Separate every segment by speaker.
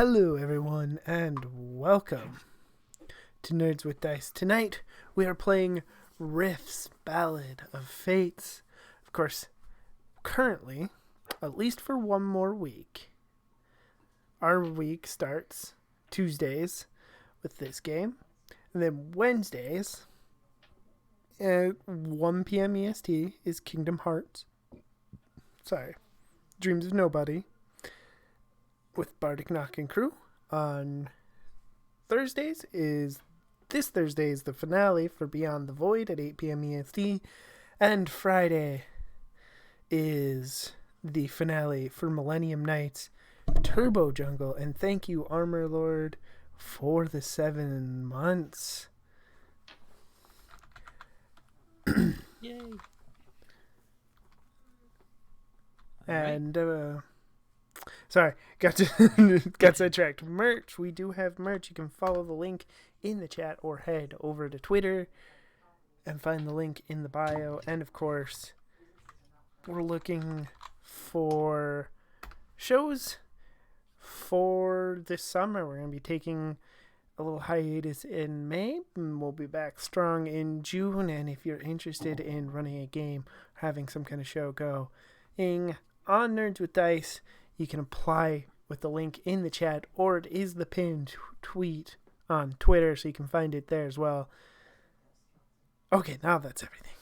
Speaker 1: Hello, everyone, and welcome to Nerds with Dice. Tonight, we are playing Riff's Ballad of Fates. Of course, currently, at least for one more week, our week starts Tuesdays with this game, and then Wednesdays at 1 p.m. EST is Kingdom Hearts. Dreams of Nobody with Bardic Knock and Crew. On Thursdays this Thursday is the finale for Beyond the Void at 8 p.m. EST, and Friday is the finale for Millennium Knights Turbo Jungle. And thank you, Armor Lord, for the 7 months.
Speaker 2: Yay!
Speaker 1: And sorry, got sidetracked. Merch. We do have merch. You can follow the link in the chat or head over to Twitter and find the link in the bio. And of course, we're looking for shows for this summer. We're going to be taking a little hiatus in May, and we'll be back strong in June. And if you're interested in running a game, having some kind of show going on Nerds with Dice, you can apply with the link in the chat, or it is the pinned tweet on Twitter, so you can find it there as well. Okay, now that's everything.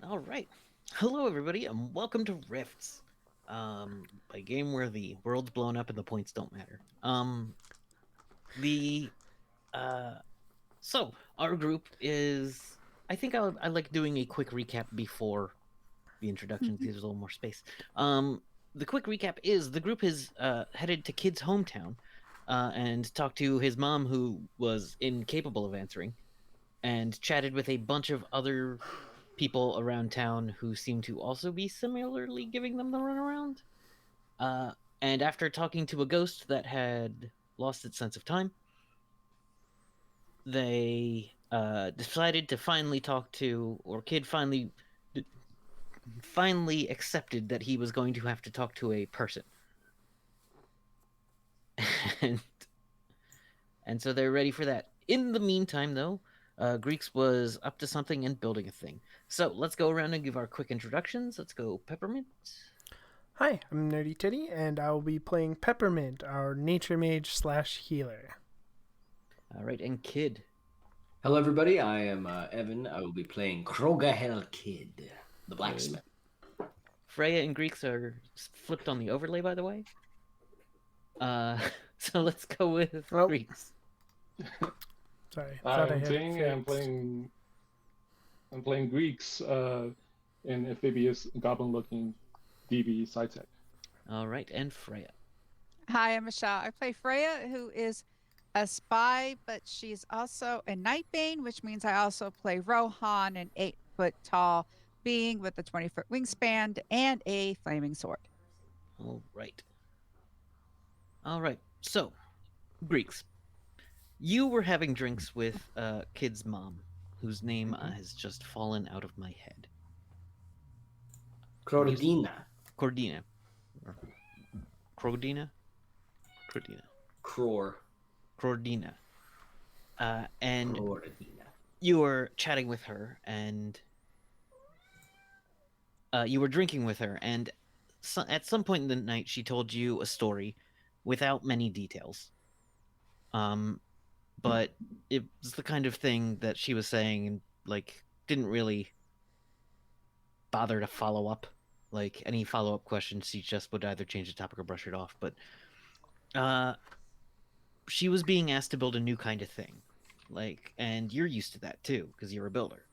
Speaker 2: All right. Hello, everybody, and welcome to Rifts, a game where the world's blown up and the points don't matter. So our group is. I think I like doing a quick recap before the introduction gives a little more space. The quick recap is the group is headed to Kid's hometown and talked to his mom, who was incapable of answering, and chatted with a bunch of other people around town who seem to also be similarly giving them the runaround. And after talking to a ghost that had lost its sense of time, they decided to finally talk to, or Kid finally accepted that he was going to have to talk to a person. and so they're ready for that. In the meantime, though, Greeks was up to something and building a thing. So let's go around and give our quick introductions. Let's go Peppermint.
Speaker 1: Hi, I'm Nerdy Titty, and I will be playing Peppermint, our nature mage / healer.
Speaker 2: All right, and Kid.
Speaker 3: Hello, everybody. I am Evan. I will be playing Krogahel Kid, the blacksmith.
Speaker 2: Freya and Greeks are flipped on the overlay, by the way. So let's go with Greeks.
Speaker 1: Sorry,
Speaker 4: I'm playing Greeks in amphibious goblin-looking DB side tech.
Speaker 2: All right, and Freya.
Speaker 5: Hi, I'm Michelle. I play Freya, who is a spy, but she's also a Nightbane, which means I also play Rohan, an 8-foot-tall being with a 20-foot wingspan and a flaming sword.
Speaker 2: All right. So, Greeks, you were having drinks with Kid's mom, whose name has just fallen out of my head.
Speaker 3: Cordina.
Speaker 2: Cordina. Crodina?
Speaker 3: Cror.
Speaker 2: Cordina. And
Speaker 3: Cordina.
Speaker 2: You were chatting with her, and you were drinking with her, and at some point in the night, she told you a story without many details. But it was the kind of thing that she was saying, and didn't really bother to follow up. Any follow-up questions, she just would either change the topic or brush it off. But she was being asked to build a new kind of thing. And you're used to that too, because you're a builder.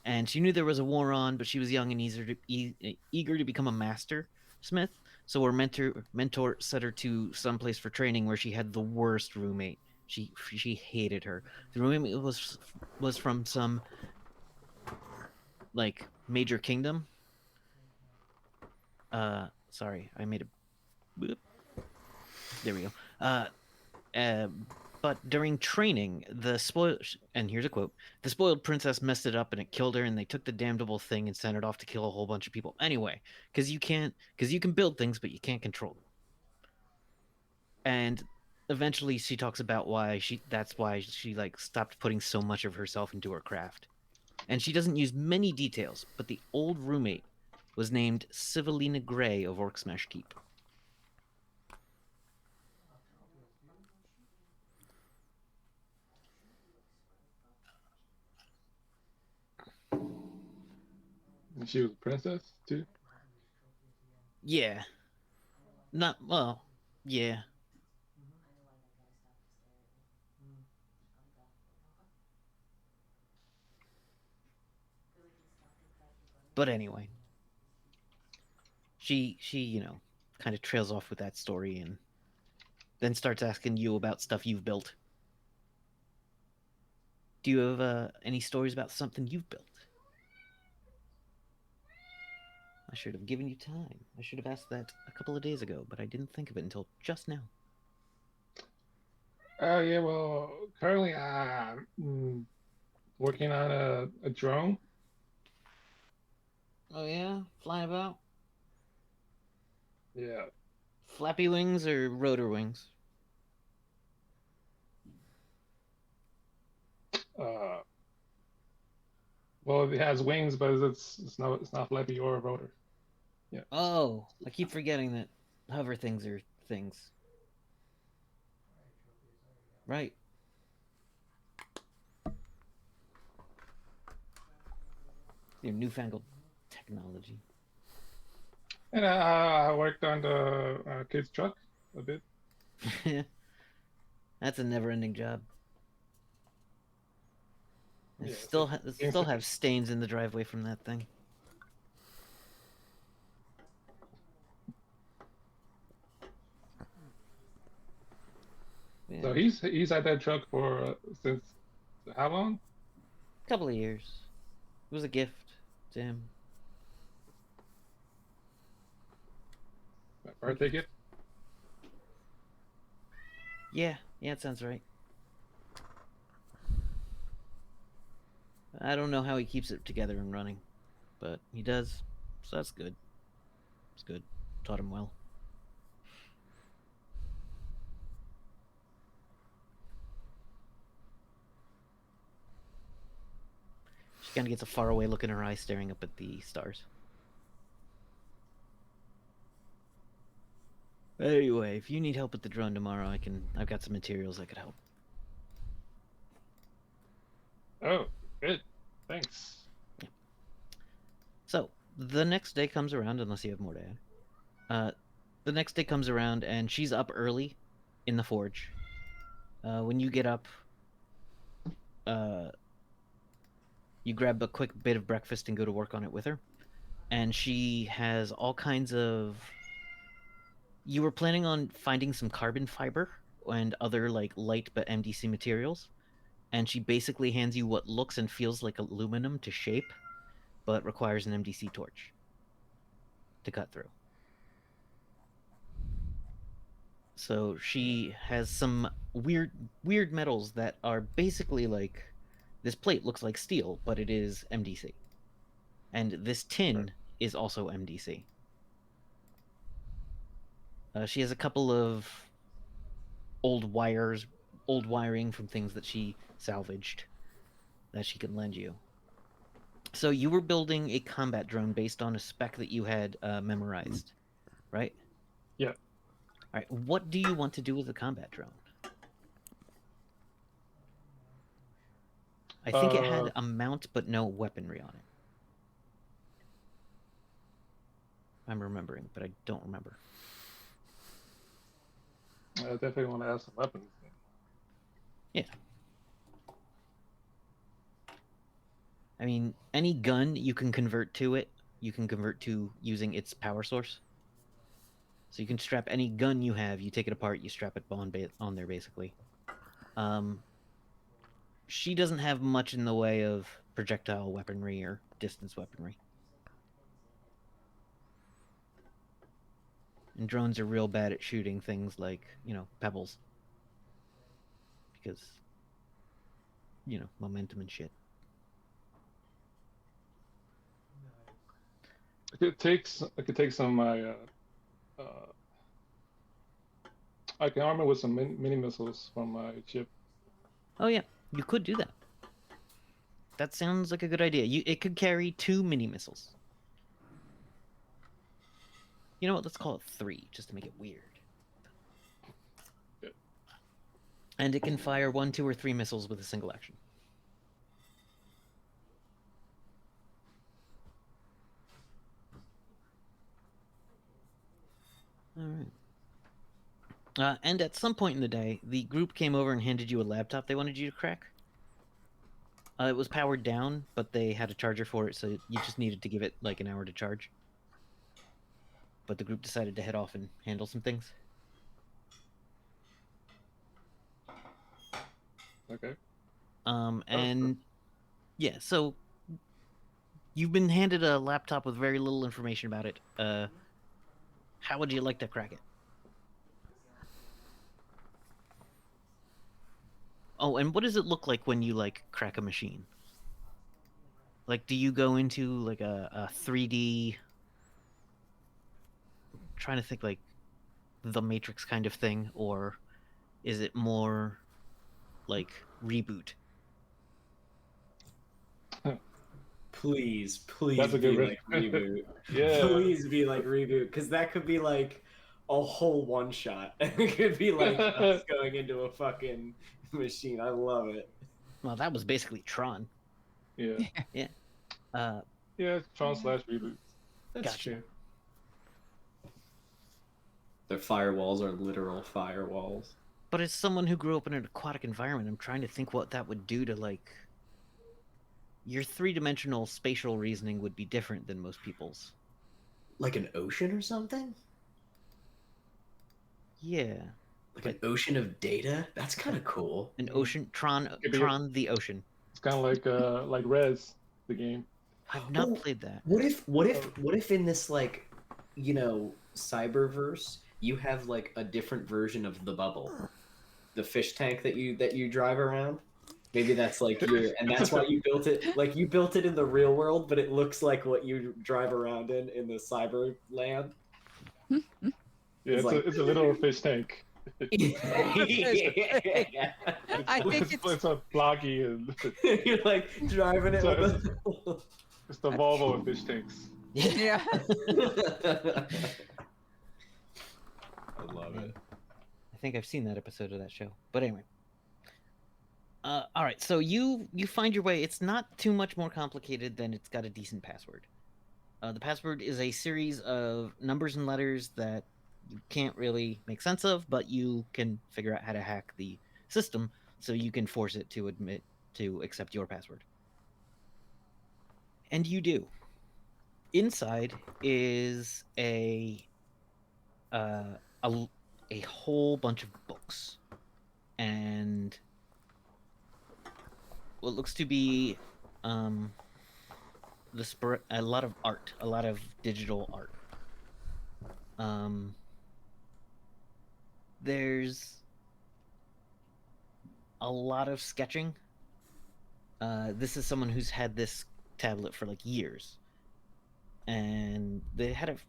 Speaker 2: And she knew there was a war on, but she was young and eager to become a master smith. So her mentor set her to someplace for training where she had the worst roommate. She hated her. The roommate was from some major kingdom. Sorry, I made a boop. There we go. But during training, and here's a quote, the spoiled princess messed it up and it killed her, and they took the damnable thing and sent it off to kill a whole bunch of people. Anyway, because you can build things, but you can't control them. And eventually she talks about that's why she like stopped putting so much of herself into her craft. And she doesn't use many details, but the old roommate was named Civilina Gray of Orcsmash Keep.
Speaker 4: And she was a princess too.
Speaker 2: Yeah. Not well, yeah. But anyway, she kind of trails off with that story and then starts asking you about stuff you've built. Do you have any stories about something you've built? I should have given you time. I should have asked that a couple of days ago, but I didn't think of it until just now.
Speaker 4: Yeah. Well, currently I'm working on a drone.
Speaker 2: Oh yeah, flying about.
Speaker 4: Yeah.
Speaker 2: Flappy wings or rotor wings?
Speaker 4: Uh, well, it has wings, but it's not flappy or a rotor. Yeah.
Speaker 2: Oh, I keep forgetting that hover things are things. Right. Your newfangled technology.
Speaker 4: And I worked on the kids' truck a bit.
Speaker 2: That's a never-ending job. I
Speaker 4: Yeah.
Speaker 2: still have stains in the driveway from that thing. Yeah,
Speaker 4: So he's had that truck for since how long?
Speaker 2: a couple of years. It was a gift to him.
Speaker 4: My birthday gift.
Speaker 2: Yeah, it sounds right. I don't know how he keeps it together and running, but he does, so that's good. It's good. Taught him well. She kind of gets a faraway look in her eye, staring up at the stars. Anyway, if you need help with the drone tomorrow, I've got some materials that could help.
Speaker 4: Oh, good. Thanks.
Speaker 2: So the next day comes around, unless you have more to add. The next day comes around, and she's up early in the forge. When you get up, you grab a quick bit of breakfast and go to work on it with her. And she has all kinds of. You were planning on finding some carbon fiber and other like light but MDC materials, and she basically hands you what looks and feels like aluminum to shape, but requires an MDC torch to cut through. So she has some weird metals that are basically like this plate looks like steel, but it is MDC. And this tin is also MDC. She has a couple of old wiring from things that she salvaged that she can lend you. So you were building a combat drone based on a spec that you had memorized, right?
Speaker 4: Yeah.
Speaker 2: All right. What do you want to do with the combat drone? I think it had a mount, but no weaponry on it. I'm remembering, but I don't remember.
Speaker 4: I definitely want to have some weapons.
Speaker 2: Yeah. I mean, any gun you can convert to it, you can convert to using its power source. So you can strap any gun you have, you take it apart, you strap it on there, basically. She doesn't have much in the way of projectile weaponry or distance weaponry. And drones are real bad at shooting things like, pebbles. Because, momentum and shit.
Speaker 4: I could take some of my I can arm it with some mini missiles from my ship.
Speaker 2: Oh yeah, you could do that. That sounds like a good idea. It could carry 2 mini missiles. You know what? Let's call it 3, just to make it weird.
Speaker 4: Yeah.
Speaker 2: And it can fire 1, 2, or 3 missiles with a single action. All right. And at some point in the day, the group came over and handed you a laptop they wanted you to crack. It was powered down, but they had a charger for it, so you just needed to give it like an hour to charge. But the group decided to head off and handle some things.
Speaker 4: Okay.
Speaker 2: And yeah, so you've been handed a laptop with very little information about it. How would you like to crack it? Oh, and what does it look like when you like crack a machine? Like, do you go into like a 3D? I'm trying to think like the Matrix kind of thing, or is it more like Reboot?
Speaker 3: Please
Speaker 4: That's a
Speaker 3: be
Speaker 4: good
Speaker 3: like Reboot.
Speaker 4: Yeah.
Speaker 3: Please be like Reboot, because that could be like a whole one shot. It could be like us going into a fucking machine. I love it.
Speaker 2: Well, that was basically Tron.
Speaker 4: Yeah.
Speaker 2: Yeah.
Speaker 4: Yeah, Tron / Reboot.
Speaker 3: That's
Speaker 2: Gotcha.
Speaker 3: true. Their firewalls are literal firewalls.
Speaker 2: But as someone who grew up in an aquatic environment, I'm trying to think what that would do to like your 3-dimensional spatial reasoning would be different than most people's.
Speaker 3: Like an ocean or something?
Speaker 2: Yeah.
Speaker 3: Like an ocean of data? That's kind of cool.
Speaker 2: An ocean, Tron the ocean.
Speaker 4: It's kind of like Rez, the game.
Speaker 2: I've not
Speaker 3: Ooh,
Speaker 2: played that.
Speaker 3: What if in this like, cyberverse, you have like a different version of the bubble, the fish tank that you drive around? Maybe that's like and that's why you built it. Like you built it in the real world, but it looks like what you drive around in the cyber land.
Speaker 4: Yeah, it's a little fish tank.
Speaker 5: I think
Speaker 4: it's a blocky and
Speaker 3: You're like driving it.
Speaker 4: So it's the Volvo of fish tanks.
Speaker 5: Yeah.
Speaker 3: I love it.
Speaker 2: I think I've seen that episode of that show. But anyway. All right, so you find your way. It's not too much more complicated than it's got a decent password. The password is a series of numbers and letters that you can't really make sense of, but you can figure out how to hack the system so you can force it to accept your password. And you do. Inside is a whole bunch of books and what looks to be a lot of art, a lot of digital art. There's a lot of sketching. This is someone who's had this tablet for like years, and they had it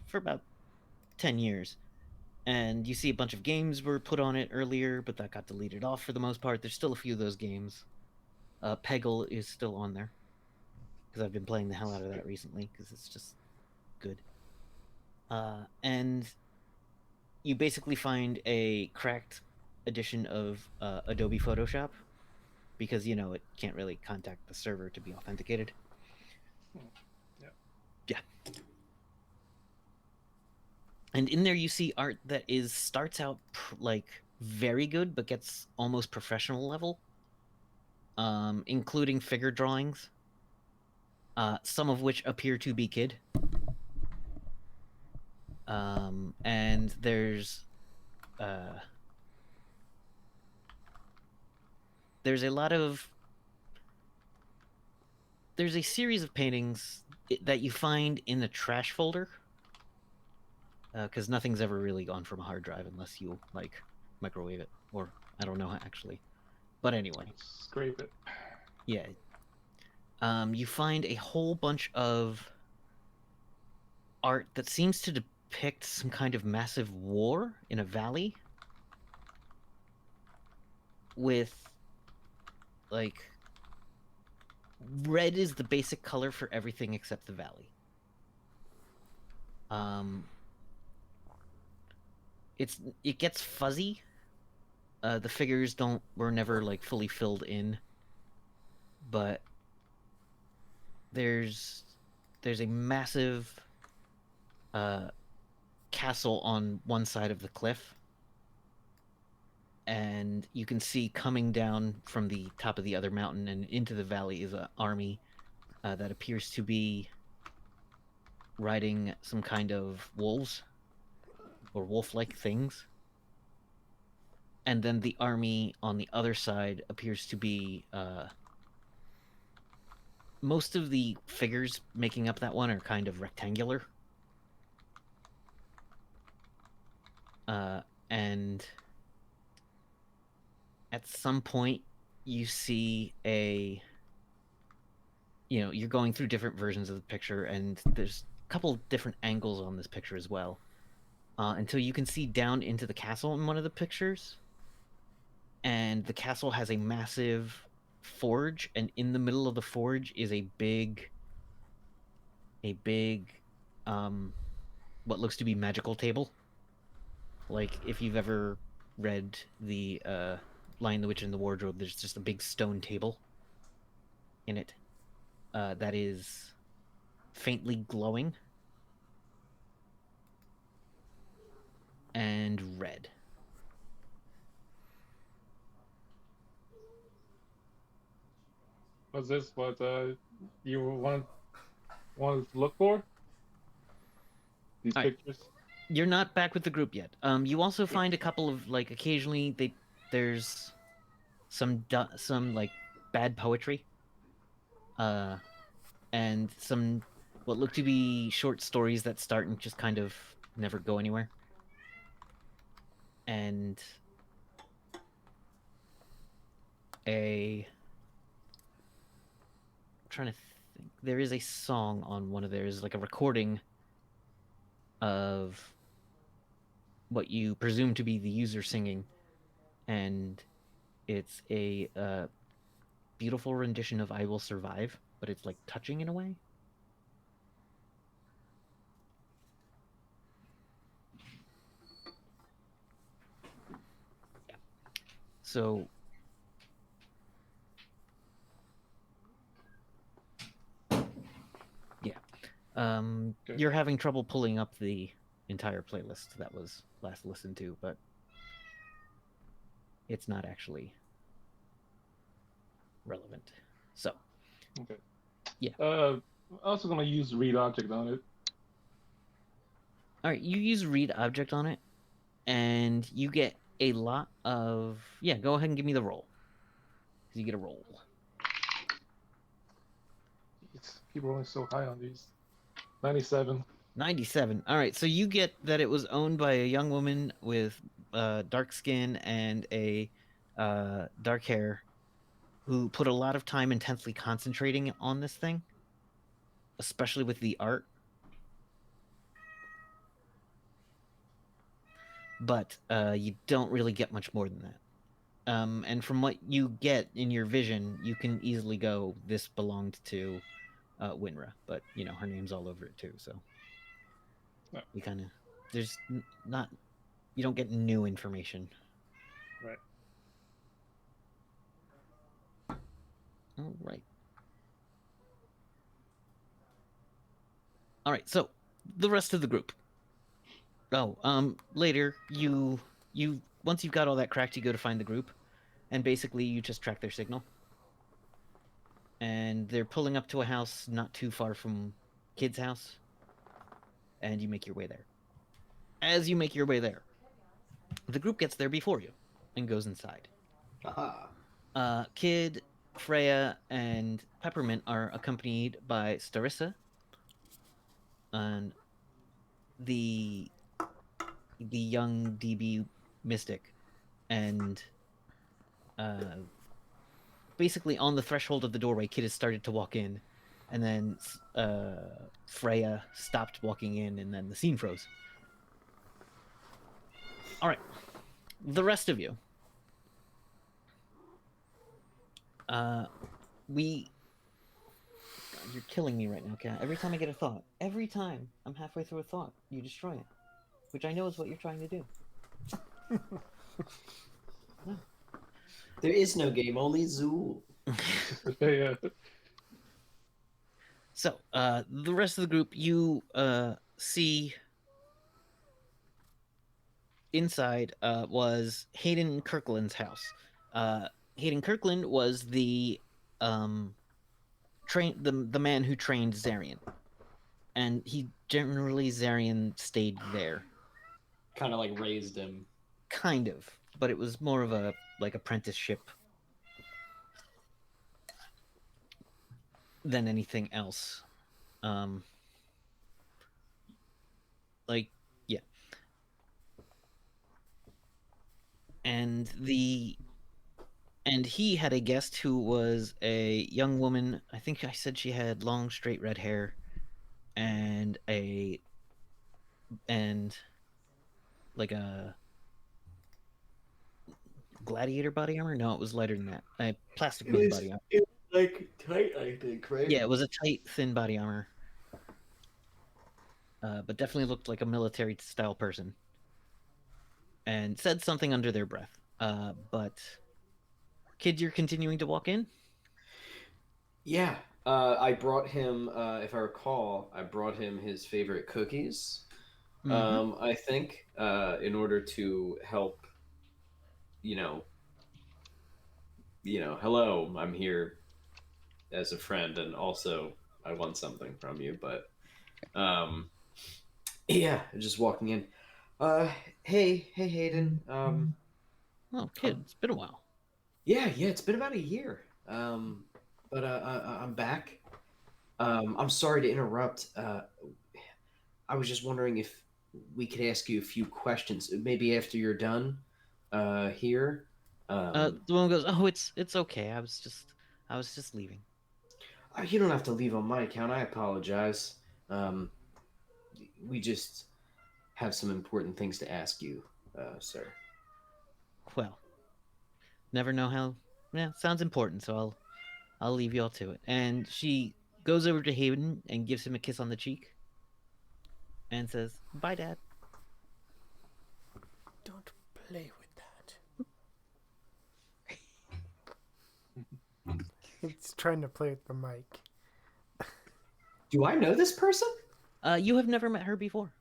Speaker 2: for about 10 years. And you see a bunch of games were put on it earlier, but that got deleted off for the most part. There's still a few of those games. Peggle is still on there because I've been playing the hell out of that recently because it's just good. And you basically find a cracked edition of Adobe Photoshop because it can't really contact the server to be authenticated. Yeah. And in there you see art that starts out like very good but gets almost professional level. Including figure drawings, some of which appear to be kid. And there's a series of paintings that you find in the trash folder, because nothing's ever really gone from a hard drive unless you like microwave it, or I don't know actually. But anyway.
Speaker 4: Scrape it.
Speaker 2: Yeah. You find a whole bunch of art that seems to depict some kind of massive war in a valley. with like red is the basic color for everything except the valley. It gets fuzzy. The figures were never like fully filled in, but there's a massive castle on one side of the cliff, and you can see coming down from the top of the other mountain and into the valley is an army that appears to be riding some kind of wolves or wolf-like things. And then the army on the other side appears to be most of the figures making up that one are kind of rectangular. And at some point you see you're going through different versions of the picture, and there's a couple different angles on this picture as well, until you can see down into the castle in one of the pictures. And the castle has a massive forge, and in the middle of the forge is a big what looks to be magical table. Like if you've ever read the Lion, the Witch, and the Wardrobe, there's just a big stone table in it that is faintly glowing and red.
Speaker 4: Was this what you wanted to look for? These
Speaker 2: All right.
Speaker 4: pictures?
Speaker 2: You're not back with the group yet. You also find a couple of like occasionally there's some like bad poetry, and some what look to be short stories that start and just kind of never go anywhere. And I'm trying to think. There is a song on one of theirs, like a recording of what you presume to be the user singing, and it's a beautiful rendition of "I Will Survive," but it's like touching in a way. Yeah. So yeah,
Speaker 4: Okay.
Speaker 2: you're having trouble pulling up the entire playlist that was last listened to, but it's not actually relevant. So
Speaker 4: Okay.
Speaker 2: yeah.
Speaker 4: I'm also gonna use read object on it.
Speaker 2: All right, you use read object on it, and you get a lot of Go ahead and give me the roll, because you get a roll.
Speaker 4: Jeez, keep rolling so high on these. 97.
Speaker 2: 97. All right, so you get that it was owned by a young woman with dark skin and a dark hair who put a lot of time intensely concentrating on this thing, especially with the art. But you don't really get much more than that. And from what you get in your vision, you can easily go, this belonged to Winra, but her name's all over it too, so
Speaker 4: No.
Speaker 2: you kind of there's not you don't get new information.
Speaker 4: Right.
Speaker 2: All right. All right. So the rest of the group. Later you once you've got all that cracked, you go to find the group, and basically you just track their signal. And they're pulling up to a house not too far from Kid's house, and you make your way there. As you make your way there, the group gets there before you and goes inside.
Speaker 3: Aha.
Speaker 2: Kid, Freya, and Peppermint are accompanied by Starissa and the young DB mystic, and basically on the threshold of the doorway, Kid has started to walk in, and then Freya stopped walking in, and then the scene froze. All right, the rest of you. We. God, you're killing me right now, Kat. Every time I get a thought, every time I'm halfway through a thought, you destroy it, which I know is what you're trying to do. No.
Speaker 3: There is no game, only Zool.
Speaker 4: Yeah.
Speaker 2: So, the rest of the group, you see inside was Hayden Kirkland's house. Hayden Kirkland was the the man who trained Zarian, and Zarian stayed there,
Speaker 3: Kind of like raised him.
Speaker 2: kind of, but it was more of a like apprenticeship than anything else. Like, yeah. And he had a guest who was a young woman. I think I said she had long straight red hair and like a gladiator body armor. No, it was lighter than that. A plastic man body armor.
Speaker 3: It was like tight, I think, right?
Speaker 2: Yeah, it was a tight, thin body armor. But definitely looked like a military style person. And said something under their breath. But kid, you're continuing to walk in?
Speaker 3: Yeah. I brought him, if I recall, I brought him his favorite cookies. I think, in order to help, you know, hello, I'm here as a friend, and also I want something from you. But, yeah, just walking in. Hey, Hayden.
Speaker 2: Oh, kid, it's been a while.
Speaker 3: Yeah, it's been about a year. But I'm back. I'm sorry to interrupt. I was just wondering if we could ask you a few questions, maybe after you're done here.
Speaker 2: The woman goes, "Oh, it's okay. I was just leaving."
Speaker 3: You don't have to leave on my account. I apologize. We just have some important things to ask you, sir.
Speaker 2: Well, never know how. Yeah, sounds important. So I'll leave you all to it. And she goes over to Hayden and gives him a kiss on the cheek, and says, "Bye, Dad."
Speaker 1: Don't play with that. He's trying to play with the mic.
Speaker 3: Do I know this person?
Speaker 2: You have never met her before.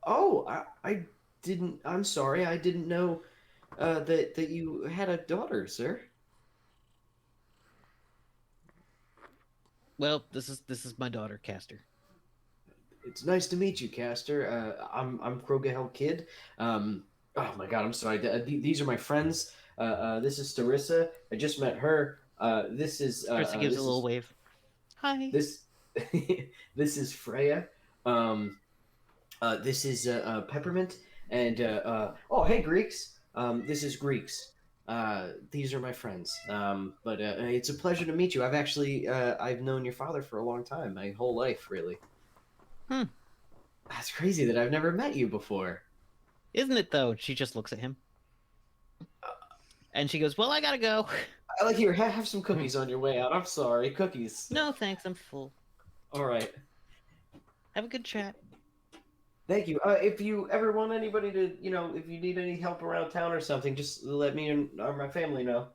Speaker 3: Oh, I didn't. I'm sorry. I didn't know that you had a daughter, sir.
Speaker 2: Well, this is my daughter, Castor.
Speaker 3: It's nice to meet you, Castor. I'm Krogahel Kid. Oh my God, I'm sorry. These are my friends. This is Starissa. I just met her. This is
Speaker 2: Krista gives a little wave. Hi.
Speaker 3: This this is Freya. This is Peppermint. And oh, hey, Greeks. This is Greeks. These are my friends. But it's a pleasure to meet you. I've known your father for a long time, my whole life, really. That's crazy that I've never met you before.
Speaker 2: Isn't it, though? She just looks at him. And she goes, "Well, I gotta go."
Speaker 3: Here, have some cookies on your way out. I'm sorry, cookies.
Speaker 2: No, thanks. I'm full.
Speaker 3: All right.
Speaker 2: Have a good chat.
Speaker 3: Thank you. If you ever want anybody to, if you need any help around town or something, just let me and or my family know.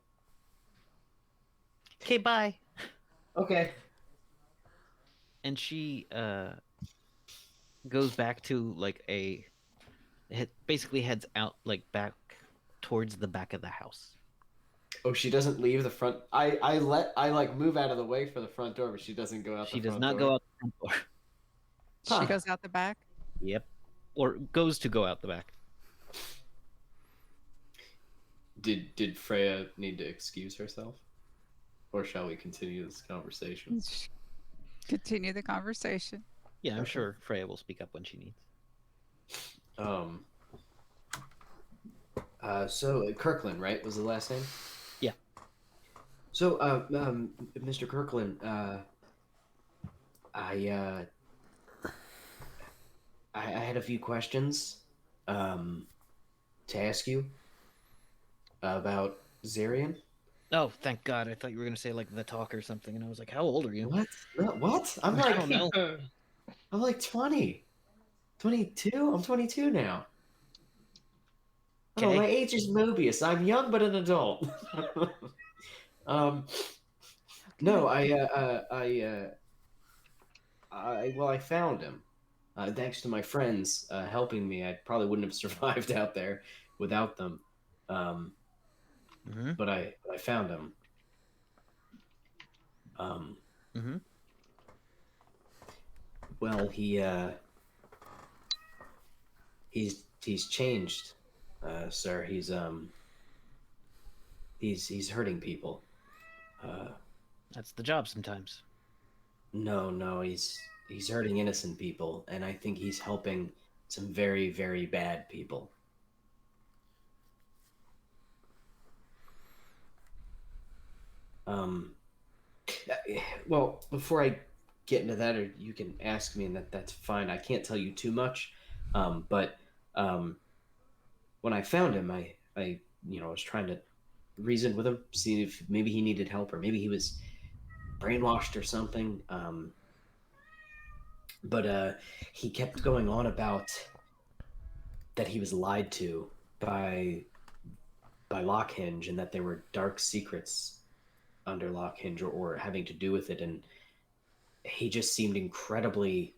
Speaker 2: Okay, bye.
Speaker 3: Okay.
Speaker 2: And she goes back to like basically heads out like back towards the back of the house.
Speaker 3: Oh, she doesn't leave the front. I like move out of the way for the front door, but she doesn't go out.
Speaker 2: She
Speaker 3: the
Speaker 2: does
Speaker 3: front
Speaker 2: not
Speaker 3: door.
Speaker 2: go out the front door.
Speaker 5: She goes out the back.
Speaker 2: Yep. Or goes to go out the back.
Speaker 3: Did Freya need to excuse herself, or shall we continue this conversation?
Speaker 5: Continue the conversation.
Speaker 2: Yeah, I'm
Speaker 3: Okay.
Speaker 2: sure Freya will speak up when she needs.
Speaker 3: So Kirkland, right, was the last name?
Speaker 2: Yeah.
Speaker 3: So, Mr. Kirkland, I had a few questions, to ask you about Zarian.
Speaker 2: Oh, thank God! I thought you were gonna say like the talk or something, and I was like, "How old are you?"
Speaker 3: What? No, what? I'm
Speaker 2: I
Speaker 3: like
Speaker 2: don't know.
Speaker 3: I'm like 20. 22? I'm 22 now. Oh, my
Speaker 2: Okay.
Speaker 3: age is Mobius. I'm young but an adult. um,
Speaker 5: How can
Speaker 3: no,
Speaker 5: I?
Speaker 3: I found him. Thanks to my friends helping me, I probably wouldn't have survived out there without them. Um,
Speaker 2: Mm-hmm.
Speaker 3: but I found him. Um,
Speaker 2: Mm-hmm.
Speaker 3: well, he's changed, sir. He's hurting people. Uh,
Speaker 2: That's the job sometimes.
Speaker 3: no, he's hurting innocent people, and I think he's helping some very, very bad people. Um, well, before I get into that, or you can ask me, and that's fine. I can't tell you too much, but um, when I found him, I was trying to reason with him, see if maybe he needed help, or maybe he was brainwashed or something. But he kept going on about that he was lied to by Lockhinge, and that there were dark secrets under Lockhinge, or having to do with it, and he just seemed incredibly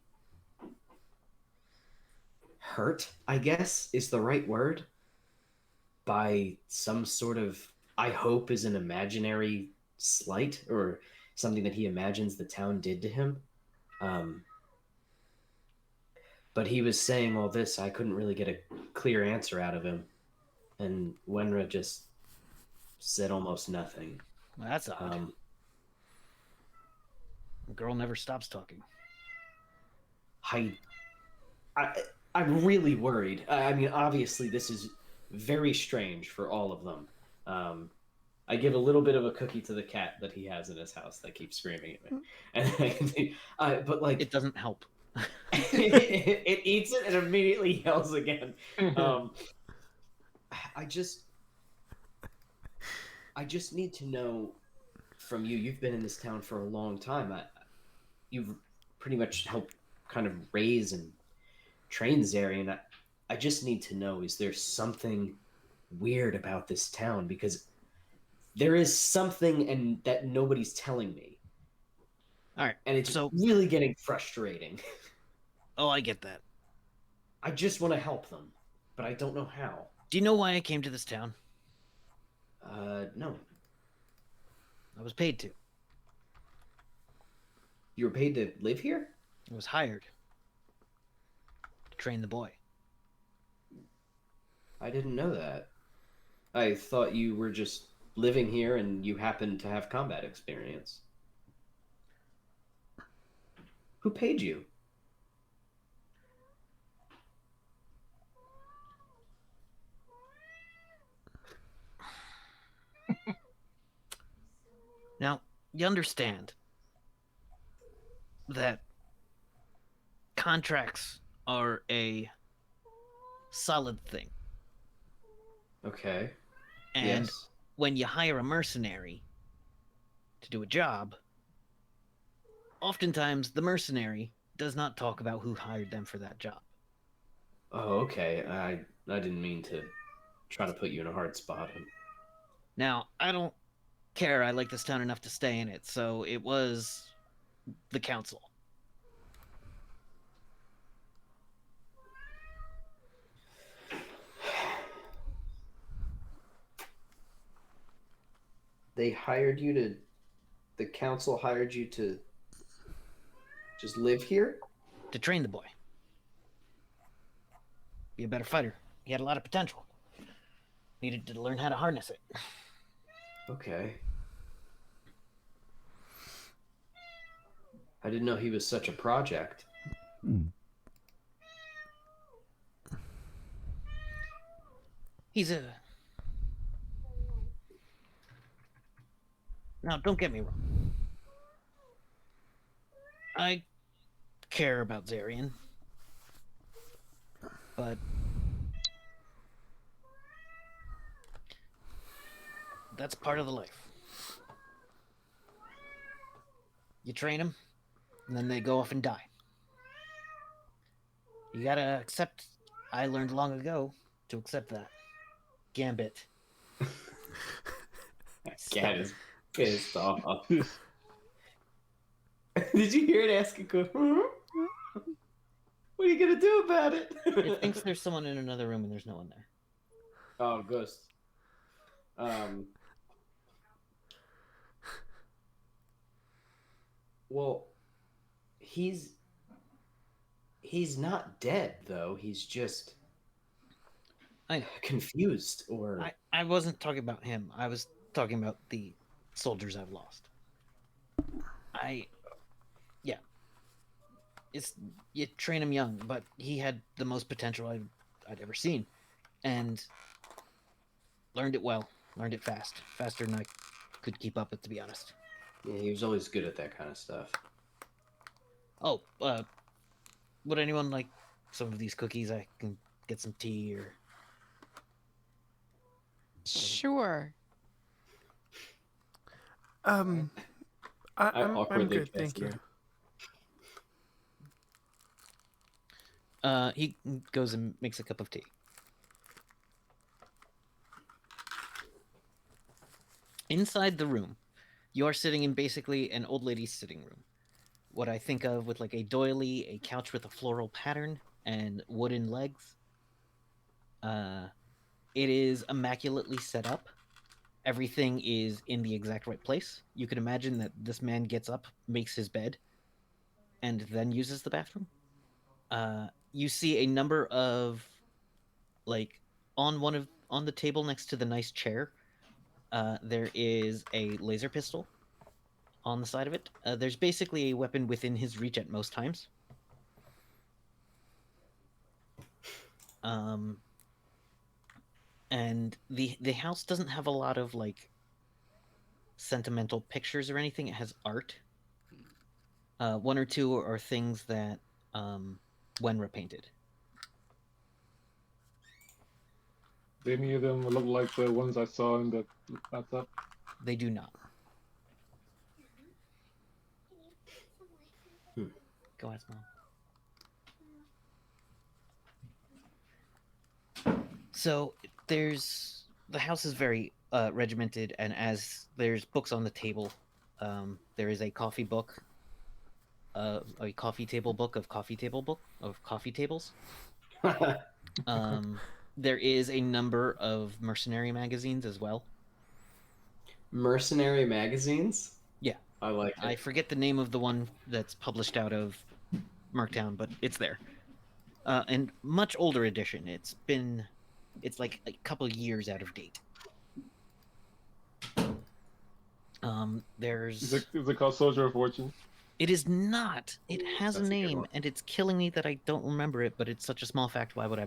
Speaker 3: hurt, I guess is the right word, by some sort of, I hope is an imaginary slight, or something that he imagines the town did to him. Um, but he was saying all this. I couldn't really get a clear answer out of him. And Wenra just said almost nothing.
Speaker 2: Well, that's odd.
Speaker 3: Um,
Speaker 2: The girl never stops talking.
Speaker 3: I, I, I'm really worried. I mean, obviously, this is very strange for all of them. I give a little bit of a cookie to the cat that he has in his house that keeps screaming at me, but like
Speaker 2: It doesn't help.
Speaker 3: it eats it and immediately yells again. Um, I just need to know from you. You've been in this town for a long time. You've pretty much helped kind of raise and train Zarian. I just need to know: is there something weird about this town? Because there is something, and that nobody's telling me,
Speaker 2: All right.
Speaker 3: and it's
Speaker 2: So,
Speaker 3: really getting frustrating.
Speaker 2: oh, I get that.
Speaker 3: I just want to help them, but I don't know how.
Speaker 2: Do you know why I came to this town?
Speaker 3: No.
Speaker 2: I was paid to.
Speaker 3: You were paid to live here?
Speaker 2: I was hired to train the boy.
Speaker 3: I didn't know that. I thought you were just living here and you happened to have combat experience. Who paid you?
Speaker 2: Now, you understand that contracts are a solid thing.
Speaker 3: Okay.
Speaker 2: And
Speaker 3: Yes.
Speaker 2: when you hire a mercenary to do a job, oftentimes the mercenary does not talk about who hired them for that job.
Speaker 3: Oh, okay. I didn't mean to try to put you in a hard spot.
Speaker 2: Now, I don't care. I like this town enough to stay in it, so it was the council.
Speaker 3: The council hired you to just live here?
Speaker 2: To train the boy. Be a better fighter. He had a lot of potential. Needed to learn how to harness it.
Speaker 3: Okay. I didn't know he was such a project.
Speaker 2: He's a... Now, don't get me wrong. I care about Zarian. But... that's part of the life. You train them, and then they go off and die. You gotta accept. I learned long ago to accept that. Gambit.
Speaker 3: Cat is pissed off. Did you hear it ask a question? What are you gonna do about it?
Speaker 2: It thinks there's someone in another room and there's no one there.
Speaker 3: Oh, ghost. Well, he's not dead though. He's just
Speaker 2: I
Speaker 3: confused, or
Speaker 2: I wasn't talking about him. I was talking about the soldiers I've lost. Yeah. It's you train him young, but he had the most potential I'd ever seen, and learned it well. Learned it faster than I could keep up with, to be honest.
Speaker 3: yeah, he was always good at that kind of stuff.
Speaker 2: Oh, would anyone like some of these cookies? I can get some tea or.
Speaker 5: Sure.
Speaker 1: I'm
Speaker 3: awkwardly
Speaker 1: good, thank you.
Speaker 2: He goes and makes a cup of tea. Inside the room, you are sitting in basically an old lady's sitting room. What I think of with like a doily, a couch with a floral pattern, and wooden legs. It is immaculately set up. Everything is in the exact right place. You can imagine that this man gets up, makes his bed, and then uses the bathroom. You see a number of, like, on the table next to the nice chair. There is a laser pistol on the side of it. There's basically a weapon within his reach at most times. And the house doesn't have a lot of like sentimental pictures or anything. It has art. One or two are things that Wenra painted.
Speaker 4: Do any of them look like the ones I saw in the bathtub?
Speaker 2: They do not. Go ask Mom. So the house is very regimented, and as there's books on the table, there is a coffee book, a coffee table book of coffee tables. There is a number of mercenary magazines as well.
Speaker 3: Mercenary magazines?
Speaker 2: Yeah.
Speaker 3: I like it.
Speaker 2: I forget the name of the one that's published out of Merktown, but it's there. And much older edition. It's like a couple of years out of date. There's.
Speaker 4: Is it called Soldier of Fortune?
Speaker 2: It is not. It has
Speaker 3: That's
Speaker 2: a
Speaker 3: a good
Speaker 2: name,
Speaker 3: one.
Speaker 2: and it's killing me that I don't remember it. But it's such a small fact. Why would I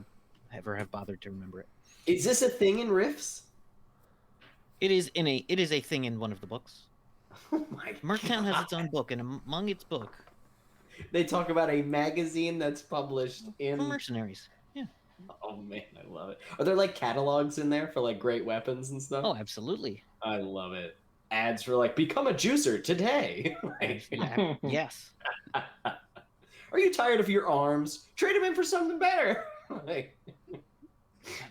Speaker 2: ever have bothered to remember it?
Speaker 3: Is this a thing in Riffs?
Speaker 2: It is a thing in one of the books.
Speaker 3: Oh my
Speaker 2: Merktown has
Speaker 3: God.
Speaker 2: its own book, and among its book,
Speaker 3: They talk about a magazine that's published in.
Speaker 2: for mercenaries. Yeah.
Speaker 3: Oh man, I love it. Are there like catalogs in there for like great weapons and stuff?
Speaker 2: Oh, absolutely.
Speaker 3: I love it. Ads for like become a juicer today. Like,
Speaker 2: Yes.
Speaker 3: are you tired of your arms? Trade them in for something better. Like,
Speaker 2: God,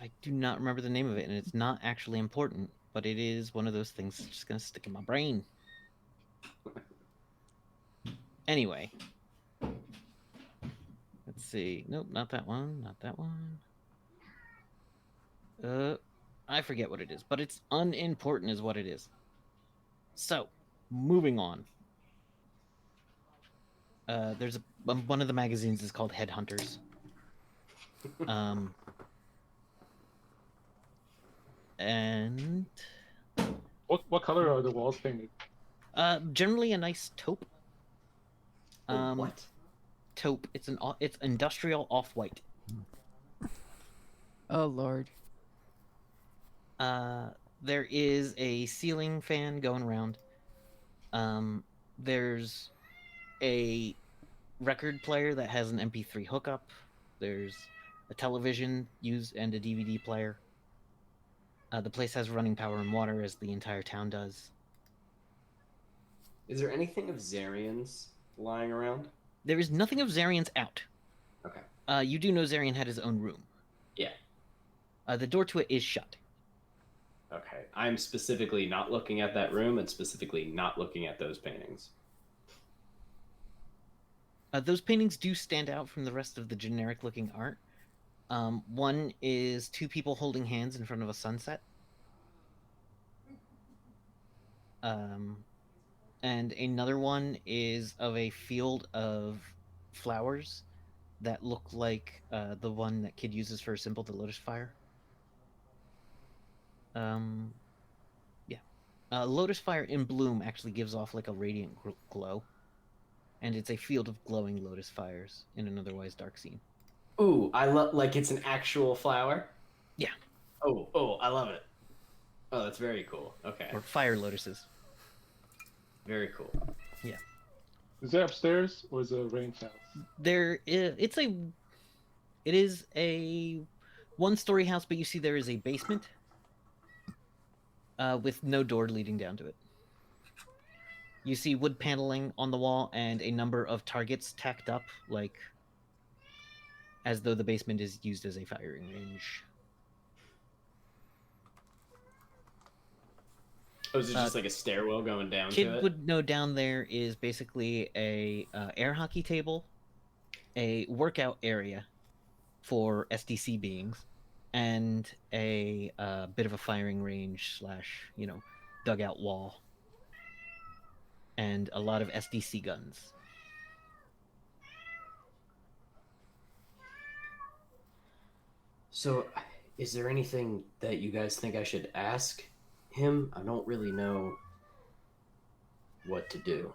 Speaker 2: I do not remember the name of it, and it's not actually important, but it is one of those things that's just gonna stick in my brain. Anyway. Let's see. Nope, not that one. Not that one. I forget what it is, but it's unimportant is what it is. So, moving on. There's one of the magazines is called Headhunters. And
Speaker 4: What color are the walls painted?
Speaker 2: generally a nice taupe.
Speaker 3: what?
Speaker 2: Taupe. It's industrial off-white.
Speaker 5: Oh Lord.
Speaker 2: There is a ceiling fan going around. There's a record player that has an MP3 hookup. There's a television and a DVD player. The place has running power and water, as the entire town does.
Speaker 3: Is there anything of Zarian's lying around?
Speaker 2: There is nothing of Zarian's out.
Speaker 3: Okay.
Speaker 2: You do know Zarian had his own room.
Speaker 3: Yeah.
Speaker 2: The door to it is shut.
Speaker 3: Okay. I'm specifically not looking at that room and specifically not looking at those paintings.
Speaker 2: Those paintings do stand out from the rest of the generic-looking art. One is two people holding hands in front of a sunset. And another one is of a field of flowers that look like the one that Kid uses for a symbol, the lotus fire. Yeah. Lotus fire in bloom actually gives off like a radiant glow. And it's a field of glowing lotus fires in an otherwise dark scene.
Speaker 3: Ooh, I love like it's an actual flower.
Speaker 2: Yeah.
Speaker 3: Oh, I love it. Oh, that's very cool. Okay.
Speaker 2: Or fire lotuses.
Speaker 3: Very cool.
Speaker 2: Yeah.
Speaker 4: Is it upstairs or is it a range house?
Speaker 2: It is a one-story house, but you see there is a basement with no door leading down to it. You see wood paneling on the wall and a number of targets tacked up, like as though the basement is used as a firing range.
Speaker 3: Oh, is it just like a stairwell going down
Speaker 2: Kid
Speaker 3: to it?
Speaker 2: would know down there is basically a air hockey table, a workout area for SDC beings, and a bit of a firing range / dugout wall, and a lot of SDC guns.
Speaker 3: So, is there anything that you guys think I should ask him? I don't really know what to do.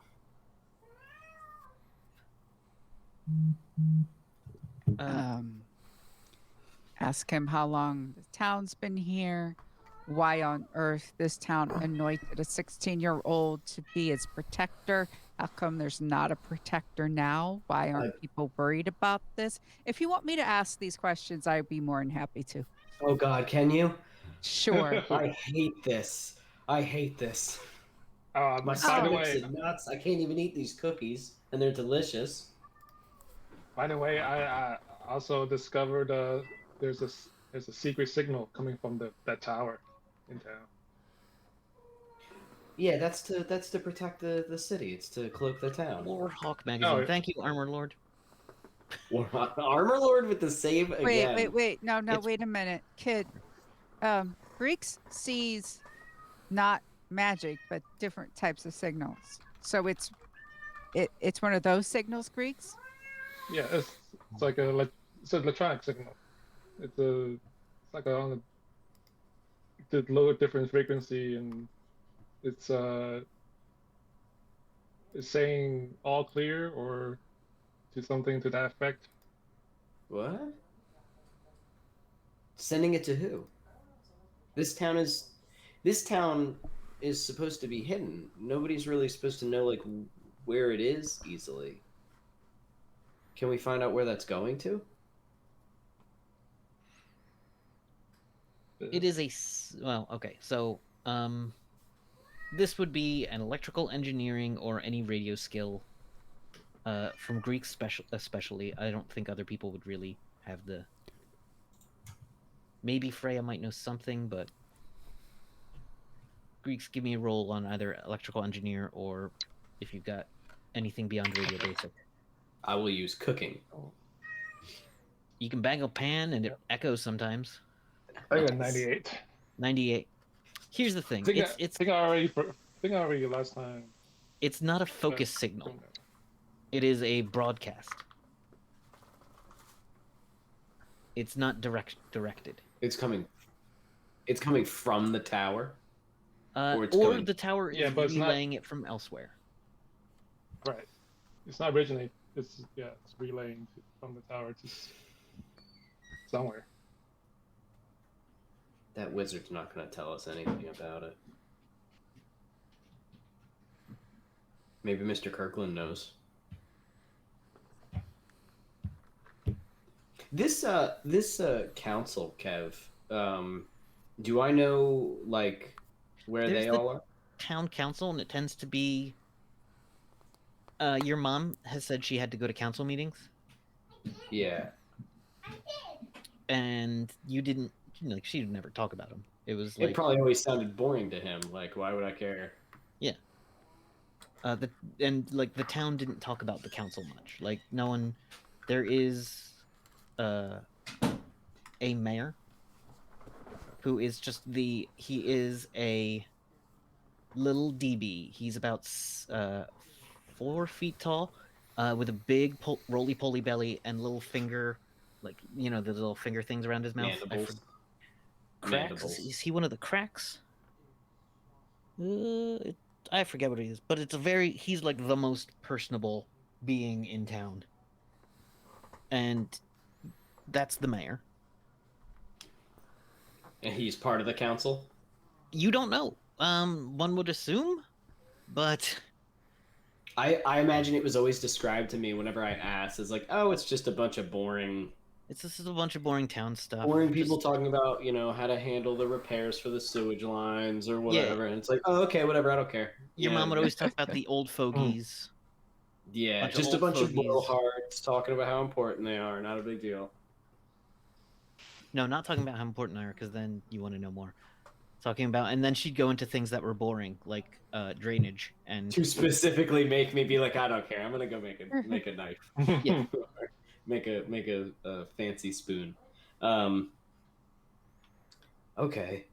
Speaker 5: Ask him how long the town's been here, why on earth this town anointed a 16-year-old to be its protector. How come there's not a protector now? Why aren't people worried about this? If you want me to ask these questions, I'd be more than happy to.
Speaker 3: Oh God, can you?
Speaker 5: Sure.
Speaker 3: I hate this. My
Speaker 4: By the
Speaker 3: stomach's
Speaker 4: way,
Speaker 3: nuts. I can't even eat these cookies, and they're delicious.
Speaker 4: I also discovered there's a secret signal coming from that tower in town.
Speaker 3: Yeah, that's to protect the city. It's to cloak the town.
Speaker 2: Lord Hawk magazine.
Speaker 4: No.
Speaker 2: Thank you, Armor Lord.
Speaker 3: Armor Lord with the save again.
Speaker 5: Wait. No, wait a minute. Kid, Greeks sees not magic, but different types of signals. So it's one of those signals, Greeks?
Speaker 4: Yeah, it's like it's an electronic signal. It's like on the low difference frequency, and it's saying all clear or to something to that effect.
Speaker 3: What? Sending it to who? This town is supposed to be hidden. Nobody's really supposed to know like where it is easily. Can we find out where that's going to?
Speaker 2: It is okay. So, this would be an electrical engineering or any radio skill. From Greeks especially. I don't think other people would really have the. Maybe Freya might know something, but Greeks give me a roll on either electrical engineer or if you've got anything beyond radio basic.
Speaker 3: I will use cooking.
Speaker 2: You can bang a pan and it echoes sometimes.
Speaker 4: I got 98.
Speaker 2: 98. Here's the thing.
Speaker 4: I think I already last time.
Speaker 2: It's not a focus signal. It is a broadcast. It's not directed.
Speaker 3: It's coming from the tower.
Speaker 2: Or
Speaker 3: coming...
Speaker 2: the tower is relaying it from elsewhere.
Speaker 4: Right. It's not originating. It's relaying from the tower to somewhere.
Speaker 3: That wizard's not going to tell us anything about it. Maybe Mr. Kirkland knows. This council, Kev, do I know like where
Speaker 2: There's
Speaker 3: they
Speaker 2: the
Speaker 3: all are?
Speaker 2: Town council, and it tends to be Your mom has said she had to go to council meetings,
Speaker 3: Yeah.
Speaker 2: and you didn't. Like, she would never talk about them. It was
Speaker 3: It
Speaker 2: like,
Speaker 3: probably always sounded boring to him. Like, why would I care?
Speaker 2: the town didn't talk about the council much. Like, no one. There is, a mayor who is just he is a little DB. He's about 4 feet tall, with a big roly poly belly and little finger, like, the little finger things around his mouth.
Speaker 3: Mandibles.
Speaker 2: Cracks.
Speaker 3: Mandibles.
Speaker 2: Is he one of the cracks? I forget what it is, but he's like the most personable being in town, and that's the mayor.
Speaker 3: And he's part of the council?
Speaker 2: You don't know. One would assume, but
Speaker 3: I imagine it was always described to me whenever I asked as like, oh, it's just a bunch of
Speaker 2: it's just a bunch of boring town stuff.
Speaker 3: boring people talking about, how to handle the repairs for the sewage lines or whatever. And it's like, oh, okay, whatever, I don't care.
Speaker 2: Your mom would always talk about the old fogies.
Speaker 3: Yeah,
Speaker 2: bunch of
Speaker 3: just a
Speaker 2: old
Speaker 3: bunch of
Speaker 2: fogies.
Speaker 3: blowhards talking about how important they are. Not a big deal.
Speaker 2: No, not talking about how important they are, because then you want to know more. Talking about, and then she'd go into things that were boring, like drainage and
Speaker 3: To specifically make me be like, I don't care. I'm gonna go make a knife.
Speaker 2: Yeah.
Speaker 3: make a fancy spoon. Okay.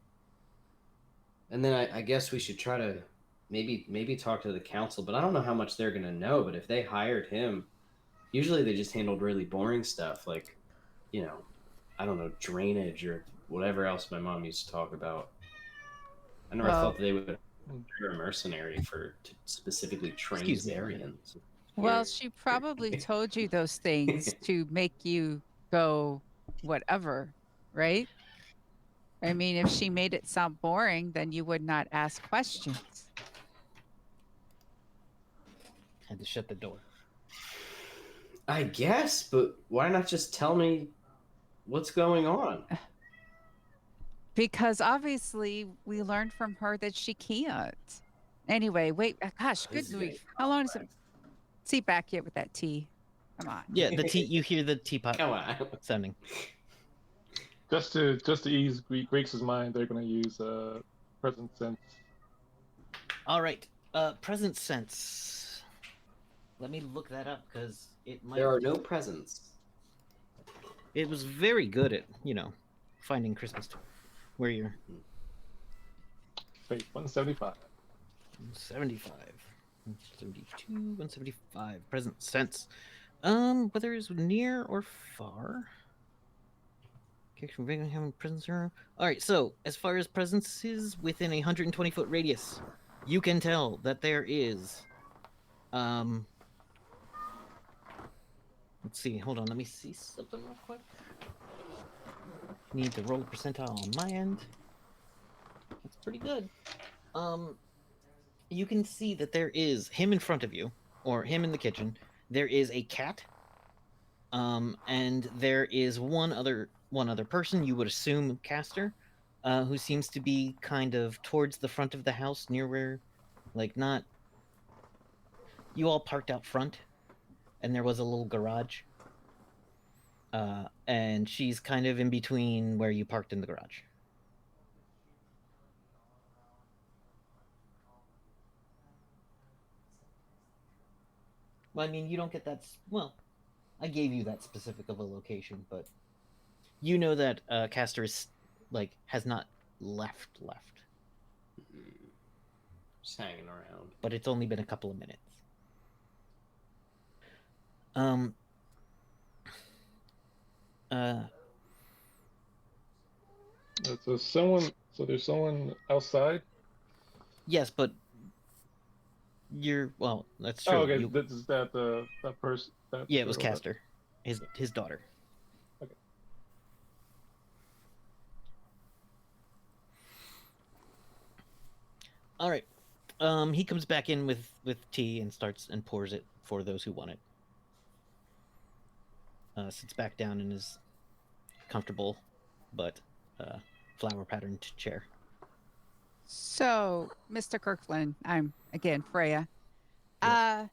Speaker 3: And then I guess we should try to maybe talk to the council, but I don't know how much they're gonna know. But if they hired him, usually they just handled really boring stuff, like, I don't know, drainage or whatever else my mom used to talk about. I never thought that they would hire a mercenary to specifically train
Speaker 2: Excuse me.
Speaker 3: Zarians.
Speaker 5: Well, she probably told you those things to make you go whatever, right? I mean, if she made it sound boring, then you would not ask questions.
Speaker 2: had to shut the door.
Speaker 3: I guess, but why not just tell me what's going on?
Speaker 5: Because obviously we learned from her that she can't. Anyway, wait, gosh, good
Speaker 3: This is
Speaker 5: grief.
Speaker 3: getting
Speaker 5: How long is it? See back yet with that tea? Come on.
Speaker 2: Yeah, the tea. You hear the teapot
Speaker 3: Come on.
Speaker 2: sounding.
Speaker 4: Just to ease Greeks' mind, they're gonna use present sense.
Speaker 2: All right. Present sense. Let me look that up, because it might.
Speaker 3: There are no presents.
Speaker 2: It was very good at finding Christmas. Where you're
Speaker 4: Wait, 175.
Speaker 2: 75, 172, 175. Present sense. Whether it's near or far. Having presence. All right. So as far as presence is within a 120-foot radius, you can tell that there is. Let's see. Hold on. Let me see something real quick. Need to roll a percentile on my end. That's pretty good. You can see that there is him in front of you, or him in the kitchen. There is a cat. And there is one other person, you would assume Caster, who seems to be kind of towards the front of the house, near where, not. You all parked out front, and there was a little garage. And she's kind of in between where you parked in the garage. Well, I mean, you don't get that. Well, I gave you that specific of a location, but you know that Caster is has not left.
Speaker 3: Just hanging around.
Speaker 2: But it's only been a couple of minutes.
Speaker 4: So there's someone outside.
Speaker 2: Yes, but that's true.
Speaker 4: Oh, okay. Is that that person?
Speaker 2: Yeah, it was Caster, his daughter.
Speaker 4: Okay.
Speaker 2: All right. He comes back in with tea and starts and pours it for those who want it. Sits back down in his comfortable but flower patterned chair.
Speaker 5: So, Mr. Kirkland, I'm again Freya.
Speaker 2: Yes.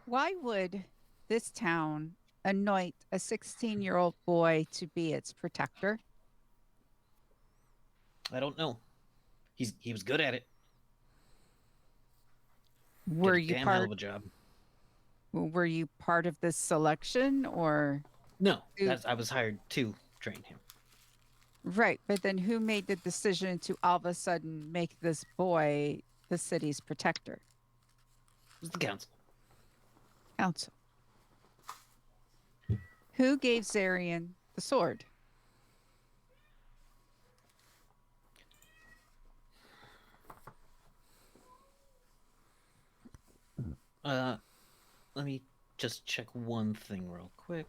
Speaker 5: Why would this town anoint a 16-year-old boy to be its protector?
Speaker 2: I don't know. He was good at it. Did
Speaker 5: Were
Speaker 2: a
Speaker 5: you
Speaker 2: damn hell
Speaker 5: part
Speaker 2: of a job.
Speaker 5: were you part of this selection or
Speaker 2: No,
Speaker 5: Who-
Speaker 2: I was hired to train him.
Speaker 5: right, but then who made the decision to all of a sudden make this boy the city's protector?
Speaker 2: It was the council.
Speaker 5: Council. Who gave Zarian the sword?
Speaker 2: Let me just check one thing real quick.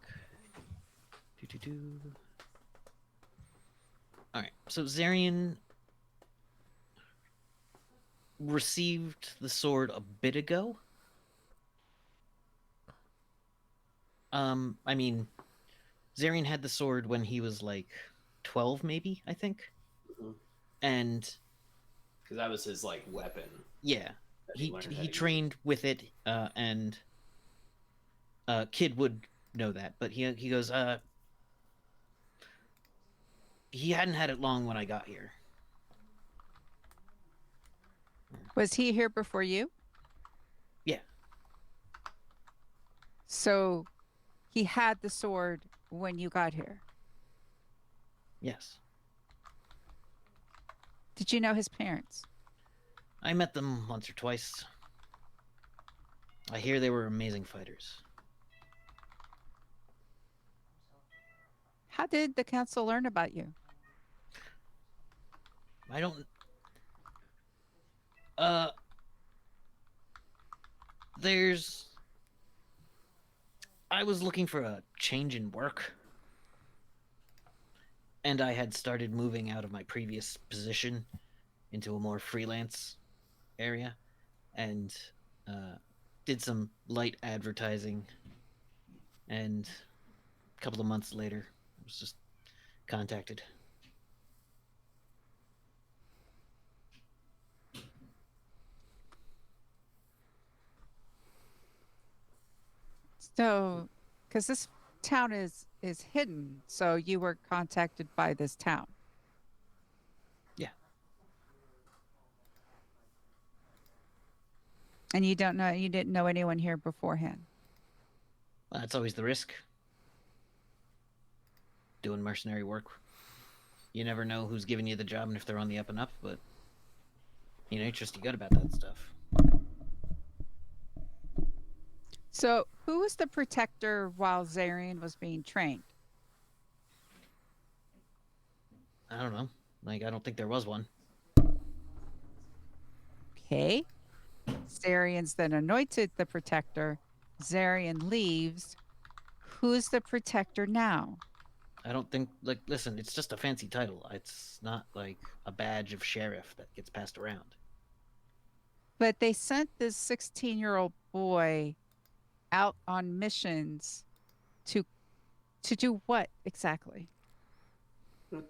Speaker 2: Doo-doo-doo. All right, so Zarian received the sword a bit ago. I mean, Zarian had the sword when he was like 12, maybe, I think.
Speaker 3: Mhm.
Speaker 2: And
Speaker 3: Because that was his like weapon.
Speaker 2: yeah,
Speaker 3: that
Speaker 2: he
Speaker 3: learned how
Speaker 2: he
Speaker 3: to
Speaker 2: trained with it, and Kid would know that, but he goes, he hadn't had it long when I got here.
Speaker 5: Was he here before you?
Speaker 2: Yeah.
Speaker 5: So he had the sword when you got here.
Speaker 2: Yes,
Speaker 5: Did you know his parents?
Speaker 2: I met them once or twice. I hear they were amazing fighters.
Speaker 5: How did the council learn about you?
Speaker 2: I don't. Uh, there's. I was looking for a change in work, and I had started moving out of my previous position into a more freelance area, and did some light advertising. And a couple of months later, I was just contacted.
Speaker 5: So, because this town is hidden, so you were contacted by this town.
Speaker 2: Yeah.
Speaker 5: And you didn't know anyone here beforehand.
Speaker 2: Well, that's always the risk. Doing mercenary work. You never know who's giving you the job and if they're on the up and up, but you know, you trust you good about that stuff.
Speaker 5: So, who was the protector while Zarian was being trained?
Speaker 2: I don't know. Like, I don't think there was one.
Speaker 5: Okay. Zarian's then anointed the protector. Zarian leaves. Who's the protector now?
Speaker 2: I don't think, like, listen, it's just a fancy title. It's not like a badge of sheriff that gets passed around.
Speaker 5: But they sent this 16-year-old boy out on missions to do what exactly?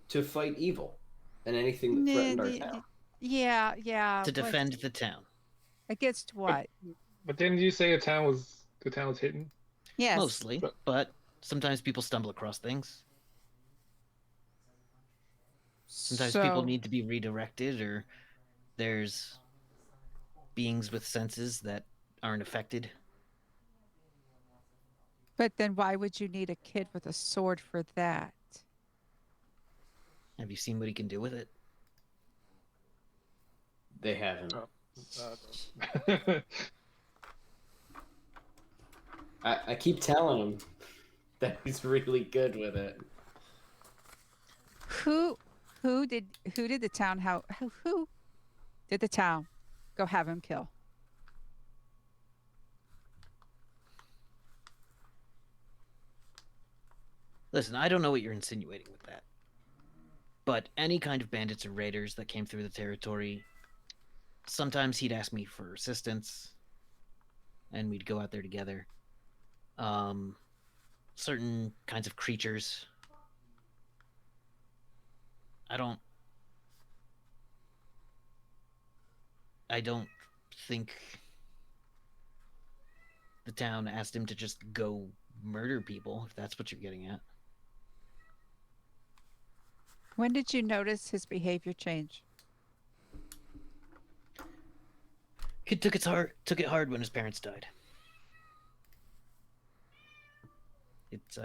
Speaker 3: to fight evil and anything that threatened our town.
Speaker 5: Yeah.
Speaker 2: To
Speaker 5: what-
Speaker 2: defend the town.
Speaker 5: against what?
Speaker 4: But didn't you say the town was hidden?
Speaker 5: Yes.
Speaker 2: Mostly, but sometimes people stumble across things. Sometimes people
Speaker 5: So-
Speaker 2: need to be redirected, or there's beings with senses that aren't affected.
Speaker 5: But then why would you need a kid with a sword for that?
Speaker 2: Have you seen what he can do with it?
Speaker 3: They haven't.
Speaker 4: Oh.
Speaker 3: I keep telling him that he's really good with it.
Speaker 5: Who did the town who did the town go have him kill?
Speaker 2: Listen, I don't know what you're insinuating with that. But any kind of bandits or raiders that came through the territory, sometimes he'd ask me for assistance, and we'd go out there together. Certain kinds of creatures. I don't think the town asked him to just go murder people, if that's what you're getting at.
Speaker 5: When did you notice his behavior change?
Speaker 2: Kid took it hard when his parents died. It's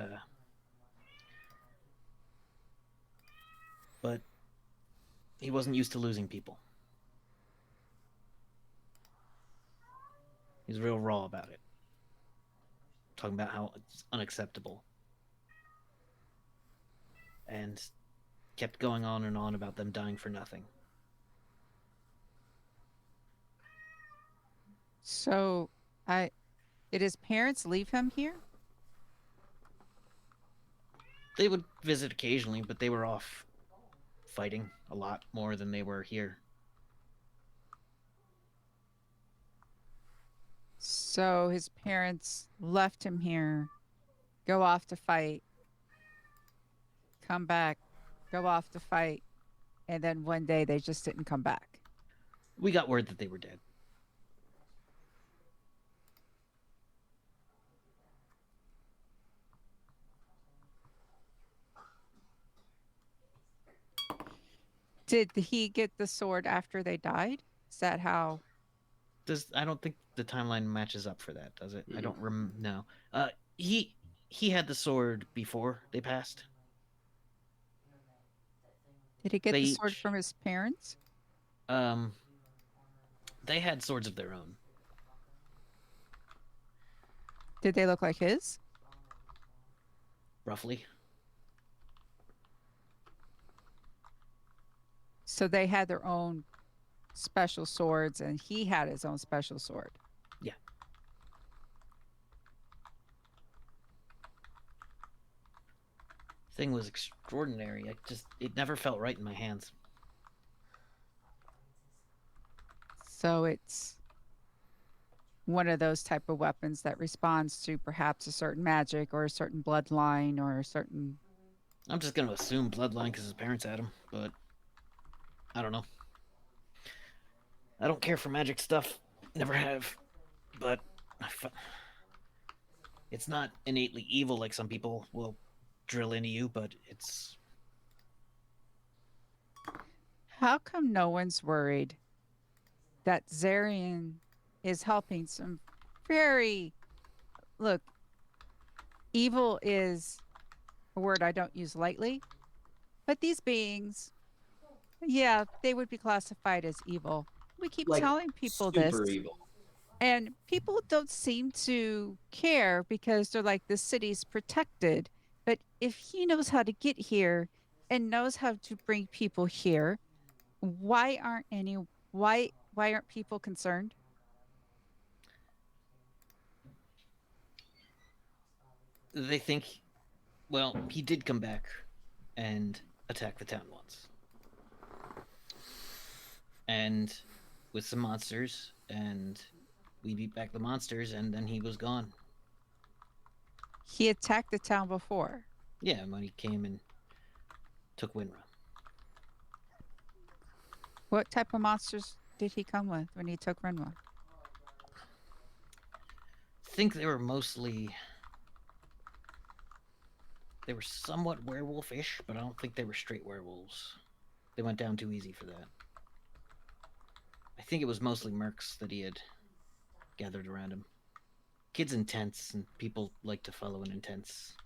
Speaker 2: but he wasn't used to losing people. He's real raw about it. Talking about how it's unacceptable. And kept going on and on about them dying for nothing.
Speaker 5: So, did his parents leave him here?
Speaker 2: They would visit occasionally, but they were off fighting a lot more than they were here.
Speaker 5: So his parents left him here, go off to fight, come back, go off to fight, and then one day they just didn't come back.
Speaker 2: We got word that they were dead.
Speaker 5: Did he get the sword after they died? Is that how?
Speaker 2: I don't think the timeline matches up for that, does it? I don't no. He had the sword before they passed.
Speaker 5: Did he get
Speaker 2: They
Speaker 5: the sword
Speaker 2: each-
Speaker 5: from his parents?
Speaker 2: They had swords of their own.
Speaker 5: Did they look like his?
Speaker 2: Roughly.
Speaker 5: So they had their own special swords, and he had his own special sword.
Speaker 2: Yeah. Thing was extraordinary. It never felt right in my hands.
Speaker 5: So it's one of those type of weapons that responds to perhaps a certain magic or a certain bloodline or a certain...
Speaker 2: I'm just gonna assume bloodline because his parents had him, but I don't know. I don't care for magic stuff. Never have. But it's not innately evil like some people will drill into you, but it's...
Speaker 5: How come no one's worried that Zarian is helping some very... Look, evil is a word I don't use lightly, but these beings, yeah, they would be classified as evil. We keep
Speaker 3: Like,
Speaker 5: telling people
Speaker 3: super
Speaker 5: this.
Speaker 3: evil.
Speaker 5: And people don't seem to care because they're like, the city's protected. But if he knows how to get here and knows how to bring people here, why aren't people concerned?
Speaker 2: They think, well, he did come back and attack the town once. And with some monsters, and we beat back the monsters, and then he was gone.
Speaker 5: He attacked the town before.
Speaker 2: Yeah, when he came and took Winra.
Speaker 5: What type of monsters did he come with when he took Renwa?
Speaker 2: I think they were somewhat werewolfish, but I don't think they were straight werewolves. They went down too easy for that. I think it was mostly mercs that he had gathered around him. Kids in tents, and people like to follow an intense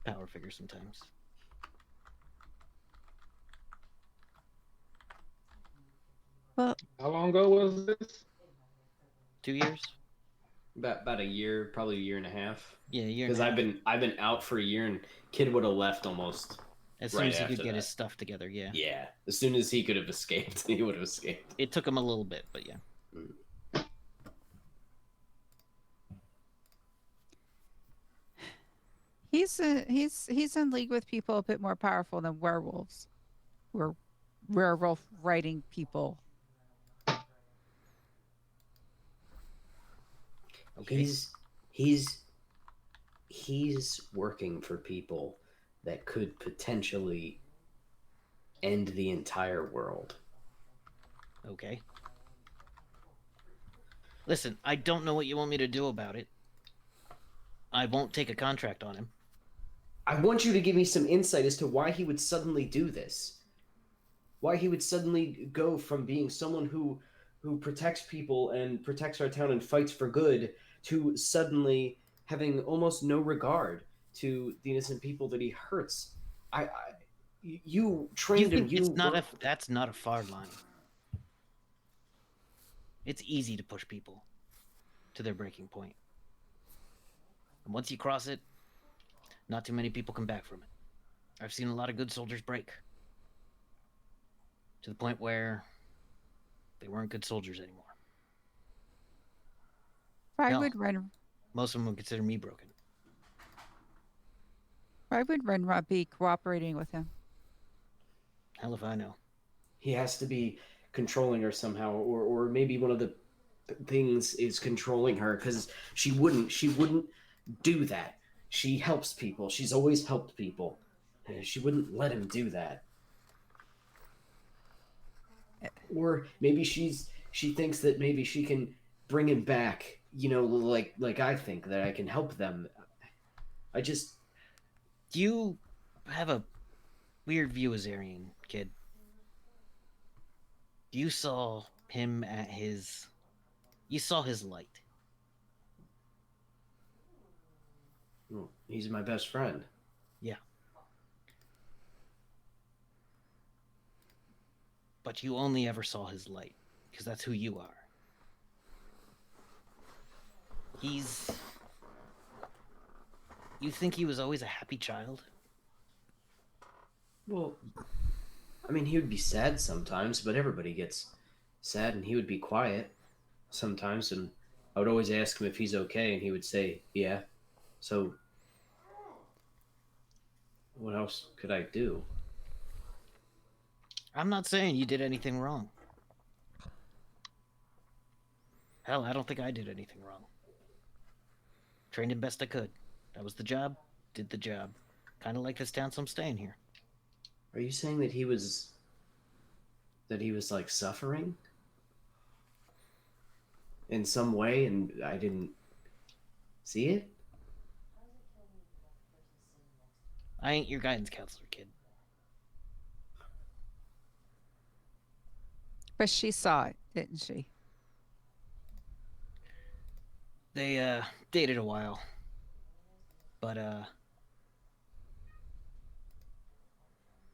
Speaker 2: power figure sometimes.
Speaker 5: Well,
Speaker 4: How long ago was this?
Speaker 2: 2 years?
Speaker 3: About a year, probably a year and a half.
Speaker 2: Yeah, a year and
Speaker 3: Because
Speaker 2: a half.
Speaker 3: I've been out for a year, and kid would have left almost.
Speaker 2: As soon
Speaker 3: right
Speaker 2: as he could
Speaker 3: after
Speaker 2: get
Speaker 3: that.
Speaker 2: his stuff together, yeah.
Speaker 3: Yeah, as soon as he could have escaped, he would have escaped.
Speaker 2: It took him a little bit, but yeah.
Speaker 5: he's in league with people a bit more powerful than werewolves. We're werewolf riding people.
Speaker 2: Okay.
Speaker 3: He's working for people that could potentially end the entire world.
Speaker 2: Okay. Listen, I don't know what you want me to do about it. I won't take a contract on him.
Speaker 3: I want you to give me some insight as to why he would suddenly do this. Why he would suddenly go from being someone who protects people and protects our town and fights for good to suddenly having almost no regard to the innocent people that he hurts. You trained him.
Speaker 2: That's not a far line. It's easy to push people to their breaking point. And once you cross it, not too many people come back from it. I've seen a lot of good soldiers break. To the point where they weren't good soldiers anymore.
Speaker 5: Why
Speaker 2: Hell,
Speaker 5: would
Speaker 2: most of them would consider me broken.
Speaker 5: Renra be cooperating with him?
Speaker 2: Hell if I know.
Speaker 3: He has to be controlling her somehow, or maybe one of the things is controlling her, because she wouldn't do that. She helps people. She's always helped people. She wouldn't let him do that. Or maybe she thinks that maybe she can bring him back, like I think that I can help them.
Speaker 2: You have a weird view as Aryan, kid. You saw him you saw his light.
Speaker 3: Well, he's my best friend.
Speaker 2: Yeah. But you only ever saw his light, because that's who you are. You think he was always a happy child?
Speaker 3: Well, I mean, he would be sad sometimes, but everybody gets sad, and he would be quiet sometimes, and I would always ask him if he's okay, and he would say, yeah. So, what else could I do?
Speaker 2: I'm not saying you did anything wrong. Hell, I don't think I did anything wrong. Trained him best I could. That was the job. Did the job. Kind of like this town, so I'm staying here.
Speaker 3: Are you saying that he was like suffering in some way and I didn't see it?
Speaker 2: I ain't your guidance counselor, kid.
Speaker 5: But she saw it, didn't she?
Speaker 2: They dated a while. But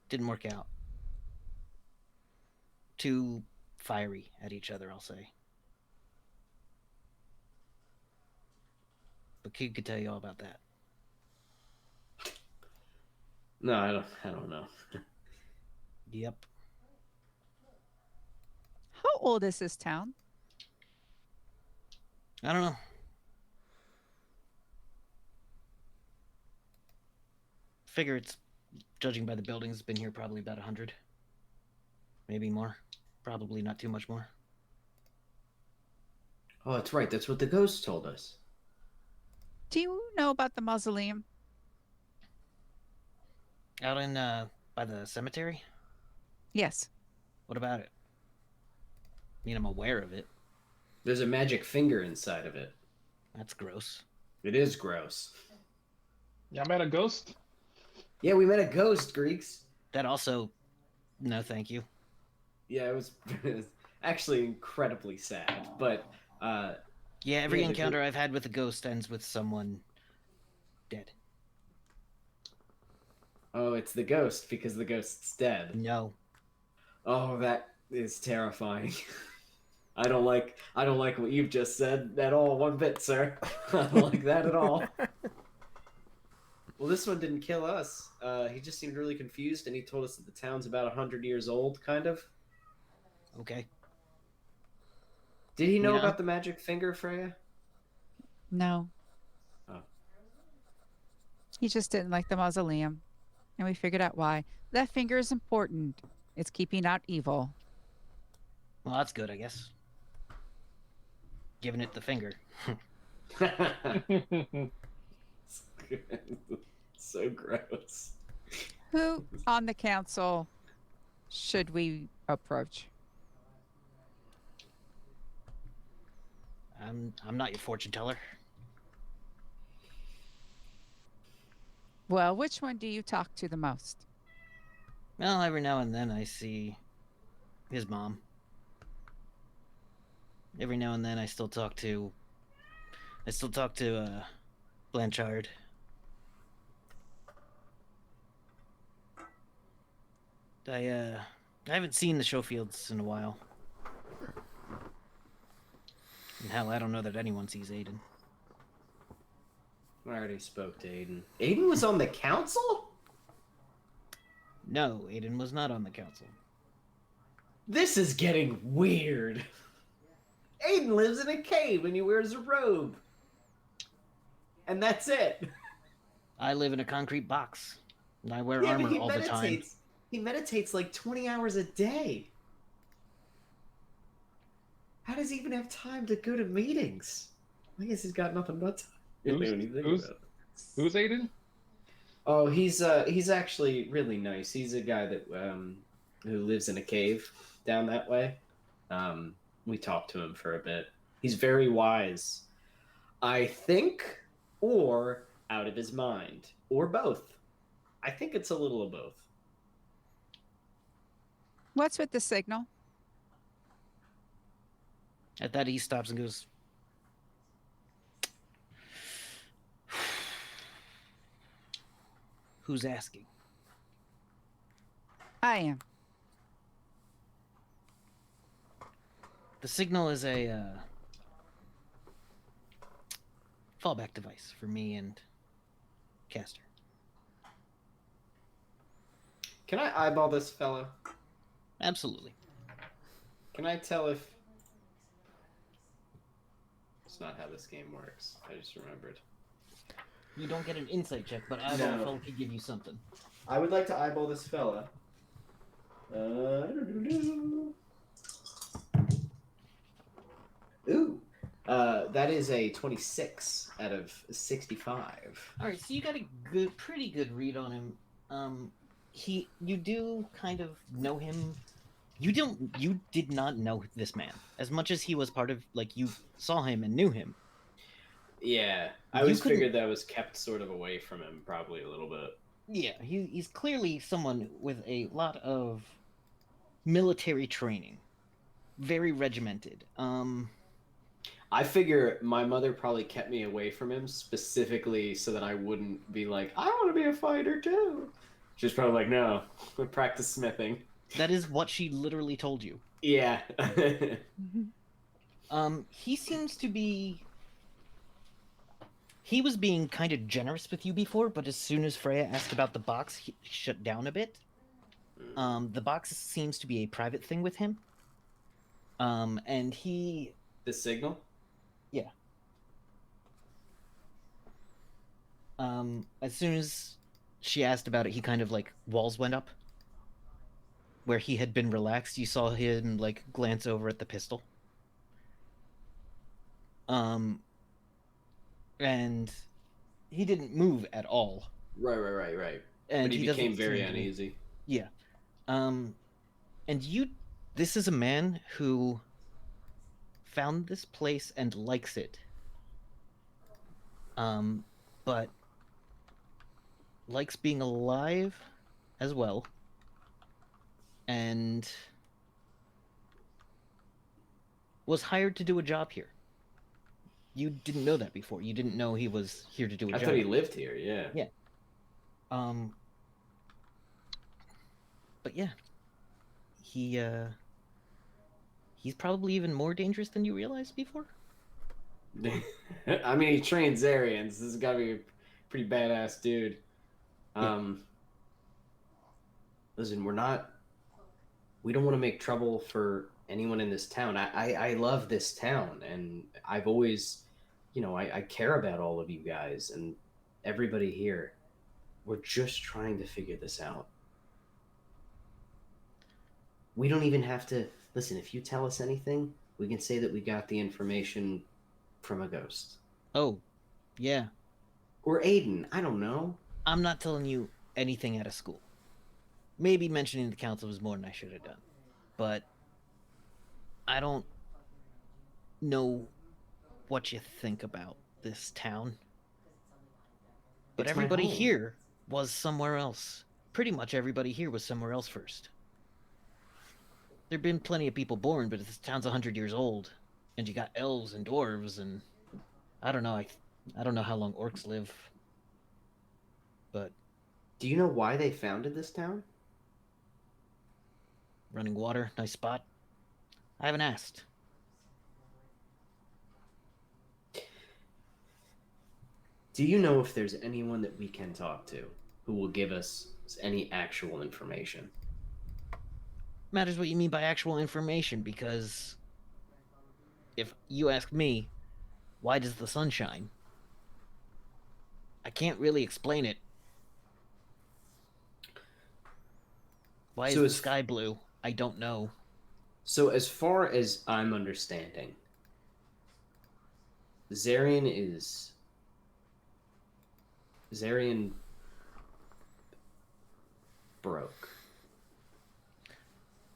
Speaker 2: didn't work out. Too fiery at each other, I'll say. But Kid could tell you all about that.
Speaker 3: No, I don't know.
Speaker 2: Yep.
Speaker 5: How old is this town?
Speaker 2: I don't know. Figure it's, judging by the buildings, been here probably about 100. Maybe more. Probably not too much more.
Speaker 3: Oh, that's right. That's what the ghost told us.
Speaker 5: Do you know about the mausoleum?
Speaker 2: Out in, by the cemetery?
Speaker 5: Yes.
Speaker 2: What about it? I mean, I'm aware of it.
Speaker 3: There's a magic finger inside of it.
Speaker 2: That's gross.
Speaker 3: It is gross.
Speaker 4: Yeah, I met a ghost.
Speaker 3: Yeah, we met a ghost, Greeks.
Speaker 2: That also, no thank you.
Speaker 3: Yeah, it was actually incredibly sad, but
Speaker 2: Yeah, every
Speaker 3: Yeah,
Speaker 2: encounter I've had with a ghost ends with someone dead.
Speaker 3: oh, it's the ghost because the ghost's dead.
Speaker 2: No.
Speaker 3: Oh, that is terrifying. I don't like what you've just said at all, one bit, sir. I don't like that at all. Well, this one didn't kill us. He just seemed really confused, and he told us that the town's about 100 years old, kind of.
Speaker 2: Okay.
Speaker 3: Did he know
Speaker 2: Yeah.
Speaker 3: about the magic finger, Freya?
Speaker 5: No.
Speaker 3: Oh.
Speaker 5: He just didn't like the mausoleum. And we figured out why. That finger is important. It's keeping out evil.
Speaker 2: Well, that's good, I guess. Giving it the finger.
Speaker 3: So gross.
Speaker 5: Who on the council should we approach?
Speaker 2: I'm not your fortune teller.
Speaker 5: Well, which one do you talk to the most?
Speaker 2: Well, every now and then I see his mom. Every now and then I still talk to Blanchard. I haven't seen the Showfields in a while. And hell, I don't know that anyone sees Aiden.
Speaker 3: I already spoke to Aiden. Aiden was on the council?
Speaker 2: No, Aiden was not on the council.
Speaker 3: This is getting weird. Aiden lives in a cave and he wears a robe. And that's it.
Speaker 2: I live in a concrete box. And I wear
Speaker 3: Yeah, but
Speaker 2: armor all the time.
Speaker 3: He meditates like 20 hours a day. How does he even have time to go to meetings? I guess he's got nothing but time.
Speaker 4: Who's Aiden?
Speaker 3: Oh, he's actually really nice. He's a guy that who lives in a cave down that way. We talked to him for a bit. He's very wise, I think, or out of his mind, or both. I think it's a little of both.
Speaker 5: What's with the signal?
Speaker 2: At that, he stops and goes, "Who's asking?"
Speaker 5: I am.
Speaker 2: The signal is a fallback device for me and Caster.
Speaker 3: Can I eyeball this fella?
Speaker 2: Absolutely.
Speaker 3: Can I tell if... That's not how this game works. I just remembered.
Speaker 2: You don't get an insight check, but eyeball
Speaker 3: No.
Speaker 2: fella could give you something.
Speaker 3: I would like to eyeball this fella. Ooh. That is a 26 out of 65.
Speaker 2: All right, so you got a pretty good read on him. You do kind of know him. You did not know this man as much as he was part of. Like, you saw him and knew him.
Speaker 3: Yeah, I
Speaker 2: You
Speaker 3: always
Speaker 2: couldn't-
Speaker 3: figured that was kept sort of away from him, probably a little bit.
Speaker 2: Yeah, he's clearly someone with a lot of military training, very regimented.
Speaker 3: I figure my mother probably kept me away from him specifically so that I wouldn't be like, I want to be a fighter too. She's probably like, no, practice smithing.
Speaker 2: That is what she literally told you.
Speaker 3: Yeah.
Speaker 2: He seems to be. He was being kind of generous with you before, but as soon as Freya asked about the box, he shut down a bit. The box seems to be a private thing with him. And he.
Speaker 3: The signal?
Speaker 2: Yeah. As soon as she asked about it, he kind of like walls went up. Where he had been relaxed, you saw him like glance over at the pistol. And he didn't move at all.
Speaker 3: Right.
Speaker 2: And
Speaker 3: But he
Speaker 2: doesn't
Speaker 3: became very
Speaker 2: seem to be-
Speaker 3: uneasy.
Speaker 2: Yeah. And this is a man who found this place and likes it. But likes being alive as well. And was hired to do a job here. You didn't know that before. You didn't know he was here to do a
Speaker 3: I
Speaker 2: job.
Speaker 3: thought he lived here, yeah.
Speaker 2: Yeah. But yeah. He's probably even more dangerous than you realized before.
Speaker 3: I mean, he trains Aryans. This has got to be a pretty badass dude. Listen, we don't want to make trouble for anyone in this town. I love this town, and I've always, I care about all of you guys and everybody here. We're just trying to figure this out. We don't even have to, listen, if you tell us anything, we can say that we got the information from a ghost.
Speaker 2: Oh, yeah.
Speaker 3: Or Aiden, I don't know.
Speaker 2: I'm not telling you anything out of school. Maybe mentioning the council was more than I should have done. But I don't know what you think about this town, but
Speaker 3: It's my
Speaker 2: everybody
Speaker 3: home.
Speaker 2: here was somewhere else. Pretty much everybody here was somewhere else first. There've been plenty of people born, but this town's 100 years old, and you got elves and dwarves, and I don't know. I don't know how long orcs live, but
Speaker 3: Do you know why they founded this town?
Speaker 2: running water, nice spot. I haven't asked.
Speaker 3: Do you know if there's anyone that we can talk to who will give us any actual information?
Speaker 2: Matters what you mean by actual information, because if you ask me, why does the sun shine? I can't really explain it. Why
Speaker 3: So
Speaker 2: is
Speaker 3: is-
Speaker 2: the sky blue? I don't know.
Speaker 3: So, as far as I'm understanding, Zarian broke.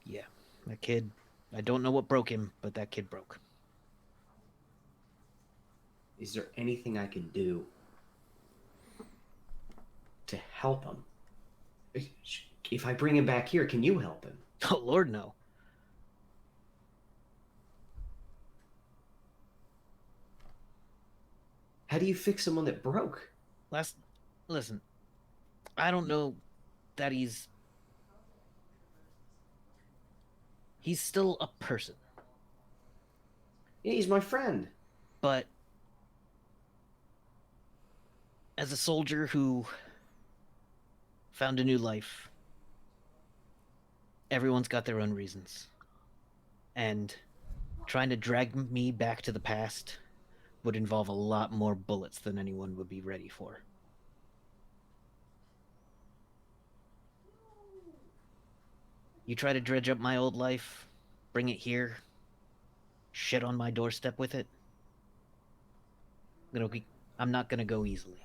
Speaker 2: Yeah, that kid. I don't know what broke him, but that kid broke.
Speaker 3: Is there anything I can do to help him? If I bring him back here, can you help him?
Speaker 2: Oh, Lord, no.
Speaker 3: How do you fix someone that broke?
Speaker 2: Listen, I don't know that he's still a person,
Speaker 3: Yeah, he's my friend.
Speaker 2: but as a soldier who found a new life, everyone's got their own reasons. And trying to drag me back to the past would involve a lot more bullets than anyone would be ready for. You try to dredge up my old life, bring it here, shit on my doorstep with it. I'm not gonna go easily.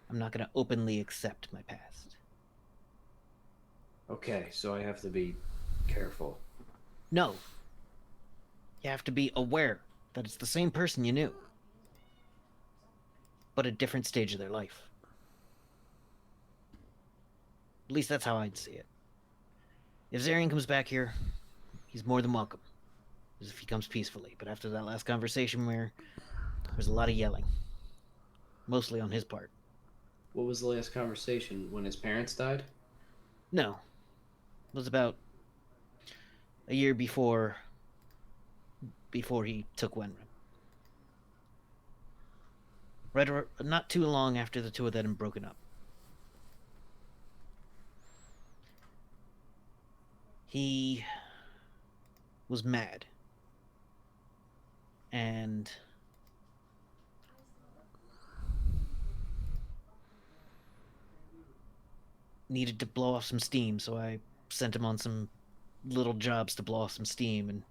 Speaker 2: I'm not gonna openly accept my past.
Speaker 3: Okay, so I have to be careful.
Speaker 2: No. You have to be aware that it's the same person you knew, but a different stage of their life. At least that's how I'd see it. If Zarian comes back here, he's more than welcome. As if he comes peacefully. But after that last conversation where there's a lot of yelling. Mostly on his part.
Speaker 3: What was the last conversation? When his parents died?
Speaker 2: No. It was about a year before he took Wenren. Not too long after the two of them had broken up. He was mad. And needed to blow off some steam, so I sent him on some little jobs to blow off some steam, and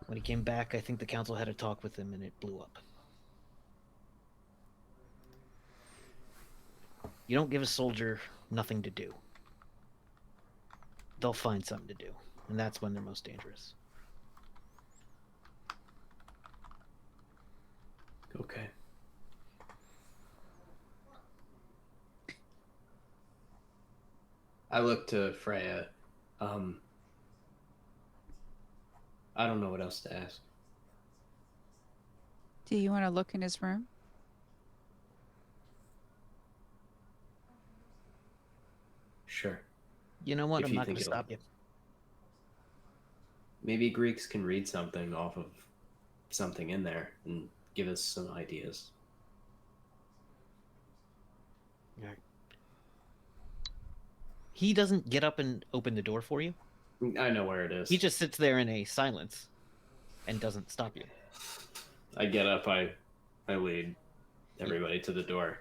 Speaker 2: when he came back, I think the council had a talk with him and it blew up. You don't give a soldier nothing to do. They'll find something to do, and that's when they're most dangerous.
Speaker 3: Okay. I look to Freya. I don't know what else to ask.
Speaker 5: Do you want to look in his room?
Speaker 3: Sure.
Speaker 2: You know what?
Speaker 3: If
Speaker 2: I'm
Speaker 3: you
Speaker 2: not going
Speaker 3: think
Speaker 2: to
Speaker 3: it'll-
Speaker 2: stop you.
Speaker 3: Maybe Greeks can read something off of something in there and give us some ideas.
Speaker 2: He doesn't get up and open the door for you.
Speaker 3: I know where it is.
Speaker 2: He just sits there in a silence and doesn't stop you.
Speaker 3: I get up, I lead everybody to the door.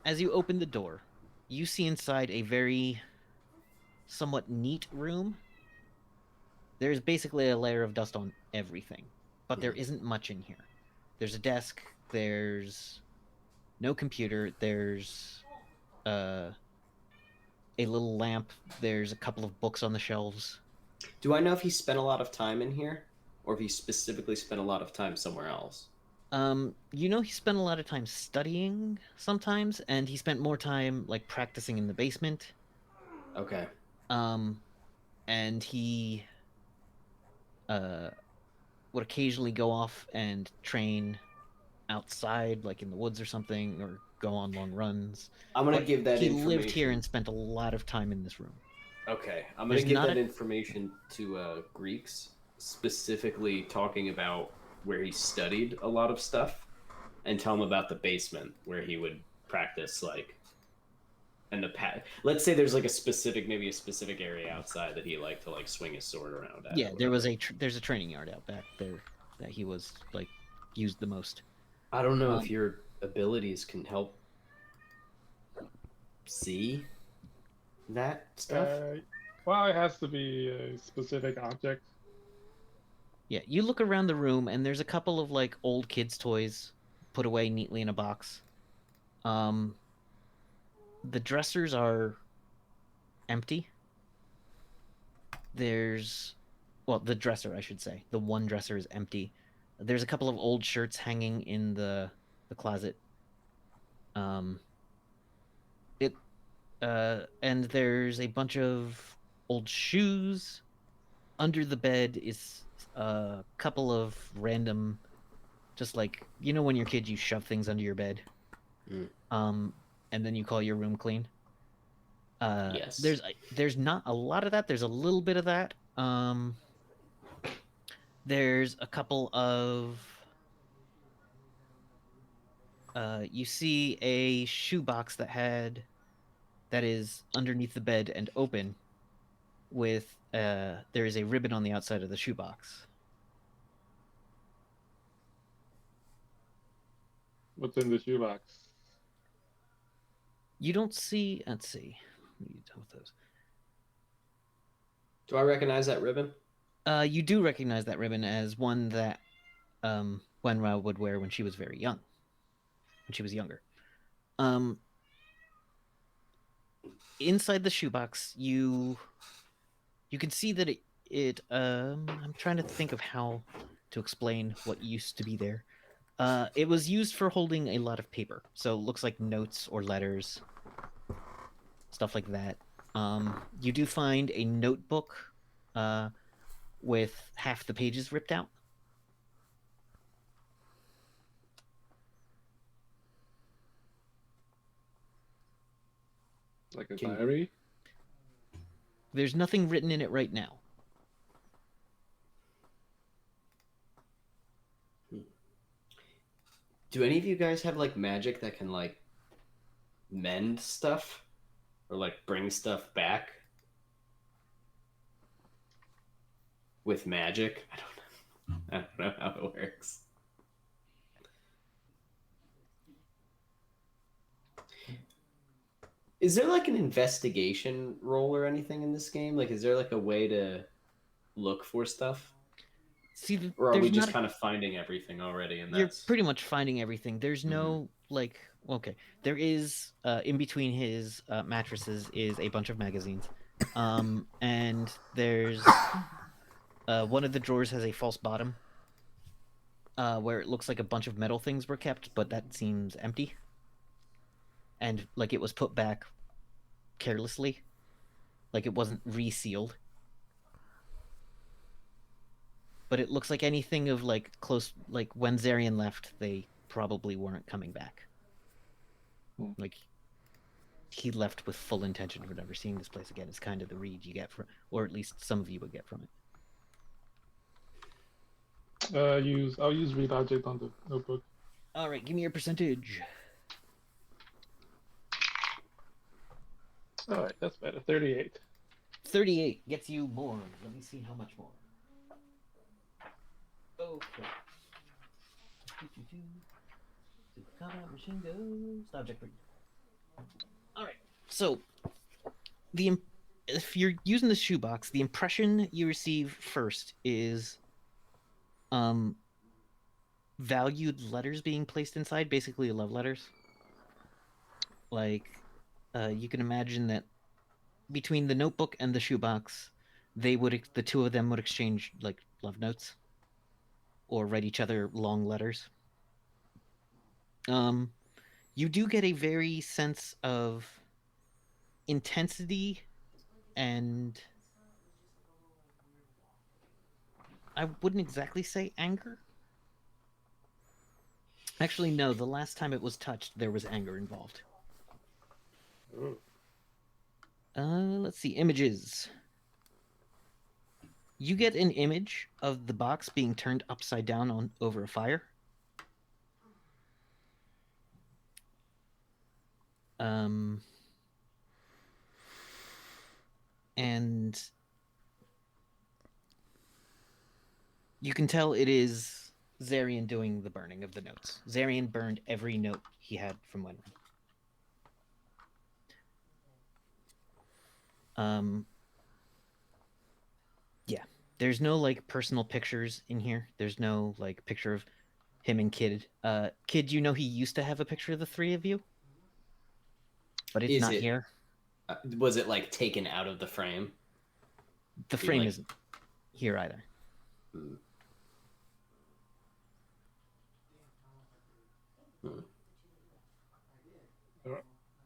Speaker 2: As you open the door, you see inside a very somewhat neat room. There's basically a layer of dust on everything, but there isn't much in here. There's a desk, there's no computer, there's a little lamp, there's a couple of books on the shelves.
Speaker 3: Do I know if he spent a lot of time in here? or if he specifically spent a lot of time somewhere else.
Speaker 2: You know, he spent a lot of time studying sometimes, and he spent more time like practicing in the basement.
Speaker 3: Okay.
Speaker 2: And he would occasionally go off and train outside, like in the woods or something, or go on long runs.
Speaker 3: I'm gonna
Speaker 2: But
Speaker 3: give that
Speaker 2: he
Speaker 3: information.
Speaker 2: lived here and spent a lot of time in this room.
Speaker 3: Okay, I'm gonna
Speaker 2: There's
Speaker 3: give
Speaker 2: not
Speaker 3: that
Speaker 2: a-
Speaker 3: information to Greeks, specifically talking about where he studied a lot of stuff, and tell him about the basement where he would practice like. And let's say there's like maybe a specific area outside that he liked to like swing his sword around at.
Speaker 2: Yeah, there's a training yard out back there that he was like used the most.
Speaker 3: I don't know if your abilities can help see that stuff.
Speaker 4: Well, it has to be a specific object.
Speaker 2: Yeah, you look around the room and there's a couple of like old kids' toys put away neatly in a box. The dressers are empty. The dresser, I should say. The one dresser is empty. There's a couple of old shirts hanging in the closet. And there's a bunch of old shoes. Under the bed is a couple of random, just like, you know when you're a kid you shove things under your bed. And then you call your room clean.
Speaker 3: Yes.
Speaker 2: There's not a lot of that. There's a little bit of that. There's a couple of you see a shoebox that is underneath the bed and open with there is a ribbon on the outside of the shoebox.
Speaker 4: What's in the shoebox?
Speaker 2: You don't see. Let's see. What are you done with those?
Speaker 3: Do I recognize that ribbon?
Speaker 2: You do recognize that ribbon as one that Wenra would wear when she was very young. When she was younger. Inside the shoebox, you can see that I'm trying to think of how to explain what used to be there. It was used for holding a lot of paper, so it looks like notes or letters, stuff like that. You do find a notebook with half the pages ripped out.
Speaker 4: Like a diary?
Speaker 2: There's nothing written in it right now.
Speaker 3: Do any of you guys have like magic that can like mend stuff or like bring stuff back with magic? I don't know how it works. Is there like an investigation roll or anything in this game? Like, is there like a way to look for stuff?
Speaker 2: See,
Speaker 3: or are we just kind of finding everything already? And
Speaker 2: you're pretty much finding everything. There's no like, okay, there is in between his mattresses is a bunch of magazines, and there's one of the drawers has a false bottom, where it looks like a bunch of metal things were kept, but that seems empty, and like it was put back carelessly, like it wasn't resealed. But it looks like anything of like close, like when Zarian left, they probably weren't coming back. Like he left with full intention of never seeing this place again. Is kind of the read you get from, or at least some of you would get from it.
Speaker 4: I'll use read object on the notebook.
Speaker 2: All right, give me your percentage.
Speaker 4: All right, that's better. 38.
Speaker 2: 38 gets you more. Let me see how much more. Okay. Combat machine goes. Object 3. All right. So, if you're using the shoebox, the impression you receive first is valued letters being placed inside, basically love letters. Like, you can imagine that between the notebook and the shoebox, the two of them would exchange like love notes. or write each other long letters. You do get a very sense of intensity and I wouldn't exactly say anger. Actually, no, the last time it was touched, there was anger involved. Let's see, images. You get an image of the box being turned upside down on over a fire. And you can tell it is Zarian doing the burning of the notes. Zarian burned every note he had from Wenren. Yeah, there's no like personal pictures in here. There's no like picture of him and Kid. Kid, you know he used to have a picture of the three of you, but it's not here.
Speaker 3: Was it like taken out of the frame?
Speaker 2: The frame isn't here either.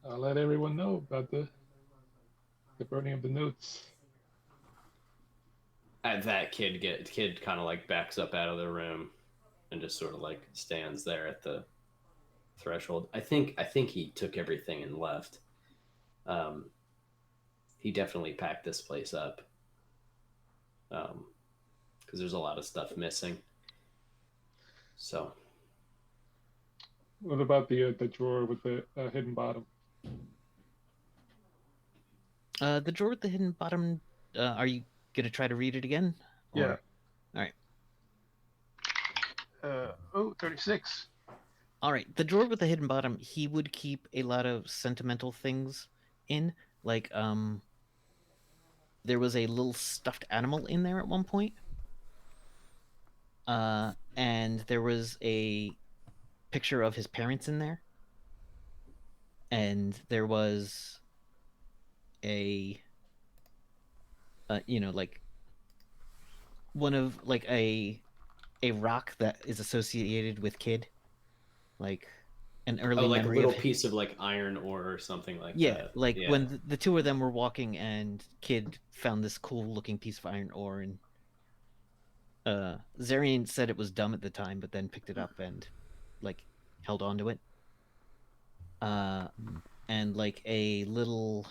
Speaker 4: I'll let everyone know about the burning of the notes.
Speaker 3: At that, kid kind of like backs up out of the room and just sort of like stands there at the threshold. I think he took everything and left. He definitely packed this place up. Because there's a lot of stuff missing. So.
Speaker 4: What about the drawer with the hidden bottom?
Speaker 2: The drawer with the hidden bottom. Are you gonna try to read it again?
Speaker 4: Or...
Speaker 2: Yeah.
Speaker 4: All right. 36.
Speaker 2: All right. The drawer with the hidden bottom. He would keep a lot of sentimental things in, like there was a little stuffed animal in there at one point. And there was a picture of his parents in there. And there was a like one of like a rock that is associated with Kid, like an early
Speaker 3: like
Speaker 2: memory
Speaker 3: a little
Speaker 2: of...
Speaker 3: piece of like iron ore or something like
Speaker 2: yeah,
Speaker 3: that.
Speaker 2: like when the two of them were walking and Kid found this cool looking piece of iron ore, and Zarian said it was dumb at the time, but then picked it up and like held on to it. And like a little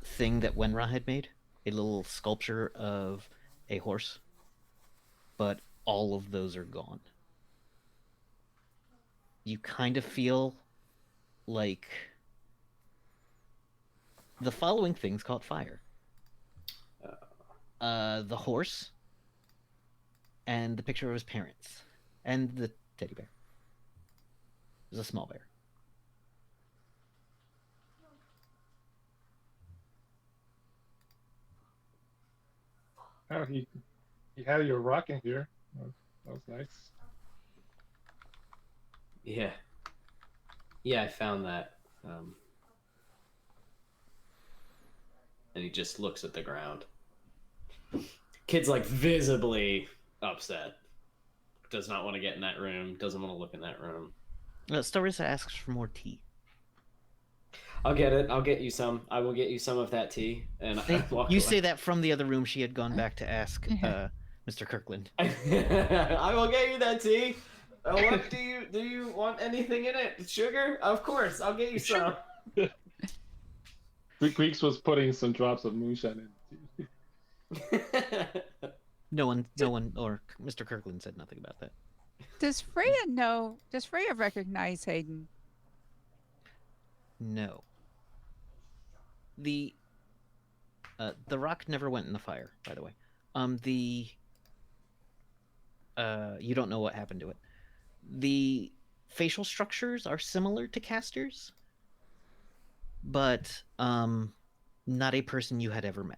Speaker 2: thing that Wenra had made, a little sculpture of a horse, but all of those are gone. You kind of feel like the following things caught fire. The horse, and the picture of his parents, and the teddy bear. It was a small bear.
Speaker 4: Oh, he had your rock in here. That was nice.
Speaker 3: Yeah, I found that. And he just looks at the ground. Kid's like visibly upset. Does not want to get in that room. Doesn't want to look in that room.
Speaker 2: Starissa asks for more tea.
Speaker 3: I'll get it. I'll get you some. I will get you some of that tea. And
Speaker 2: you say that from the other room. She had gone back to ask Mr. Kirkland.
Speaker 3: I will get you that tea. What do you want anything in it? Sugar? Of course. I'll get you some.
Speaker 4: Greeks was putting some drops of moonshine in.
Speaker 2: No one, or Mr. Kirkland said nothing about that.
Speaker 5: Does Freya recognize Hayden?
Speaker 2: No. The rock never went in the fire, by the way. You don't know what happened to it. The facial structures are similar to Castor's, but not a person you had ever met.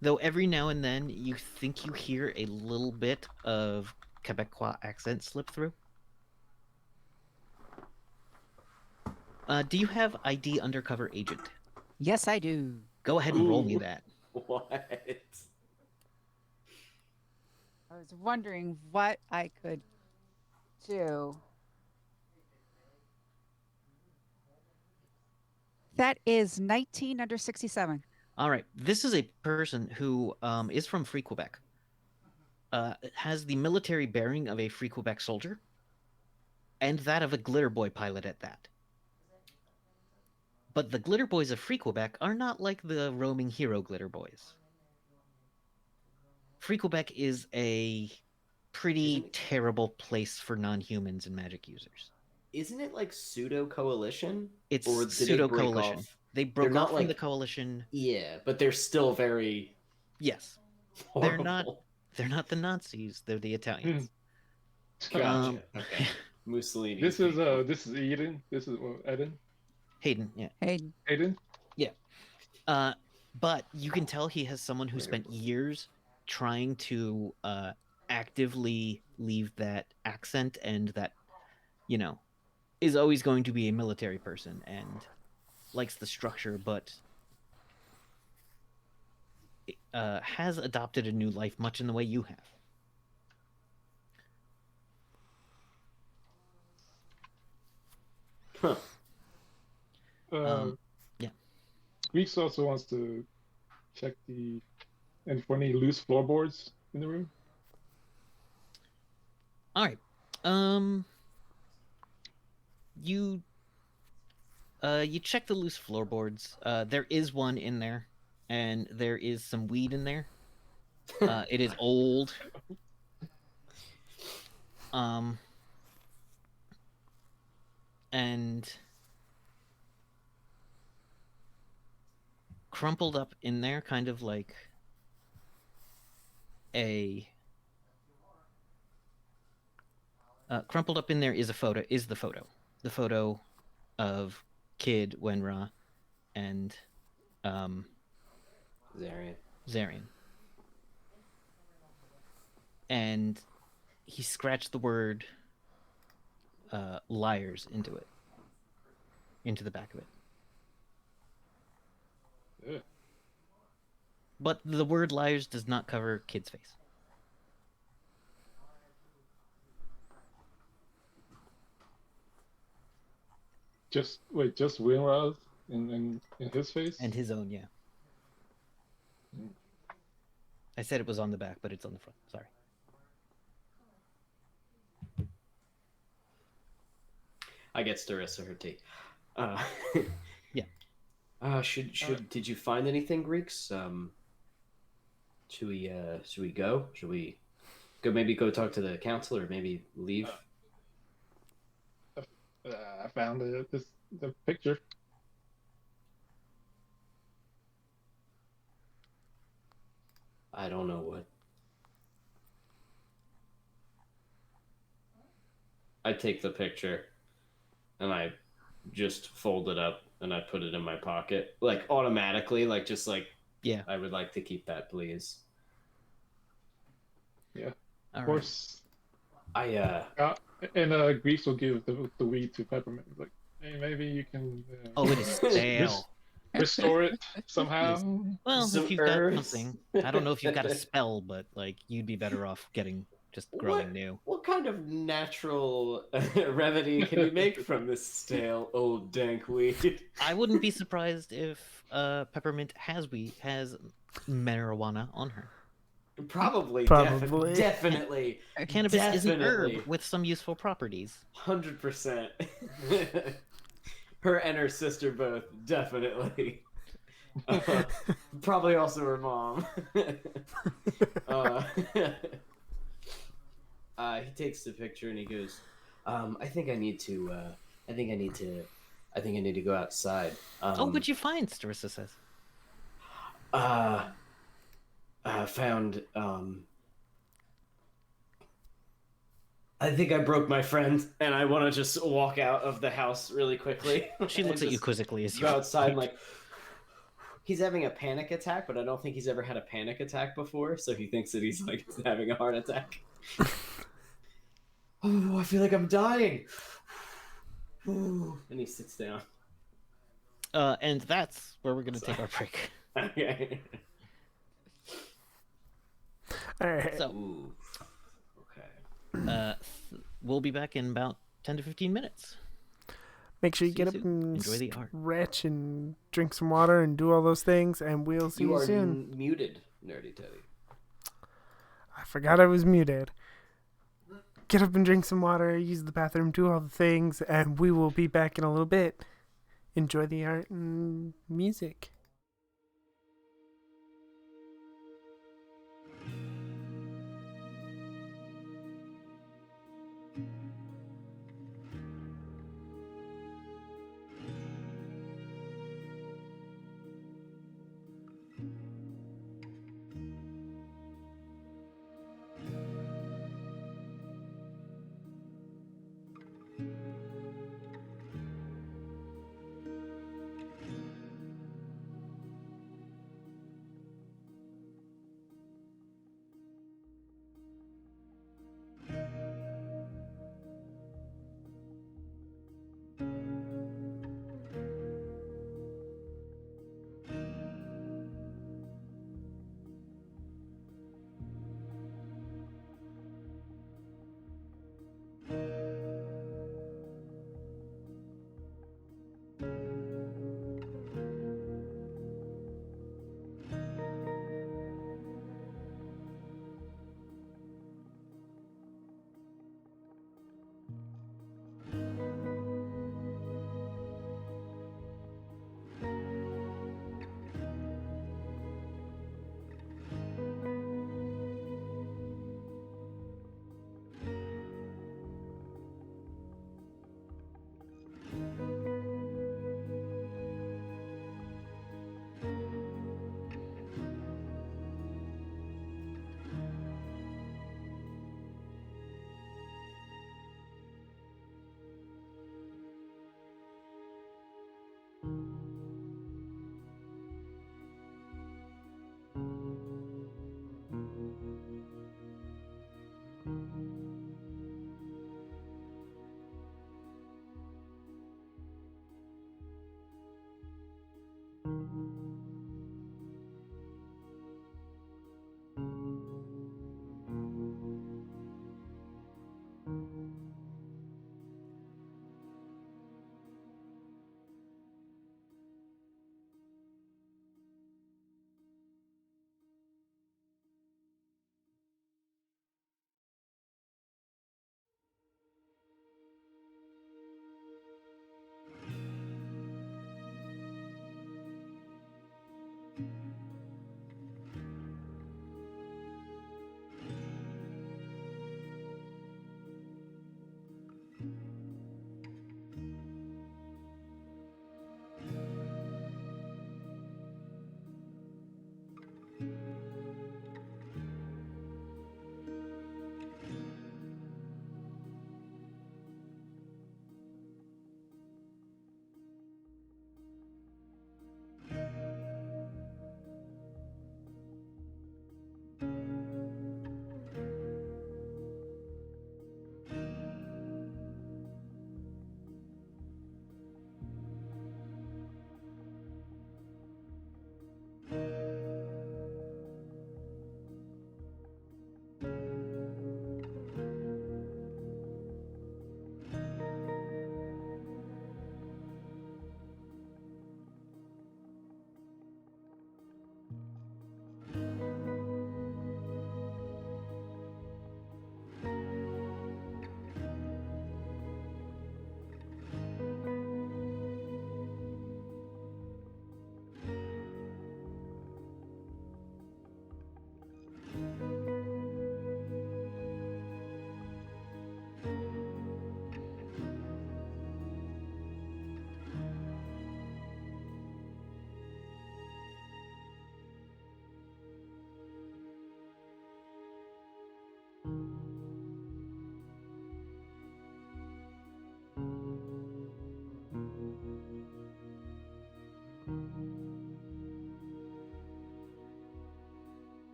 Speaker 2: Though every now and then you think you hear a little bit of Quebecois accent slip through. Do you have ID undercover agent?
Speaker 5: Yes, I do.
Speaker 2: Go ahead and roll me that.
Speaker 3: What?
Speaker 5: I was wondering what I could do. That is 19 under 67.
Speaker 2: All right. This is a person who is from Free Quebec. Has the military bearing of a Free Quebec soldier, and that of a Glitter Boy pilot at that. But the Glitter Boys of Free Quebec are not like the roaming hero Glitter Boys. Free Quebec is a pretty terrible place for non-humans and magic users.
Speaker 3: Isn't it like pseudo coalition?
Speaker 2: It's
Speaker 3: Or did they
Speaker 2: pseudo
Speaker 3: break
Speaker 2: coalition.
Speaker 3: off?
Speaker 2: They broke
Speaker 3: They're not
Speaker 2: off from
Speaker 3: like-
Speaker 2: the coalition.
Speaker 3: Yeah, but they're still very
Speaker 2: Yes,
Speaker 3: horrible.
Speaker 2: they're not the Nazis. They're the Italians.
Speaker 3: Gotcha.
Speaker 2: Um,
Speaker 3: Okay. Mussolini.
Speaker 4: This is Eden. This is Eden.
Speaker 2: Hayden, yeah.
Speaker 5: Hayden.
Speaker 4: Hayden.
Speaker 2: But you can tell he has someone who spent years trying to actively leave that accent and that, is always going to be a military person and likes the structure, but has adopted a new life much in the way you have.
Speaker 3: Huh.
Speaker 2: Yeah.
Speaker 4: Greeks also wants to check and for any loose floorboards in the room.
Speaker 2: All right. You check the loose floorboards. There is one in there, and there is some weed in there. It is old. And crumpled up in there, kind of like crumpled up in there is the photo of Kid, Wenra, and Zarian. And he scratched the word liars into the back of it.
Speaker 4: Yeah.
Speaker 2: But the word liars does not cover Kid's face.
Speaker 4: Just Winrod in his face.
Speaker 2: And his own, yeah. I said it was on the back, but it's on the front. Sorry.
Speaker 3: I get Starissa her tea.
Speaker 2: Yeah.
Speaker 3: Did you find anything, Greeks? Should we go? Should we maybe go talk to the council or maybe leave?
Speaker 4: I found the picture.
Speaker 3: I don't know what. I take the picture and I just fold it up and I put it in my pocket, like automatically, like just like,
Speaker 2: Yeah.
Speaker 3: I would like to keep that, please.
Speaker 4: Yeah,
Speaker 2: All
Speaker 4: of course.
Speaker 3: I
Speaker 4: Greece will give the weed to Peppermint. Like, hey, maybe you can.
Speaker 2: Oh, it is stale.
Speaker 4: Restore it somehow.
Speaker 2: Well,
Speaker 3: Some
Speaker 2: if you've
Speaker 3: herbs.
Speaker 2: got something, I don't know if you've got a spell, but like you'd be better off just growing new.
Speaker 3: What kind of natural remedy can you make from this stale old dank weed?
Speaker 2: I wouldn't be surprised if Peppermint has marijuana on her.
Speaker 3: Probably.
Speaker 1: Probably.
Speaker 3: Definitely.
Speaker 2: Cannabis is an
Speaker 3: Definitely.
Speaker 2: herb with some useful properties.
Speaker 3: 100%. Her and her sister both, definitely. Probably also her mom. He takes the picture and he goes, I think I need to go outside.
Speaker 2: What'd you find? Starissa says.
Speaker 3: I found, I think I broke my friend, and I want to just walk out of the house really quickly.
Speaker 2: She looks at you quizzically as you
Speaker 3: go outside and like, he's having a panic attack, but I don't think he's ever had a panic attack before, so he thinks that he's like having a heart attack. Oh, I feel like I'm dying. And he sits down.
Speaker 2: And that's where we're gonna take our break.
Speaker 3: Okay.
Speaker 1: All right.
Speaker 2: So,
Speaker 3: Ooh. Okay.
Speaker 2: we'll be back in about 10 to 15 minutes.
Speaker 1: Make sure you
Speaker 2: See
Speaker 1: get
Speaker 2: you
Speaker 1: up
Speaker 2: soon.
Speaker 1: and
Speaker 2: Enjoy the art.
Speaker 1: stretch and drink some water and do all those things, and we'll see
Speaker 3: You
Speaker 1: you
Speaker 3: are
Speaker 1: soon.
Speaker 3: muted, Nerdy Teddy.
Speaker 1: I forgot I was muted. Get up and drink some water, use the bathroom, do all the things, and we will be back in a little bit. Enjoy the art and music.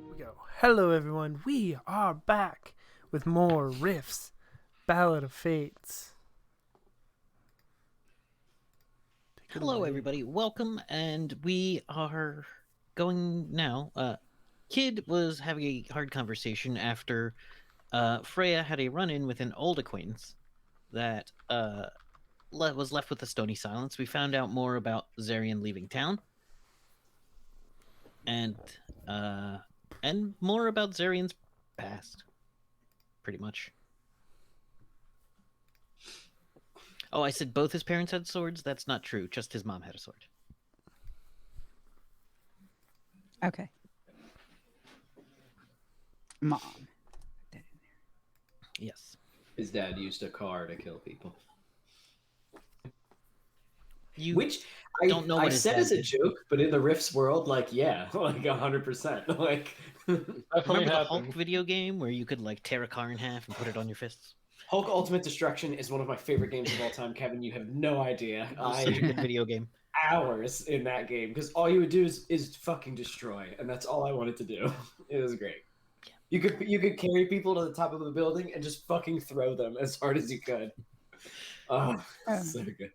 Speaker 1: We go. Hello, everyone. We are back with more riffs. Ballad of Fates. Take it
Speaker 2: Hello,
Speaker 1: away.
Speaker 2: everybody. Welcome, and we are going now. Kid was having a hard conversation after Freya had a run-in with an old acquaintance that was left with a stony silence. We found out more about Zarian leaving town, and more about Zarian's past, pretty much. Oh, I said both his parents had swords? That's not true. Just his mom had a sword.
Speaker 5: Okay. Mom.
Speaker 2: Yes.
Speaker 3: His dad used a car to kill people.
Speaker 2: You
Speaker 3: Which
Speaker 2: don't know
Speaker 3: I
Speaker 2: what his
Speaker 3: said
Speaker 2: dad
Speaker 3: as a
Speaker 2: did.
Speaker 3: joke, but in the Rift's world, like, yeah, like 100%. Like,
Speaker 4: Definitely
Speaker 2: Remember the
Speaker 4: happened.
Speaker 2: Hulk video game where you could like tear a car in half and put it on your fists?
Speaker 3: Hulk Ultimate Destruction is one of my favorite games of all time, Kevin. You have no idea.
Speaker 2: It was such a good video game.
Speaker 3: Hours in that game because all you would do is fucking destroy, and that's all I wanted to do. It was great. You could carry people to the top of the building and just fucking throw them as hard as you could. Oh, so good.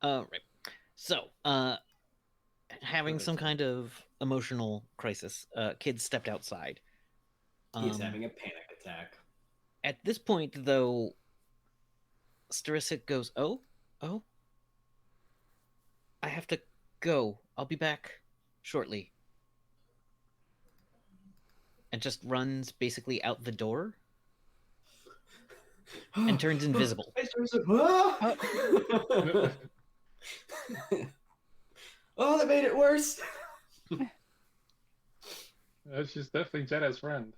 Speaker 2: Right. So, having some kind of emotional crisis, Kid stepped outside.
Speaker 3: He's having a panic attack.
Speaker 2: At this point, though, Starissa goes, "Oh, I have to go. I'll be back shortly." And just runs basically out the door and turns invisible.
Speaker 3: Oh, that made it worse.
Speaker 4: She's definitely Jedi's friend.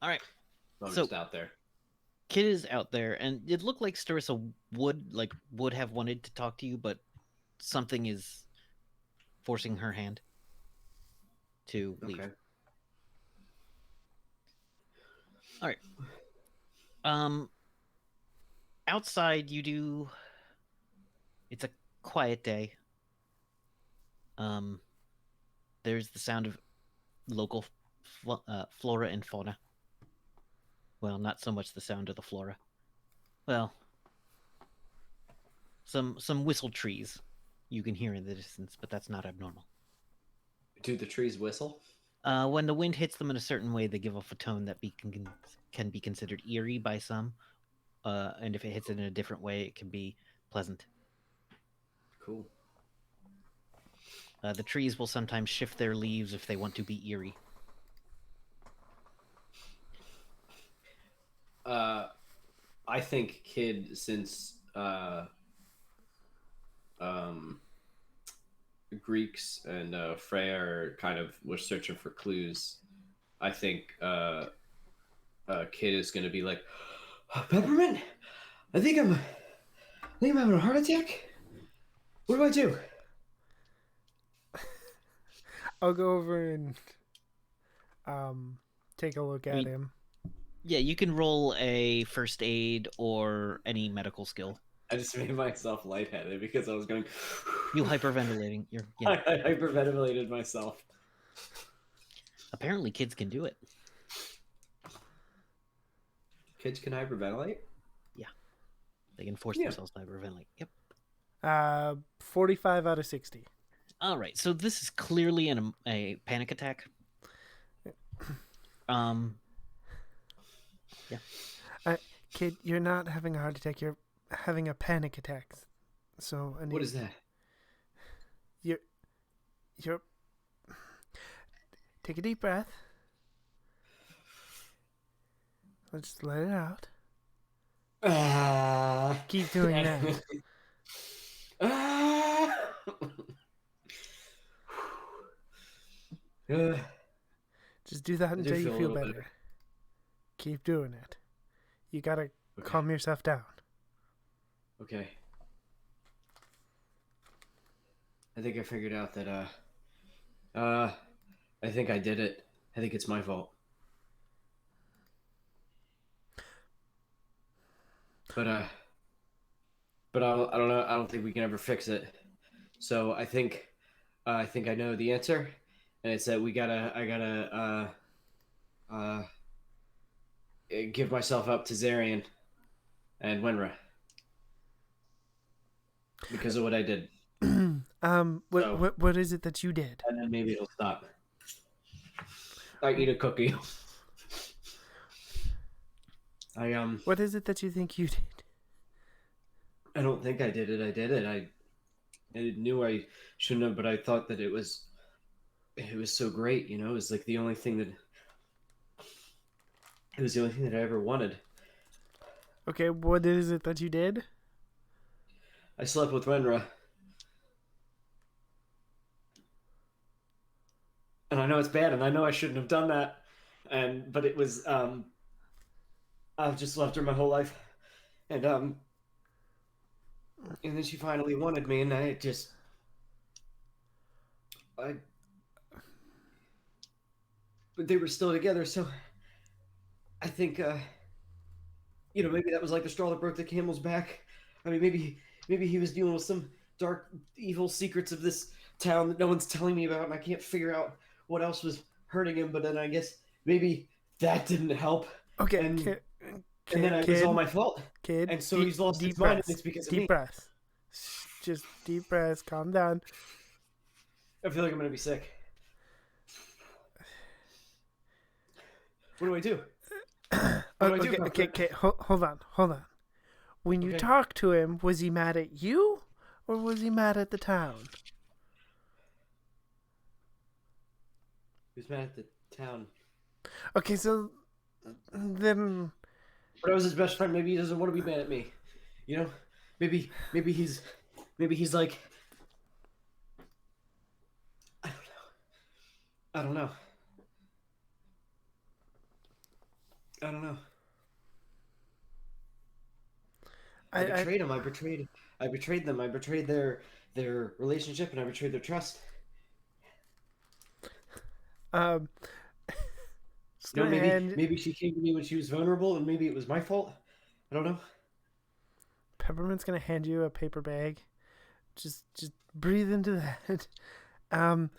Speaker 2: All right.
Speaker 3: I'm
Speaker 2: So-
Speaker 3: just out there.
Speaker 2: Kid is out there, and it looked like Starissa would have wanted to talk to you, but something is forcing her hand to leave.
Speaker 3: Okay.
Speaker 2: All right. outside, it's a quiet day. There's the sound of local flora and fauna. Well, not so much the sound of the flora. Well, some whistle trees you can hear in the distance, but that's not abnormal.
Speaker 3: Do the trees whistle?
Speaker 2: When the wind hits them in a certain way, they give off a tone that can be considered eerie by some. And if it hits it in a different way, it can be pleasant.
Speaker 3: Cool.
Speaker 2: The trees will sometimes shift their leaves if they want to be eerie.
Speaker 3: I think Kid, since Greeks and Freya are kind of were searching for clues, I think Kid is going to be like, Peppermint, I think I'm having a heart attack. What do I do?
Speaker 1: I'll go over and take a look at him.
Speaker 2: Yeah, you can roll a first aid or any medical skill.
Speaker 3: I just made myself lightheaded because I was going.
Speaker 2: You hyperventilating.
Speaker 3: I hyperventilated myself.
Speaker 2: Apparently, kids can do it.
Speaker 3: Kids can hyperventilate?
Speaker 2: Yeah. They can force themselves to hyperventilate. Yep.
Speaker 1: 45 out of 60.
Speaker 2: All right. So this is clearly a panic attack. Yeah.
Speaker 1: Kid, you're not having a heart attack. You're having a panic attack. So
Speaker 3: what is that?
Speaker 1: You're take a deep breath. Let's let it out. Keep doing that. Just do that until you feel better. Keep doing it. You gotta calm yourself down.
Speaker 3: Okay. I think I figured out that I think I did it. I think it's my fault. But I don't know. I don't think we can ever fix it. So I think I know the answer, and it's that I gotta give myself up to Zarian and Wenra because of what I did.
Speaker 1: What is it that you did?
Speaker 3: And then maybe it'll stop. I eat a cookie.
Speaker 1: What is it that you think you did?
Speaker 3: I don't think I did it. I did it. I knew I shouldn't have, but I thought that it was so great. You know, it was like the only thing that I ever wanted.
Speaker 1: Okay, what is it that you did?
Speaker 3: I slept with Wenra. And I know it's bad, and I know I shouldn't have done that. But it was I've just loved her my whole life. And then she finally wanted me, and but they were still together, so I think maybe that was like the straw that broke the camel's back. I mean, maybe he was dealing with some dark, evil secrets of this town that no one's telling me about, and I can't figure out what else was hurting him. But then I guess maybe that didn't help.
Speaker 1: Okay,
Speaker 3: and then it was all my fault.
Speaker 1: Kid,
Speaker 3: and so he's lost his mind, and it's because of me.
Speaker 1: Deep breaths. Just deep breaths. Calm down.
Speaker 3: I feel like I'm gonna be sick. What do I do?
Speaker 1: Okay. Hold on. When you talked to him, was he mad at you, or was he mad at the town?
Speaker 3: He was mad at the town.
Speaker 1: Okay, so then.
Speaker 3: But I was his best friend. Maybe he doesn't want to be mad at me. You know, maybe he's like, I don't know. I betrayed him. I betrayed them. I betrayed their relationship, and I betrayed their trust. Maybe she came to me when she was vulnerable, and maybe it was my fault. I don't know.
Speaker 1: Peppermint's gonna hand you a paper bag. Just breathe into that. And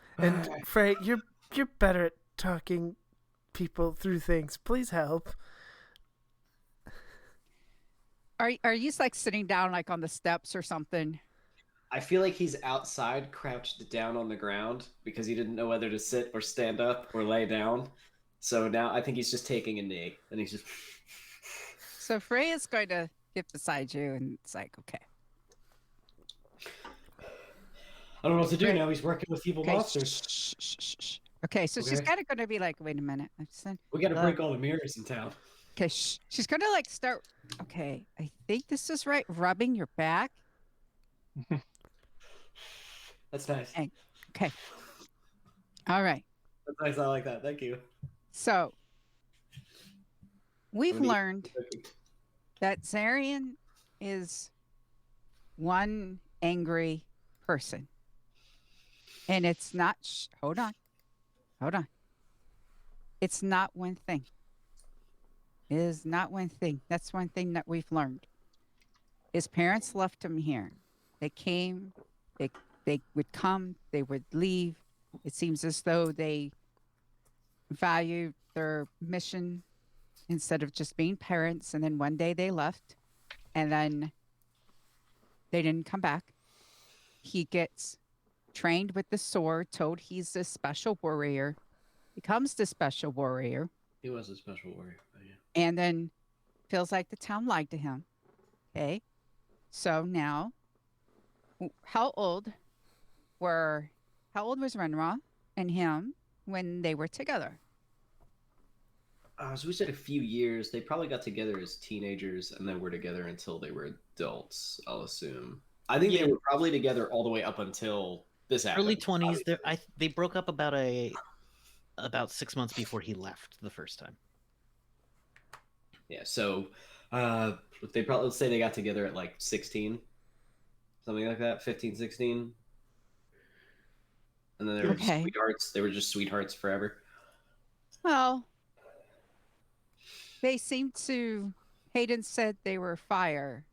Speaker 1: Frey, you're better at talking people through things. Please help.
Speaker 5: Are you like sitting down like on the steps or something?
Speaker 3: I feel like he's outside, crouched down on the ground because he didn't know whether to sit or stand up or lay down. So now I think he's just taking a knee, and he's just.
Speaker 5: So Freya's going to get beside you, and it's like, okay.
Speaker 3: I don't know what to do
Speaker 5: Right.
Speaker 3: now. He's working with evil
Speaker 5: Okay.
Speaker 3: monsters.
Speaker 5: Shh. Okay, so she's
Speaker 3: Okay.
Speaker 5: kind of going to be like, wait a minute. I said,
Speaker 3: We got to break all the mirrors in town.
Speaker 5: okay, she's going to like start. Okay, I think this is right. Rubbing your back.
Speaker 3: That's nice.
Speaker 5: Okay. All right.
Speaker 3: That's nice. I like that. Thank you.
Speaker 5: So we've
Speaker 3: I'm gonna eat
Speaker 5: learned
Speaker 3: the cookie.
Speaker 5: that Zarian is one angry person. And it's not, hold on. It's not one thing. It is not one thing. That's one thing that we've learned. His parents left him here. They came, they would come, they would leave. It seems as though they valued their mission instead of just being parents. And then one day they left, and then they didn't come back. He gets trained with the sword, told he's a special warrior, becomes the special warrior,
Speaker 3: He was a special warrior. But yeah.
Speaker 5: and then feels like the town lied to him. Okay. So now, how old was Renra and him when they were together?
Speaker 3: So we said a few years. They probably got together as teenagers and then were together until they were adults, I'll assume. I think
Speaker 2: Yeah.
Speaker 3: they were probably together all the way up until this happened.
Speaker 2: Early 20s. They broke up about 6 months before he left the first time.
Speaker 3: Yeah, so they probably, let's say they got together at like 16, something like that, 15, 16. And then they were just
Speaker 5: Okay.
Speaker 3: sweethearts. They were just sweethearts forever.
Speaker 5: Well, they seem to. Hayden said they were fire.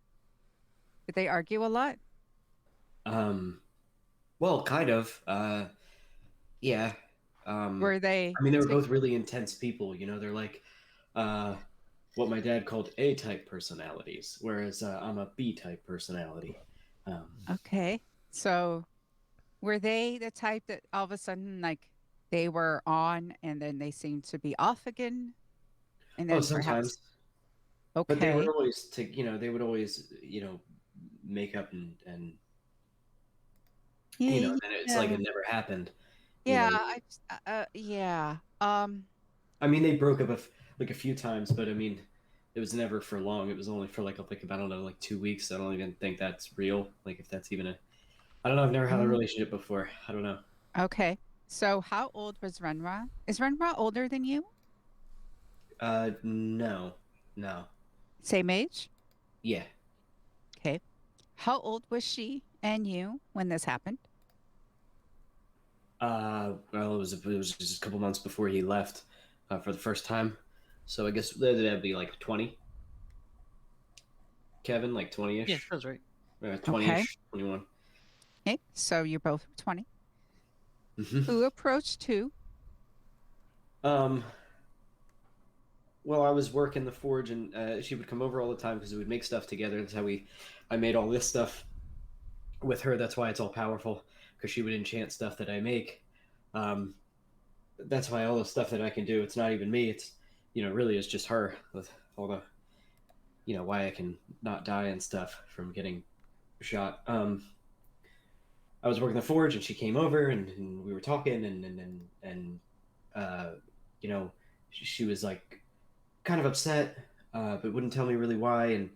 Speaker 5: Did they argue a lot?
Speaker 3: Well, kind of. Yeah.
Speaker 5: Were they?
Speaker 3: I mean, they were both really intense people. You know, they're like what my dad called A-type personalities, whereas I'm a B-type personality.
Speaker 5: Okay. So were they the type that all of a sudden, like, they were on and then they seemed to be off again? And then
Speaker 3: sometimes.
Speaker 5: perhaps. Okay.
Speaker 3: But they were always they would always, make up and and it's like it never happened.
Speaker 5: Yeah.
Speaker 3: know?
Speaker 5: Yeah.
Speaker 3: I mean, they broke up a few times, but I mean, it was never for long. It was only for like I don't know, like 2 weeks. I don't even think that's real. Like if that's even I don't know. I've never had a relationship before. I don't know.
Speaker 5: Okay. So how old was Renra? Is Renra older than you?
Speaker 3: No.
Speaker 5: Same age?
Speaker 3: Yeah.
Speaker 5: Okay. How old was she and you when this happened?
Speaker 3: Well, it was just a couple months before he left for the first time. So I guess that'd be like 20. Kevin, like 20-ish.
Speaker 2: Yeah, that's right.
Speaker 3: 20-ish,
Speaker 5: Okay.
Speaker 3: 21.
Speaker 5: Okay. So you're both 20.
Speaker 3: Mm-hmm.
Speaker 5: Who approached who?
Speaker 3: Well, I was working the forge, and she would come over all the time because we would make stuff together. That's how I made all this stuff with her. That's why it's all powerful, because she would enchant stuff that I make. That's why all the stuff that I can do, it's not even me. It's, really is just her with all the, why I can not die and stuff from getting shot. I was working the forge, and she came over, and we were talking, and she was like kind of upset, but wouldn't tell me really why, and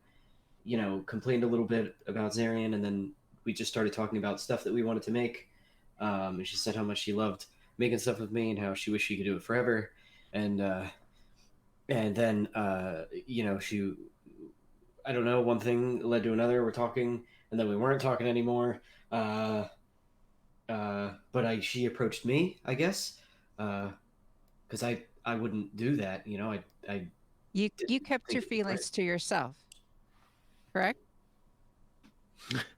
Speaker 3: complained a little bit about Zarian, and then we just started talking about stuff that we wanted to make. And she said how much she loved making stuff with me and how she wished she could do it forever. And then she, I don't know, one thing led to another. We're talking, and then we weren't talking anymore. But she approached me, I guess, because I wouldn't do that. I
Speaker 5: You kept your feelings to yourself, correct?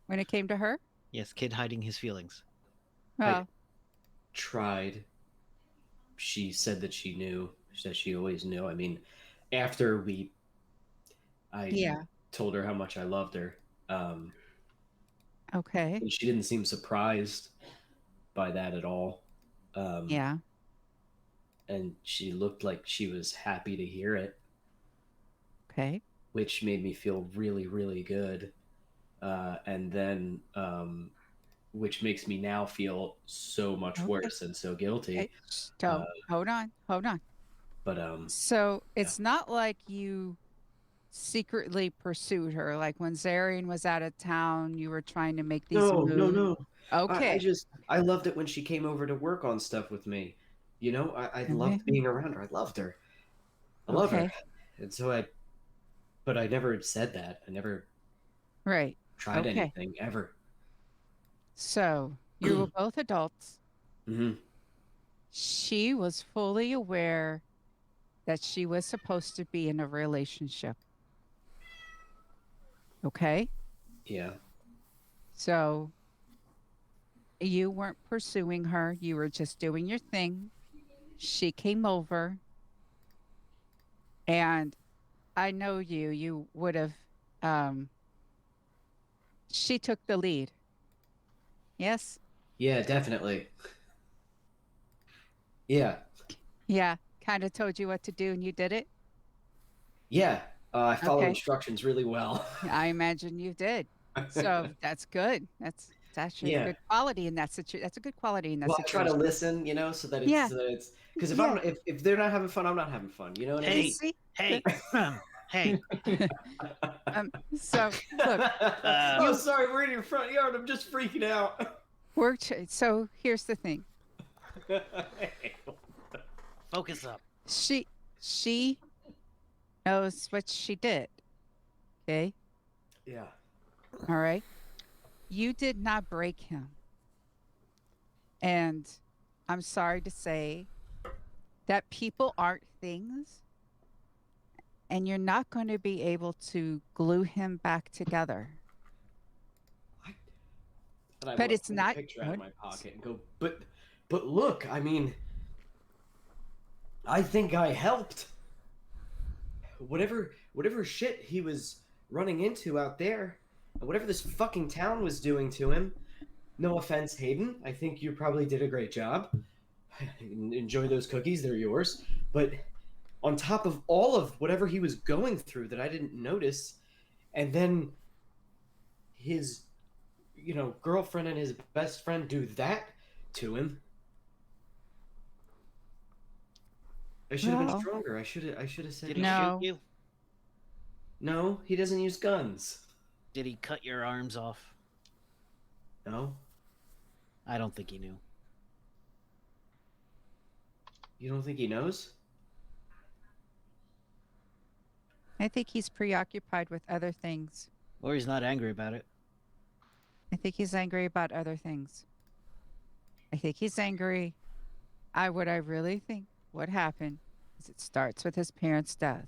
Speaker 5: when it came to her?
Speaker 2: Yes, kid hiding his feelings.
Speaker 5: Well,
Speaker 3: Tried. She said that she knew. She said she always knew. I mean, after I
Speaker 5: yeah.
Speaker 3: told her how much I loved her,
Speaker 5: Okay.
Speaker 3: and she didn't seem surprised by that at all.
Speaker 5: Yeah.
Speaker 3: And she looked like she was happy to hear it,
Speaker 5: Okay.
Speaker 3: which made me feel really, really good. And then, which makes me now feel so much
Speaker 5: Okay.
Speaker 3: worse and so guilty.
Speaker 5: Okay. So, hold on. Hold on.
Speaker 3: But
Speaker 5: So it's not like you secretly pursued her. Like when Zarian was out of town, you were trying to make these
Speaker 3: no, no,
Speaker 5: moves.
Speaker 3: no.
Speaker 5: Okay.
Speaker 3: I loved it when she came over to work on stuff with me. You know, I
Speaker 5: Okay.
Speaker 3: loved being around her. I loved her. I love her.
Speaker 5: Okay.
Speaker 3: And so but I never said that. I never
Speaker 5: Right.
Speaker 3: tried
Speaker 5: Okay.
Speaker 3: anything ever.
Speaker 5: So you were both adults.
Speaker 3: Hmm.
Speaker 5: She was fully aware that she was supposed to be in a relationship. Okay.
Speaker 3: Yeah.
Speaker 5: So you weren't pursuing her. You were just doing your thing. She came over, and I know you would have, um, she took the lead. Yes?
Speaker 3: Yeah, definitely. Yeah.
Speaker 5: Yeah. Kind of told you what to do and you did it?
Speaker 3: Yeah. I follow
Speaker 5: Okay.
Speaker 3: instructions really well.
Speaker 5: I imagine you did. So that's good. That's it's actually a
Speaker 3: Yeah.
Speaker 5: good quality in that situation. That's a good quality in that
Speaker 3: Well, I try to
Speaker 5: situation.
Speaker 3: listen, you know, so that
Speaker 5: Yeah.
Speaker 3: it's because
Speaker 5: Yeah.
Speaker 3: if they're not having fun, I'm not having fun. You know what I
Speaker 5: You
Speaker 3: mean?
Speaker 2: Hey,
Speaker 5: see?
Speaker 2: hey, hey.
Speaker 5: So look,
Speaker 3: Oh,
Speaker 5: you
Speaker 3: sorry, we're in your front yard. I'm just freaking out.
Speaker 5: so here's the thing.
Speaker 2: Focus up.
Speaker 5: She knows what she did. Okay?
Speaker 3: Yeah.
Speaker 5: All right. You did not break him. And I'm sorry to say that people aren't things, and you're not going to be able to glue him back together.
Speaker 3: And I
Speaker 5: But
Speaker 3: want to
Speaker 5: it's
Speaker 3: pull the
Speaker 5: not
Speaker 3: picture out of my pocket and go, but look, I mean, I think I helped. Whatever shit he was running into out there, and whatever this fucking town was doing to him. No offense, Hayden. I think you probably did a great job. Enjoy those cookies; they're yours. But on top of all of whatever he was going through that I didn't notice, and then his, girlfriend and his best friend do that to him. I should have been
Speaker 5: well,
Speaker 3: stronger. I should have said
Speaker 2: Did he
Speaker 5: No.
Speaker 2: shoot you?
Speaker 3: no. He doesn't use guns.
Speaker 2: Did he cut your arms off?
Speaker 3: No,
Speaker 2: I don't think he knew.
Speaker 3: you don't think he knows?
Speaker 5: I think he's preoccupied with other things.
Speaker 2: Or he's not angry about it.
Speaker 5: I think he's angry about other things. I think he's angry. What I really think what happened is it starts with his parents' death.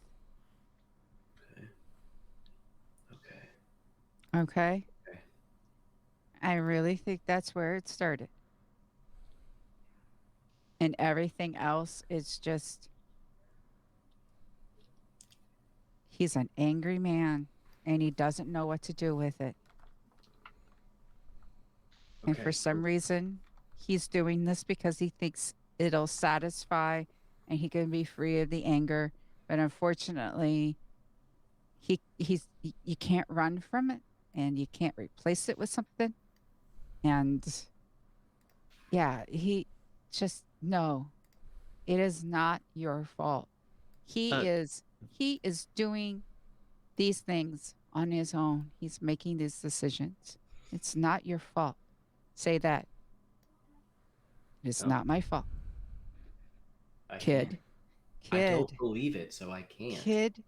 Speaker 3: Okay.
Speaker 5: Okay?
Speaker 3: Okay.
Speaker 5: I really think that's where it started. And everything else is just, he's an angry man and he doesn't know what to do with it. And for
Speaker 3: Okay.
Speaker 5: some reason, he's doing this because he thinks it'll satisfy and he can be free of the anger. But unfortunately, you can't run from it and you can't replace it with something. And yeah, no, it is not your fault. He
Speaker 2: Uh,
Speaker 5: is doing these things on his own. He's making these decisions. It's not your fault. Say that. It's
Speaker 3: No.
Speaker 5: not my fault.
Speaker 3: I
Speaker 5: Kid.
Speaker 3: can't. I don't
Speaker 5: Kid.
Speaker 3: believe it, so I can't.
Speaker 5: Kid.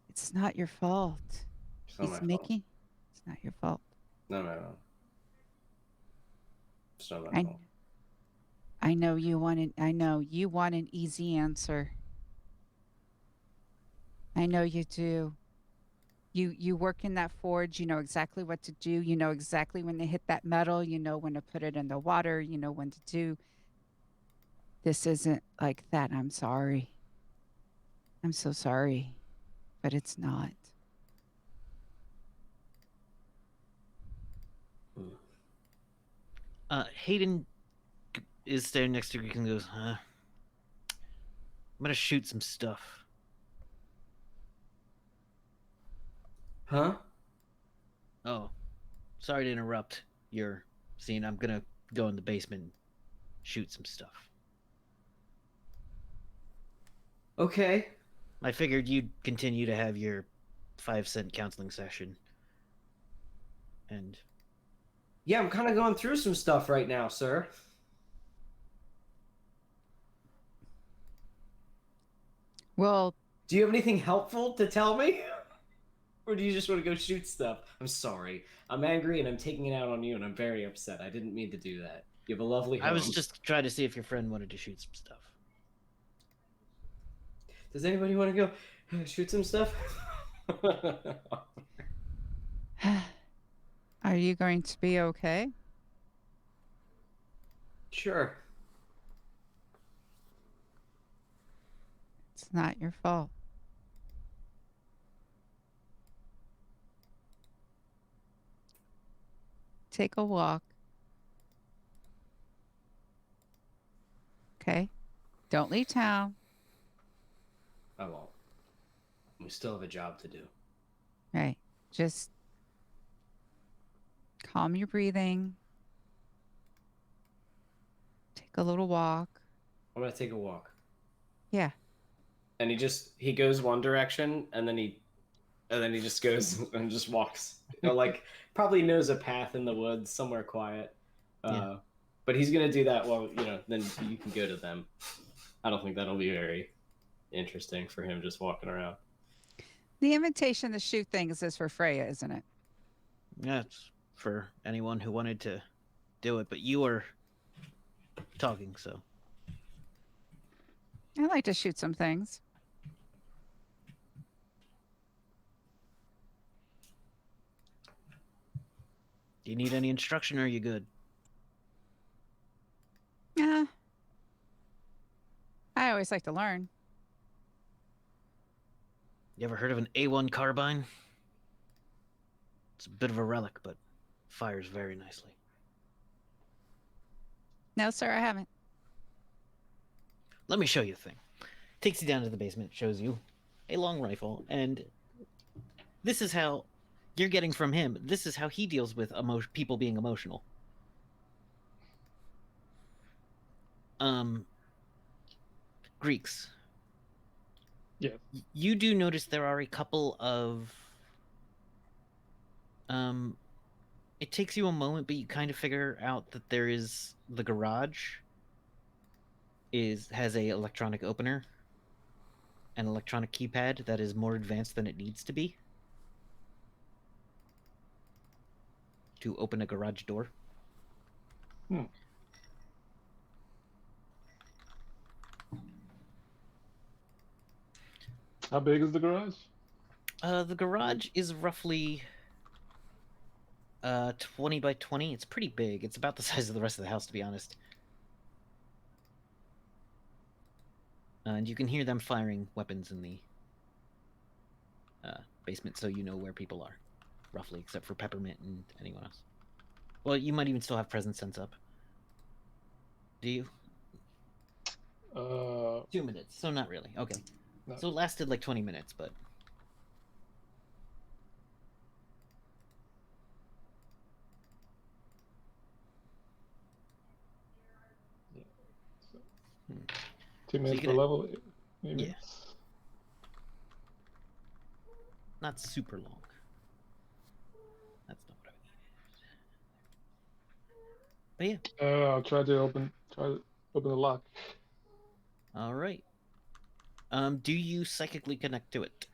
Speaker 5: It's not your fault.
Speaker 3: It's not
Speaker 5: He's
Speaker 3: my fault.
Speaker 5: it's not your fault.
Speaker 3: No. It's not my
Speaker 5: I
Speaker 3: fault.
Speaker 5: I know you want an easy answer. I know you do. You work in that forge, you know exactly what to do, you know exactly when to hit that metal, you know when to put it in the water, you know when to do. This isn't like that. I'm sorry. I'm so sorry, but it's not.
Speaker 2: Hayden is standing next to Greek and goes, I'm gonna shoot some stuff.
Speaker 3: Huh?
Speaker 2: Oh, sorry to interrupt your scene. I'm gonna go in the basement and shoot some stuff.
Speaker 3: Okay.
Speaker 2: I figured you'd continue to have your 5-cent counseling session. And
Speaker 3: Yeah, I'm kind of going through some stuff right now, sir.
Speaker 5: Well,
Speaker 3: Do you have anything helpful to tell me? Or do you just want to go shoot stuff? I'm sorry. I'm angry and I'm taking it out on you and I'm very upset. I didn't mean to do that. You have a lovely home.
Speaker 2: I was just trying to see if your friend wanted to shoot some stuff.
Speaker 3: Does anybody want to go shoot some stuff?
Speaker 5: are you going to be okay?
Speaker 3: Sure.
Speaker 5: It's not your fault. Take a walk. Okay? Don't leave town.
Speaker 3: I won't. We still have a job to do.
Speaker 5: Right. Just calm your breathing. Take a little walk.
Speaker 3: I'm gonna take a walk.
Speaker 5: Yeah.
Speaker 3: And he goes one direction and then he just goes and just walks. You know, like probably knows a path in the woods somewhere quiet.
Speaker 2: Yeah.
Speaker 3: But he's gonna do that while then you can go to them. I don't think that'll be very interesting for him just walking around.
Speaker 5: The invitation to shoot things is for Freya, isn't it?
Speaker 2: Yeah, it's for anyone who wanted to do it, but you were talking, so.
Speaker 5: I like to shoot some things.
Speaker 2: Do you need any instruction or are you good?
Speaker 5: Yeah. I always like to learn.
Speaker 2: You ever heard of an A1 carbine? It's a bit of a relic, but fires very nicely.
Speaker 5: No, sir, I haven't.
Speaker 2: Let me show you the thing. Takes you down to the basement, shows you a long rifle, and this is how you're getting from him. This is how he deals with people being emotional. Greeks.
Speaker 4: Yes.
Speaker 2: You do notice there are a couple of it takes you a moment, but you kind of figure out that there is the garage has a electronic opener, an electronic keypad that is more advanced than it needs to be to open a garage door.
Speaker 4: How big is the garage?
Speaker 2: The garage is roughly 20 by 20. It's pretty big. It's about the size of the rest of the house, to be honest. And you can hear them firing weapons in the basement, so you know where people are, roughly, except for Peppermint and anyone else. Well, you might even still have presence sense up. Do you? 2 minutes, so not really. Okay.
Speaker 4: No.
Speaker 2: So it lasted like 20 minutes, but...
Speaker 4: Yeah. So, 2 minutes
Speaker 2: you
Speaker 4: per
Speaker 2: can-
Speaker 4: level, maybe.
Speaker 2: Yeah. Not super long. That's not what I needed. But yeah.
Speaker 4: I'll try to open the lock.
Speaker 2: All right. Do you psychically connect to it?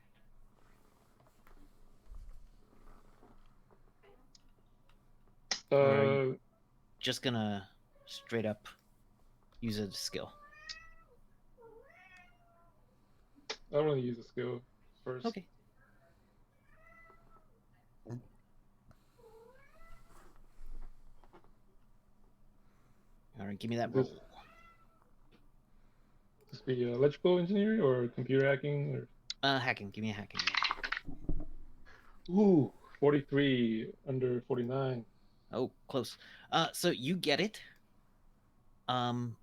Speaker 2: Or are you just gonna straight up use a skill?
Speaker 4: I want to use a skill first.
Speaker 2: Okay. right, give me that
Speaker 4: This-
Speaker 2: roll.
Speaker 4: This be electrical engineering or computer hacking or
Speaker 2: Hacking. Give me a hacking.
Speaker 4: ooh 43 under 49.
Speaker 2: Oh, close. So you get it. And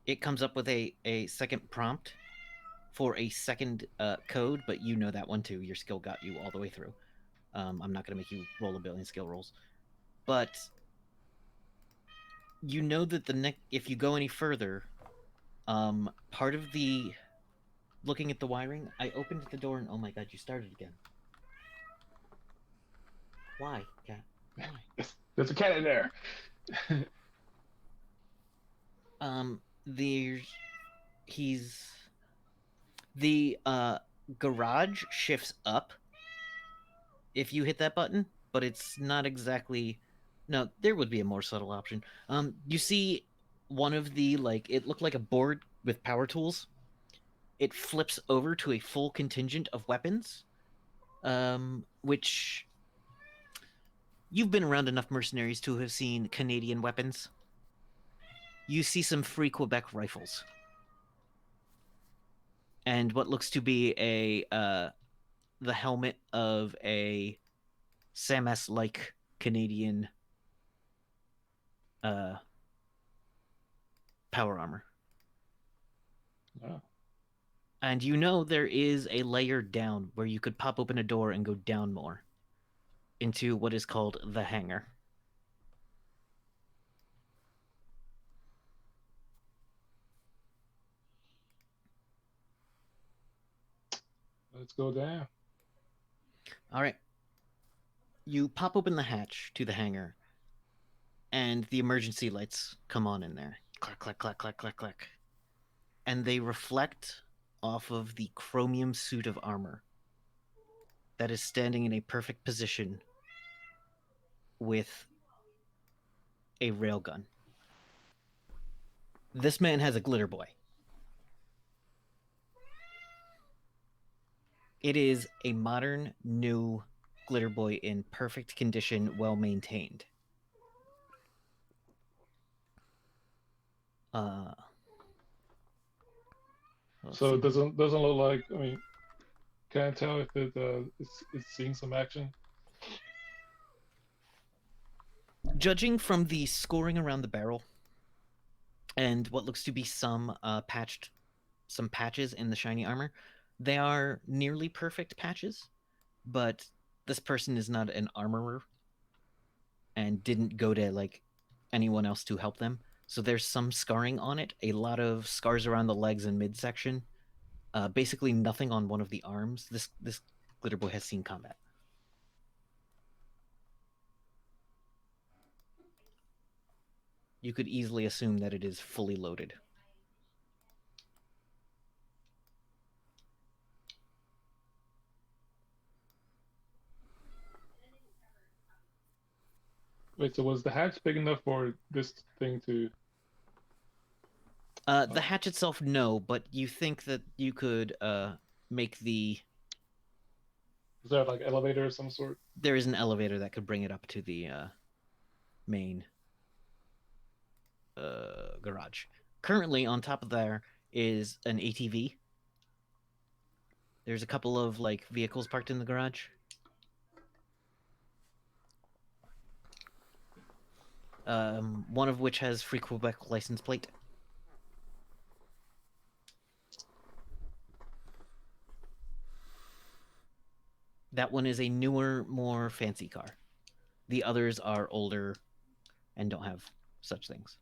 Speaker 2: it comes up with a second prompt for a second code, but you know that one too. Your skill got you all the way through. I'm not going to make you roll a billion skill rolls, but you know that if you go any further, part of the looking at the wiring, I opened the door and oh my god, you started again. Why, cat? Why?
Speaker 4: There's a cat in there.
Speaker 2: The garage shifts up if you hit that button, but it's not exactly. No, there would be a more subtle option. You see one of the it looked like a board with power tools. It flips over to a full contingent of weapons, which you've been around enough mercenaries to have seen Canadian weapons. You see some free Quebec rifles. And what looks to be the helmet of a SAMS-like Canadian power armor.
Speaker 4: Oh.
Speaker 2: And you know there is a layer down where you could pop open a door and go down more into what is called the hangar.
Speaker 4: Let's go down.
Speaker 2: All right. You pop open the hatch to the hangar, and the emergency lights come on in there. Click, click, click, click, click, click. And they reflect off of the chromium suit of armor that is standing in a perfect position with a railgun. This man has a glitter boy. It is a modern, new glitter boy in perfect condition, well maintained.
Speaker 4: So it doesn't look like. I mean, can I tell if it's seeing some action?
Speaker 2: Judging from the scoring around the barrel and what looks to be some patches in the shiny armor, they are nearly perfect patches, but this person is not an armorer and didn't go to anyone else to help them. So there's some scarring on it, a lot of scars around the legs and midsection. Basically nothing on one of the arms. This glitter boy has seen combat. You could easily assume that it is fully loaded.
Speaker 4: Wait, so was the hatch big enough for this thing to?
Speaker 2: The hatch itself, no, but you think that you could make the.
Speaker 4: Is there like elevator of some sort?
Speaker 2: There is an elevator that could bring it up to the main garage. Currently, on top of there is an ATV. There's a couple of vehicles parked in the garage. One of which has Free Quebec license plate. That one is a newer, more fancy car. The others are older and don't have such things.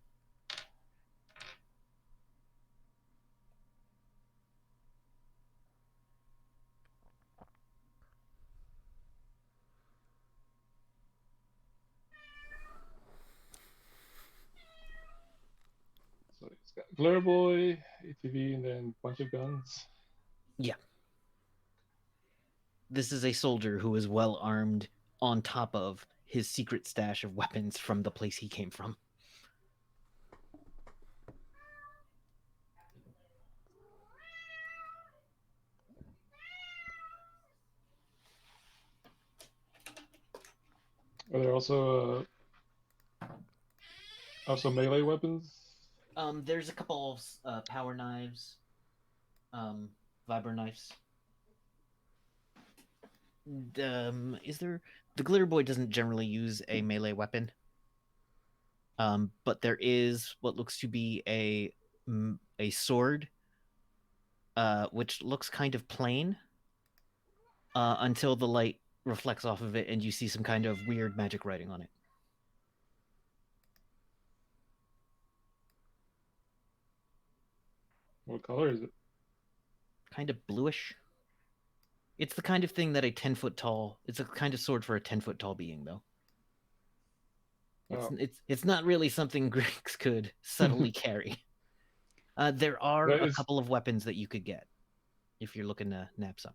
Speaker 4: So it's got glitter boy, ATV, and then a bunch of guns.
Speaker 2: Yeah. This is a soldier who is well armed on top of his secret stash of weapons from the place he came from.
Speaker 4: Are there also Also, melee weapons.
Speaker 2: There's a couple of power knives, vibro knives. Is there the glitter boy doesn't generally use a melee weapon, but there is what looks to be a sword, which looks kind of plain, until the light reflects off of it and you see some kind of weird magic writing on it.
Speaker 4: What color is it?
Speaker 2: Kind of bluish. It's the kind of thing that a 10-foot tall. It's a kind of sword for a 10-foot tall being, though.
Speaker 4: Oh.
Speaker 2: It's not really something Greeks could subtly carry. There are
Speaker 4: That
Speaker 2: a
Speaker 4: is-
Speaker 2: couple of weapons that you could get if you're looking to nab some.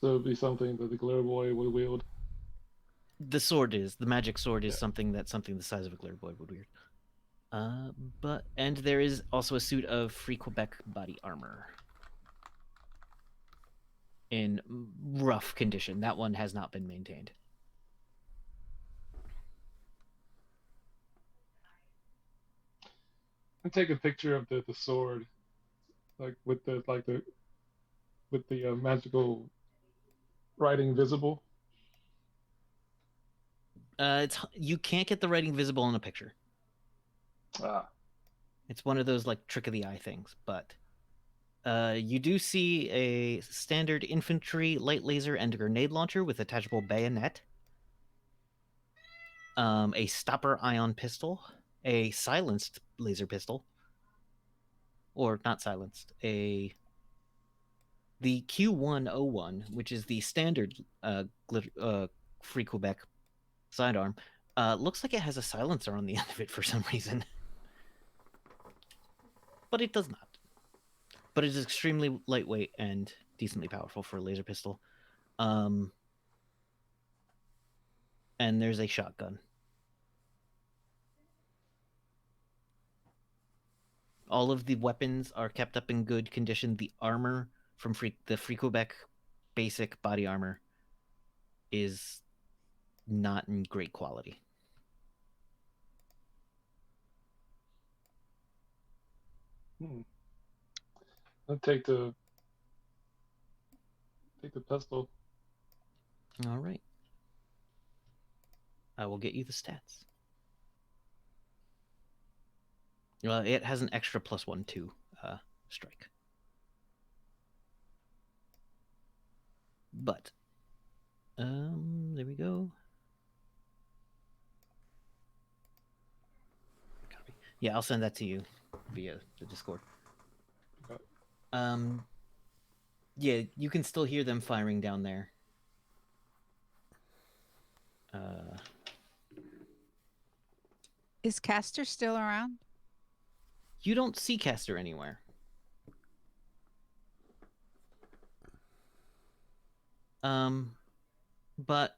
Speaker 4: So it'd be something that the glitter boy would wield.
Speaker 2: The magic sword is something the size of a glitter boy would weird. And there is also a suit of Free Quebec body armor in rough condition. That one has not been maintained.
Speaker 4: I take a picture of the sword, like with the magical writing visible.
Speaker 2: You can't get the writing visible in a picture.
Speaker 4: Ah,
Speaker 2: It's one of those like trick of the eye things, but you do see a standard infantry light laser and grenade launcher with attachable bayonet, a stopper ion pistol, a silenced laser pistol, or not silenced, the Q101, which is the standard Free Quebec sidearm, looks like it has a silencer on the end of it for some reason. But it does not. But it is extremely lightweight and decently powerful for a laser pistol. And there's a shotgun. All of the weapons are kept up in good condition. The armor from the Free Quebec basic body armor is not in great quality.
Speaker 4: I'll take the pistol.
Speaker 2: All right. I will get you the stats. Well, it has an extra +1 to strike. But there we go. Copy. Yeah, I'll send that to you via the Discord.
Speaker 4: Okay.
Speaker 2: Yeah, you can still hear them firing down there.
Speaker 5: Is Castor still around?
Speaker 2: You don't see Castor anywhere. But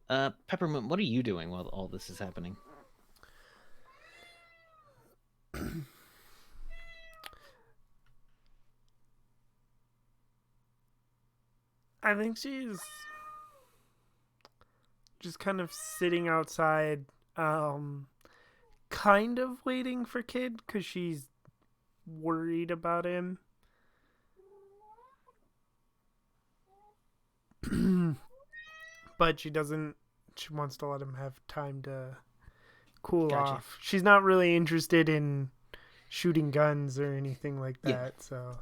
Speaker 2: Peppermint, what are you doing while all this is happening?
Speaker 1: I think she's just kind of sitting outside, kind of waiting for Kid because she's worried about him. But she wants to let him have time to cool
Speaker 2: Gotcha.
Speaker 1: off. She's not really interested in shooting guns or anything like that,
Speaker 2: Yeah.
Speaker 1: so...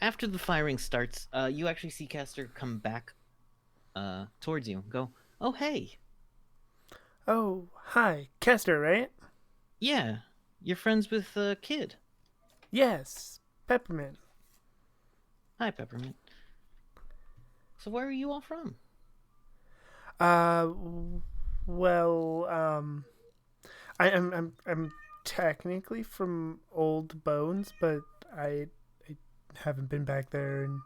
Speaker 2: After the firing starts, you actually see Castor come back towards you. Go, oh, hey.
Speaker 1: Oh, hi. Kester, right?
Speaker 2: Yeah, you're friends with Kid.
Speaker 1: Yes. Peppermint.
Speaker 2: Hi, Peppermint. So where are you all from?
Speaker 1: Well, I'm technically from Old Bones, but I haven't been back there in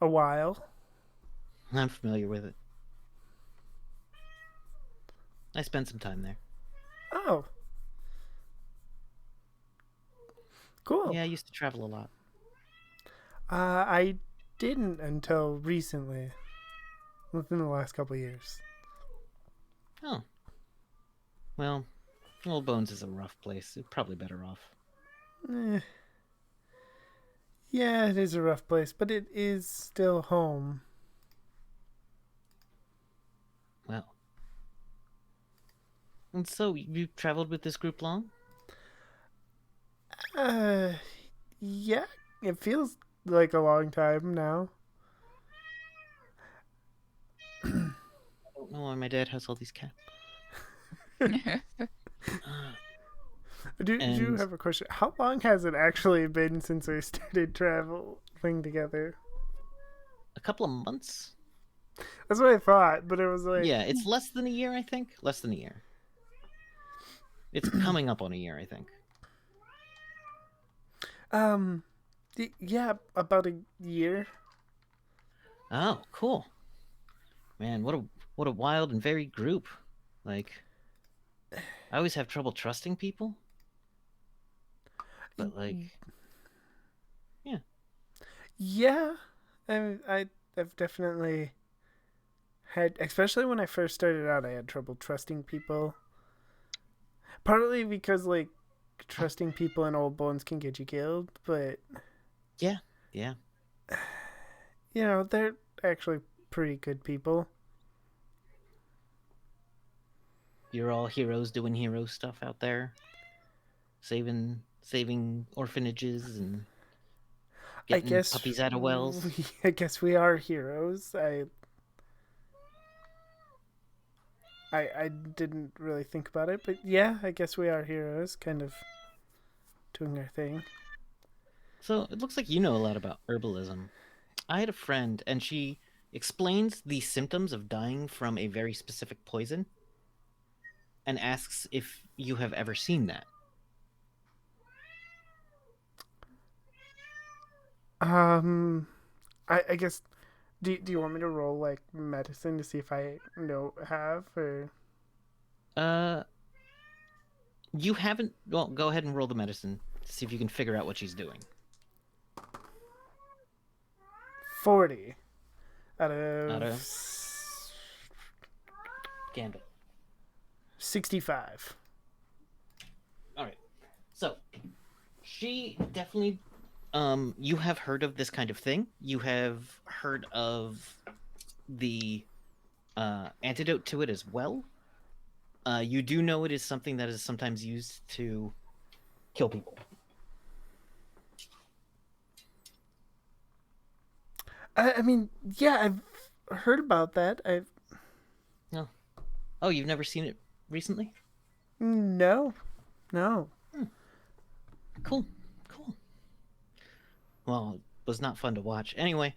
Speaker 1: a while.
Speaker 2: I'm familiar with it. I spent some time there.
Speaker 1: Oh. Cool.
Speaker 2: Yeah, I used to travel a lot.
Speaker 1: I didn't until recently. Within the last couple of years.
Speaker 2: Oh, well, Old Bones is a rough place. It's probably better off.
Speaker 1: Eh. Yeah, it is a rough place, but it is still home.
Speaker 2: Well. And so, you've traveled with this group long?
Speaker 1: Uh, yeah, it feels like a long time now.
Speaker 2: I don't know why my dad has all these cats.
Speaker 1: Do you
Speaker 2: And
Speaker 1: have a question? How long has it actually been since we started traveling together?
Speaker 2: a couple of months?
Speaker 1: That's what I thought, but it was like,
Speaker 2: Yeah, it's less than a year, I think. Less than a year. It's coming up on a year, I think.
Speaker 1: yeah, about a year.
Speaker 2: Oh, cool. Man, what a wild and varied group. Like, I always have trouble trusting people. But like, yeah.
Speaker 1: Yeah, I've definitely had, especially when I first started out, I had trouble trusting people. Partly because like trusting people in Old Bones can get you killed, but
Speaker 2: Yeah.
Speaker 1: you know they're actually pretty good people.
Speaker 2: You're all heroes doing hero stuff out there. Saving orphanages and
Speaker 1: I
Speaker 2: getting
Speaker 1: guess
Speaker 2: puppies out of wells.
Speaker 1: I guess we are heroes. I didn't really think about it, but yeah, I guess we are heroes, kind of doing our thing.
Speaker 2: So it looks like you know a lot about herbalism. I had a friend, and she explains the symptoms of dying from a very specific poison and asks if you have ever seen that.
Speaker 1: I guess do you want me to roll like medicine to see if I have or
Speaker 2: Uh, you haven't. Well, go ahead and roll the medicine to see if you can figure out what she's doing.
Speaker 1: 40 out of
Speaker 2: Out of Gambit.
Speaker 1: 65.
Speaker 2: All right. So she definitely. You have heard of this kind of thing. You have heard of the antidote to it as well. You do know it is something that is sometimes used to kill people.
Speaker 1: I mean, yeah, I've heard about that.
Speaker 2: No. Oh, you've never seen it recently?
Speaker 1: No.
Speaker 2: Cool. Well, it was not fun to watch. Anyway,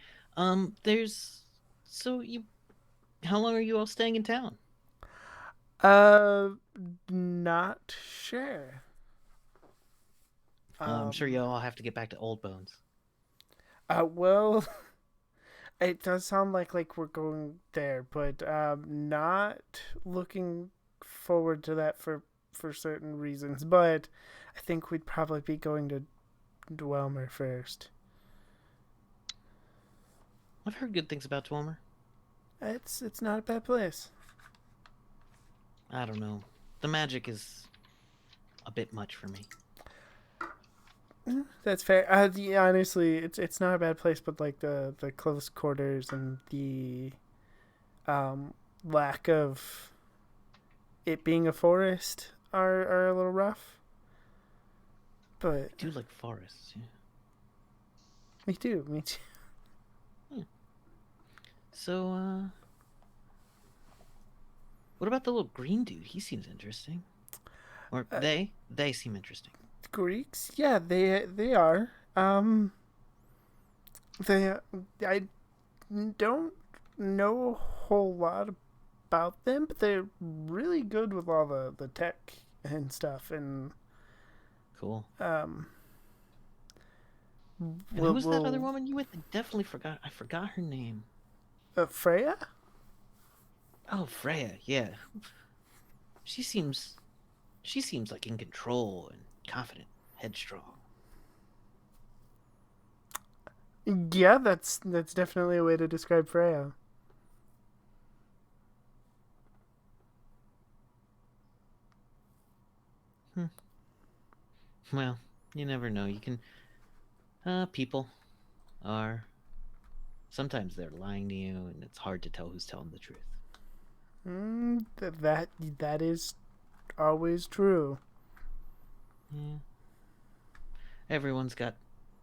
Speaker 2: there's so you. How long are you all staying in town?
Speaker 1: Not sure.
Speaker 2: I'm sure you all have to get back to Old Bones.
Speaker 1: Well, it does sound like we're going there, but not looking forward to that for certain reasons. But I think we'd probably be going to Dwemer first.
Speaker 2: I've heard good things about Dwemer.
Speaker 1: It's not a bad place.
Speaker 2: I don't know. The magic is a bit much for me.
Speaker 1: That's fair. Yeah, honestly, it's not a bad place, but like the close quarters and the lack of it being a forest are a little rough. But
Speaker 2: I do like forests, yeah.
Speaker 1: me too.
Speaker 2: Yeah. So, what about the little green dude? He seems interesting. Or they seem interesting.
Speaker 1: Greeks, yeah, they are. They I don't know a whole lot about them, but they're really good with all the tech and stuff. And
Speaker 2: Cool.
Speaker 1: um,
Speaker 2: And who was that other woman you with? I definitely forgot. I forgot her name.
Speaker 1: Freya?
Speaker 2: Oh, Freya. Yeah. She seems like in control and confident, headstrong.
Speaker 1: Yeah, that's definitely a way to describe Freya.
Speaker 2: Well, you never know. You can. People are. Sometimes they're lying to you, and it's hard to tell who's telling the truth.
Speaker 1: That is always true.
Speaker 2: Yeah. Everyone's got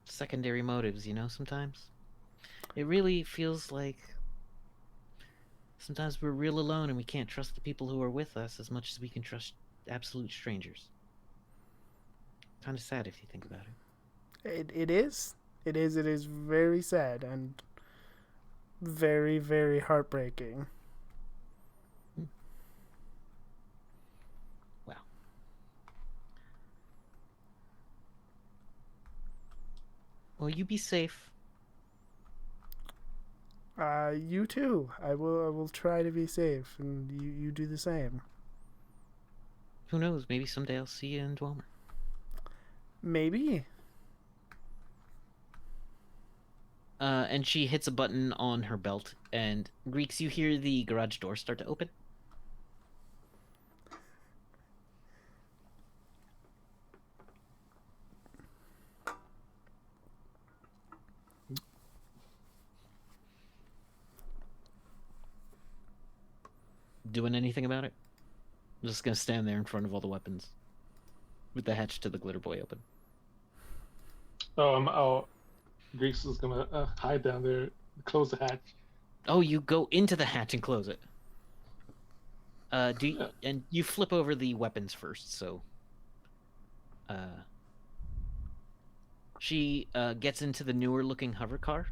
Speaker 2: secondary motives, sometimes. It really feels like sometimes we're real alone and we can't trust the people who are with us as much as we can trust absolute strangers. Kind of sad if you think about it.
Speaker 1: It is. It is very sad and very, very heartbreaking.
Speaker 2: Wow. Well, you be safe.
Speaker 1: You too. I will try to be safe, and you do the same.
Speaker 2: Who knows? Maybe someday I'll see you in Dwemer.
Speaker 1: Maybe.
Speaker 2: And she hits a button on her belt, and Greeks, you hear the garage door start to open. Doing anything about it? I'm just gonna stand there in front of all the weapons, with the hatch to the glitter boy open.
Speaker 4: Greeks is gonna hide down there, close the hatch.
Speaker 2: Oh, you go into the hatch and close it. And you flip over the weapons first, so. She gets into the newer looking hover car.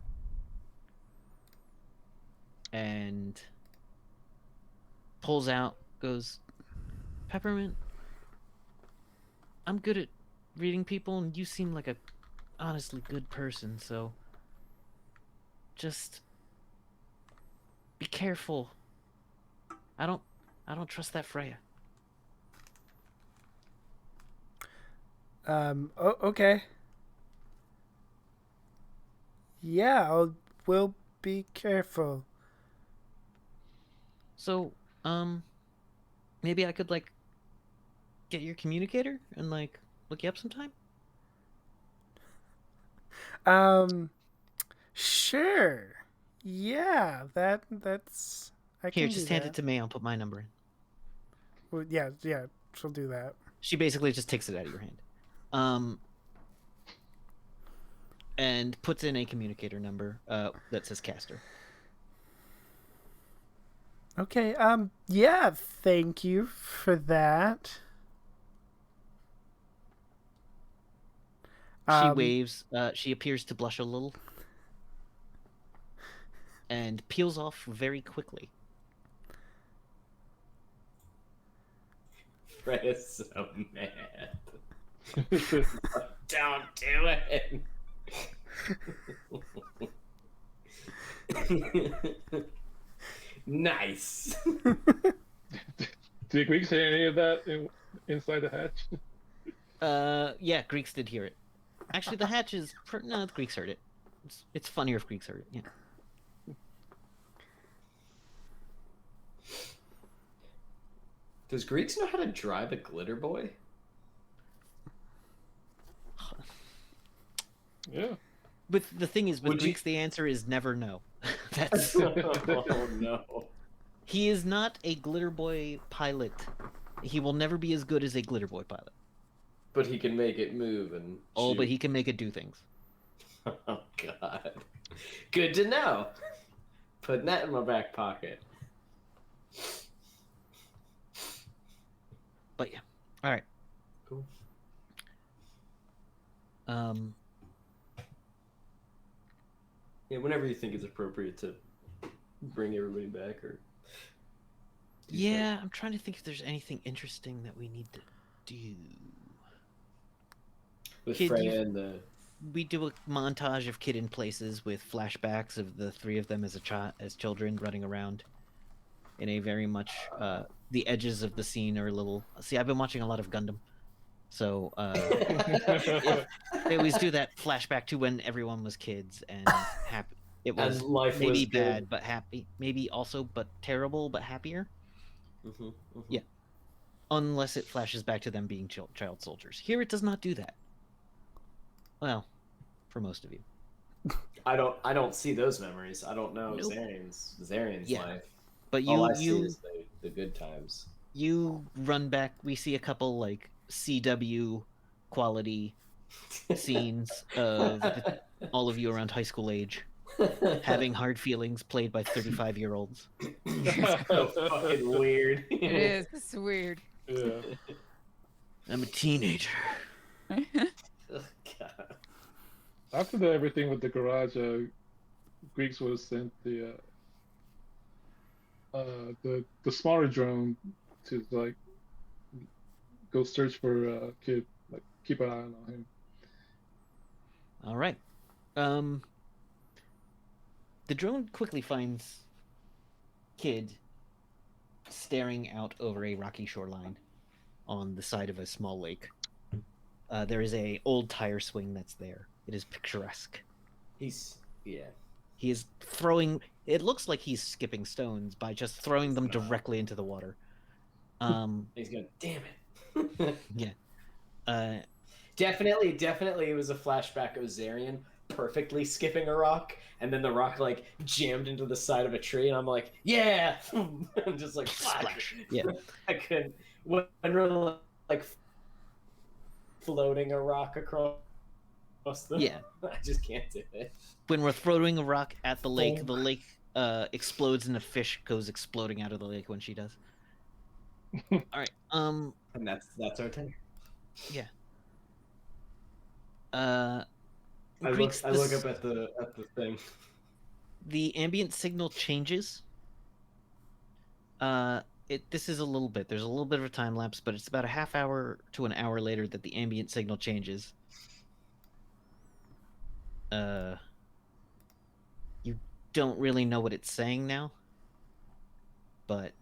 Speaker 2: And pulls out, goes, Peppermint, I'm good at reading people, and you seem like a honestly good person, so just be careful. I don't trust that Freya.
Speaker 1: Okay. Yeah, we'll be careful.
Speaker 2: So, maybe I could get your communicator and look you up sometime?
Speaker 1: Sure. Yeah, that's I
Speaker 2: Here,
Speaker 1: can
Speaker 2: just
Speaker 1: do
Speaker 2: hand
Speaker 1: that.
Speaker 2: it to me, I'll put my number in.
Speaker 1: Well, yeah, she'll do that.
Speaker 2: She basically just takes it out of your hand. And puts in a communicator number that says Caster.
Speaker 1: Okay, yeah, thank you for that.
Speaker 2: She waves, she appears to blush a little. And peels off very quickly.
Speaker 3: Fred is so mad. Don't do it. Nice.
Speaker 4: Did Greeks hear any of that inside the hatch?
Speaker 2: Yeah, Greeks did hear it. Actually, the hatch is... No, the Greeks heard it. It's funnier if Greeks heard it, yeah.
Speaker 3: Does Greeks know how to drive a glitter boy?
Speaker 4: Yeah.
Speaker 2: But the thing is, with
Speaker 3: Would you-
Speaker 2: Greeks, the answer is never no. That's...
Speaker 3: Oh no.
Speaker 2: He is not a glitter boy pilot. He will never be as good as a glitter boy pilot.
Speaker 3: But he can make it move and
Speaker 2: Oh, but
Speaker 3: shoot.
Speaker 2: he can make it do things.
Speaker 3: Oh god. Good to know. Putting that in my back pocket.
Speaker 2: But yeah. All right.
Speaker 3: Cool. Yeah, whenever you think it's appropriate to bring everybody back or do
Speaker 2: Yeah, I'm trying to think if there's anything interesting that we need to do.
Speaker 3: with
Speaker 2: Kid,
Speaker 3: Freya and the
Speaker 2: We do a montage of Kid in Places with flashbacks of the three of them as children running around in a very much the edges of the scene are a little. See, I've been watching a lot of Gundam, so they always do that flashback to when everyone was kids and happy. It was
Speaker 3: As life
Speaker 2: maybe
Speaker 3: was good.
Speaker 2: bad but happy, maybe also but terrible but happier.
Speaker 3: Mhm, mhm.
Speaker 2: Yeah. Unless it flashes back to them being child soldiers. Here it does not do that. Well, for most of you.
Speaker 3: I don't see those memories. I don't know
Speaker 2: Nope.
Speaker 3: Zarian's
Speaker 2: Yeah.
Speaker 3: life.
Speaker 2: But
Speaker 3: All I
Speaker 2: you
Speaker 3: see is the good times.
Speaker 2: you run back. We see a couple like CW quality scenes of all of you around high school age having hard feelings played by 35-year-olds.
Speaker 3: So fucking weird.
Speaker 5: It is. It's weird.
Speaker 4: Yeah.
Speaker 2: I'm a teenager.
Speaker 3: Ugh, God.
Speaker 4: After everything with the garage, Greeks was sent the smaller drone to like go search for kid, like keep an eye on him.
Speaker 2: All right. The drone quickly finds Kid staring out over a rocky shoreline on the side of a small lake. There is a old tire swing that's there. It is picturesque.
Speaker 3: Yeah.
Speaker 2: He is throwing. It looks like he's skipping stones by just throwing them directly into the water.
Speaker 3: He's going, damn it.
Speaker 2: Yeah.
Speaker 3: Definitely, it was a flashback of Zarian perfectly skipping a rock, and then the rock like jammed into the side of a tree, and I'm like, yeah, I'm just like
Speaker 2: Splash. Yeah.
Speaker 3: I couldn't. When we're like floating a rock across the,
Speaker 2: Yeah.
Speaker 3: I just can't do it.
Speaker 2: When we're throwing a rock at the lake explodes and a fish goes exploding out of the lake when she does. All right.
Speaker 3: And that's our turn.
Speaker 2: Yeah.
Speaker 3: I look up at the thing.
Speaker 2: The ambient signal changes. This is a little bit. There's a little bit of a time lapse, but it's about a half hour to an hour later that the ambient signal changes. You don't really know what it's saying now, but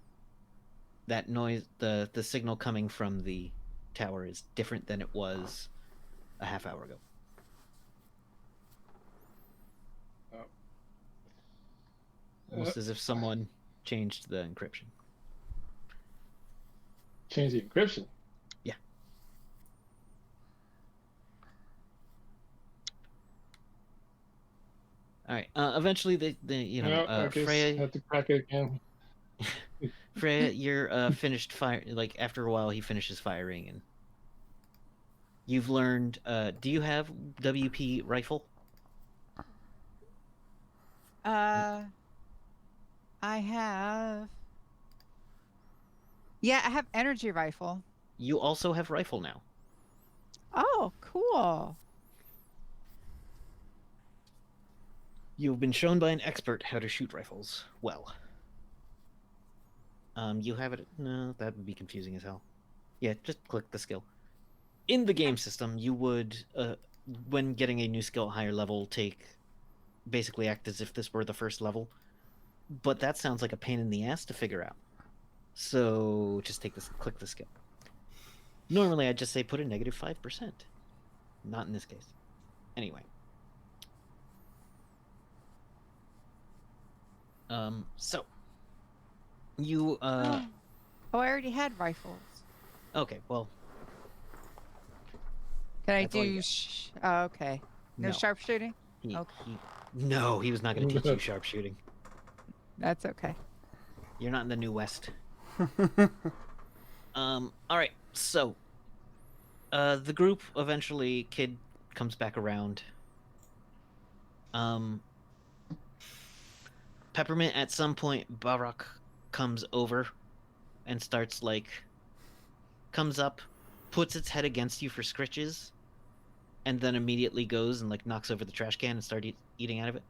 Speaker 2: that noise, the signal coming from the tower is different than it was a half hour ago. Almost as if someone changed the encryption.
Speaker 4: Change the encryption.
Speaker 2: Yeah. All right. Eventually,
Speaker 4: I guess
Speaker 2: Freya.
Speaker 4: had to crack it again.
Speaker 2: Freya, you're finished fire. Like after a while, he finishes firing, and you've learned. Do you have WP rifle?
Speaker 5: I have. Yeah, I have energy rifle.
Speaker 2: You also have rifle now.
Speaker 5: Oh, cool.
Speaker 2: You've been shown by an expert how to shoot rifles well. You have it. No, that would be confusing as hell. Yeah, just click the skill. In the game system, you would, when getting a new skill at higher level, basically act as if this were the first level. But that sounds like a pain in the ass to figure out. So just click the skill. Normally, I'd just say put a -5%. Not in this case. Anyway. So you
Speaker 5: Oh, I already had rifles.
Speaker 2: okay, well,
Speaker 5: Can I
Speaker 2: That's all you
Speaker 5: do?
Speaker 2: get.
Speaker 5: Oh, okay. No,
Speaker 2: no.
Speaker 5: sharpshooting.
Speaker 2: He,
Speaker 5: Okay.
Speaker 2: no, he was not going to teach you sharpshooting.
Speaker 5: That's okay.
Speaker 2: You're not in the New West. All right. So, the group eventually, Kid comes back around. Peppermint at some point, Barak comes over and starts comes up, puts its head against you for scritches, and then immediately goes and knocks over the trash can and starts eating out of it.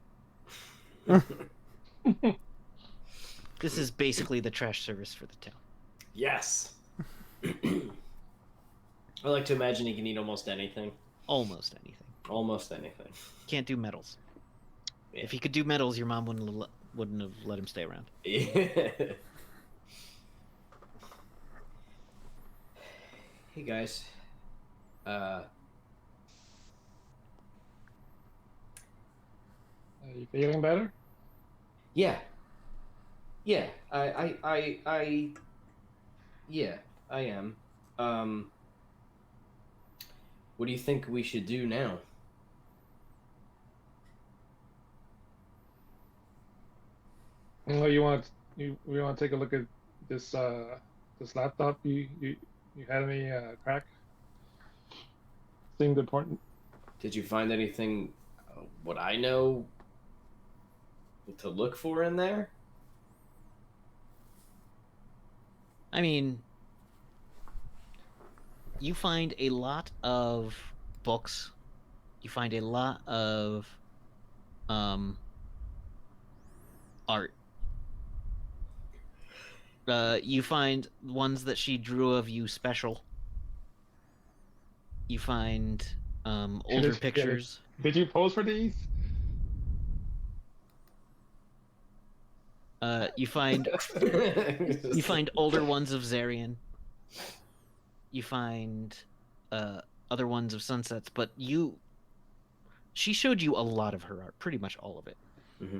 Speaker 2: This is basically the trash service for the town.
Speaker 3: Yes. I like to imagine he can eat almost anything.
Speaker 2: Almost anything.
Speaker 3: Almost anything.
Speaker 2: Can't do metals.
Speaker 3: Yeah.
Speaker 2: If he could do metals, your mom wouldn't have let him stay around.
Speaker 3: Yeah. Hey guys.
Speaker 4: Are you feeling better?
Speaker 3: Yeah. Yeah. Yeah, I am. What do you think we should do now?
Speaker 4: Oh, you want to take a look at this this laptop you had me crack? Seemed important.
Speaker 3: Did you find anything? What I know to look for in there?
Speaker 2: I mean, you find a lot of books. You find a lot of art. You find ones that she drew of you special. You find older pictures.
Speaker 4: Did you pose for these?
Speaker 2: You find older ones of Zarian. You find other ones of sunsets, but she showed you a lot of her art, pretty much all of it.
Speaker 3: Mm-hmm.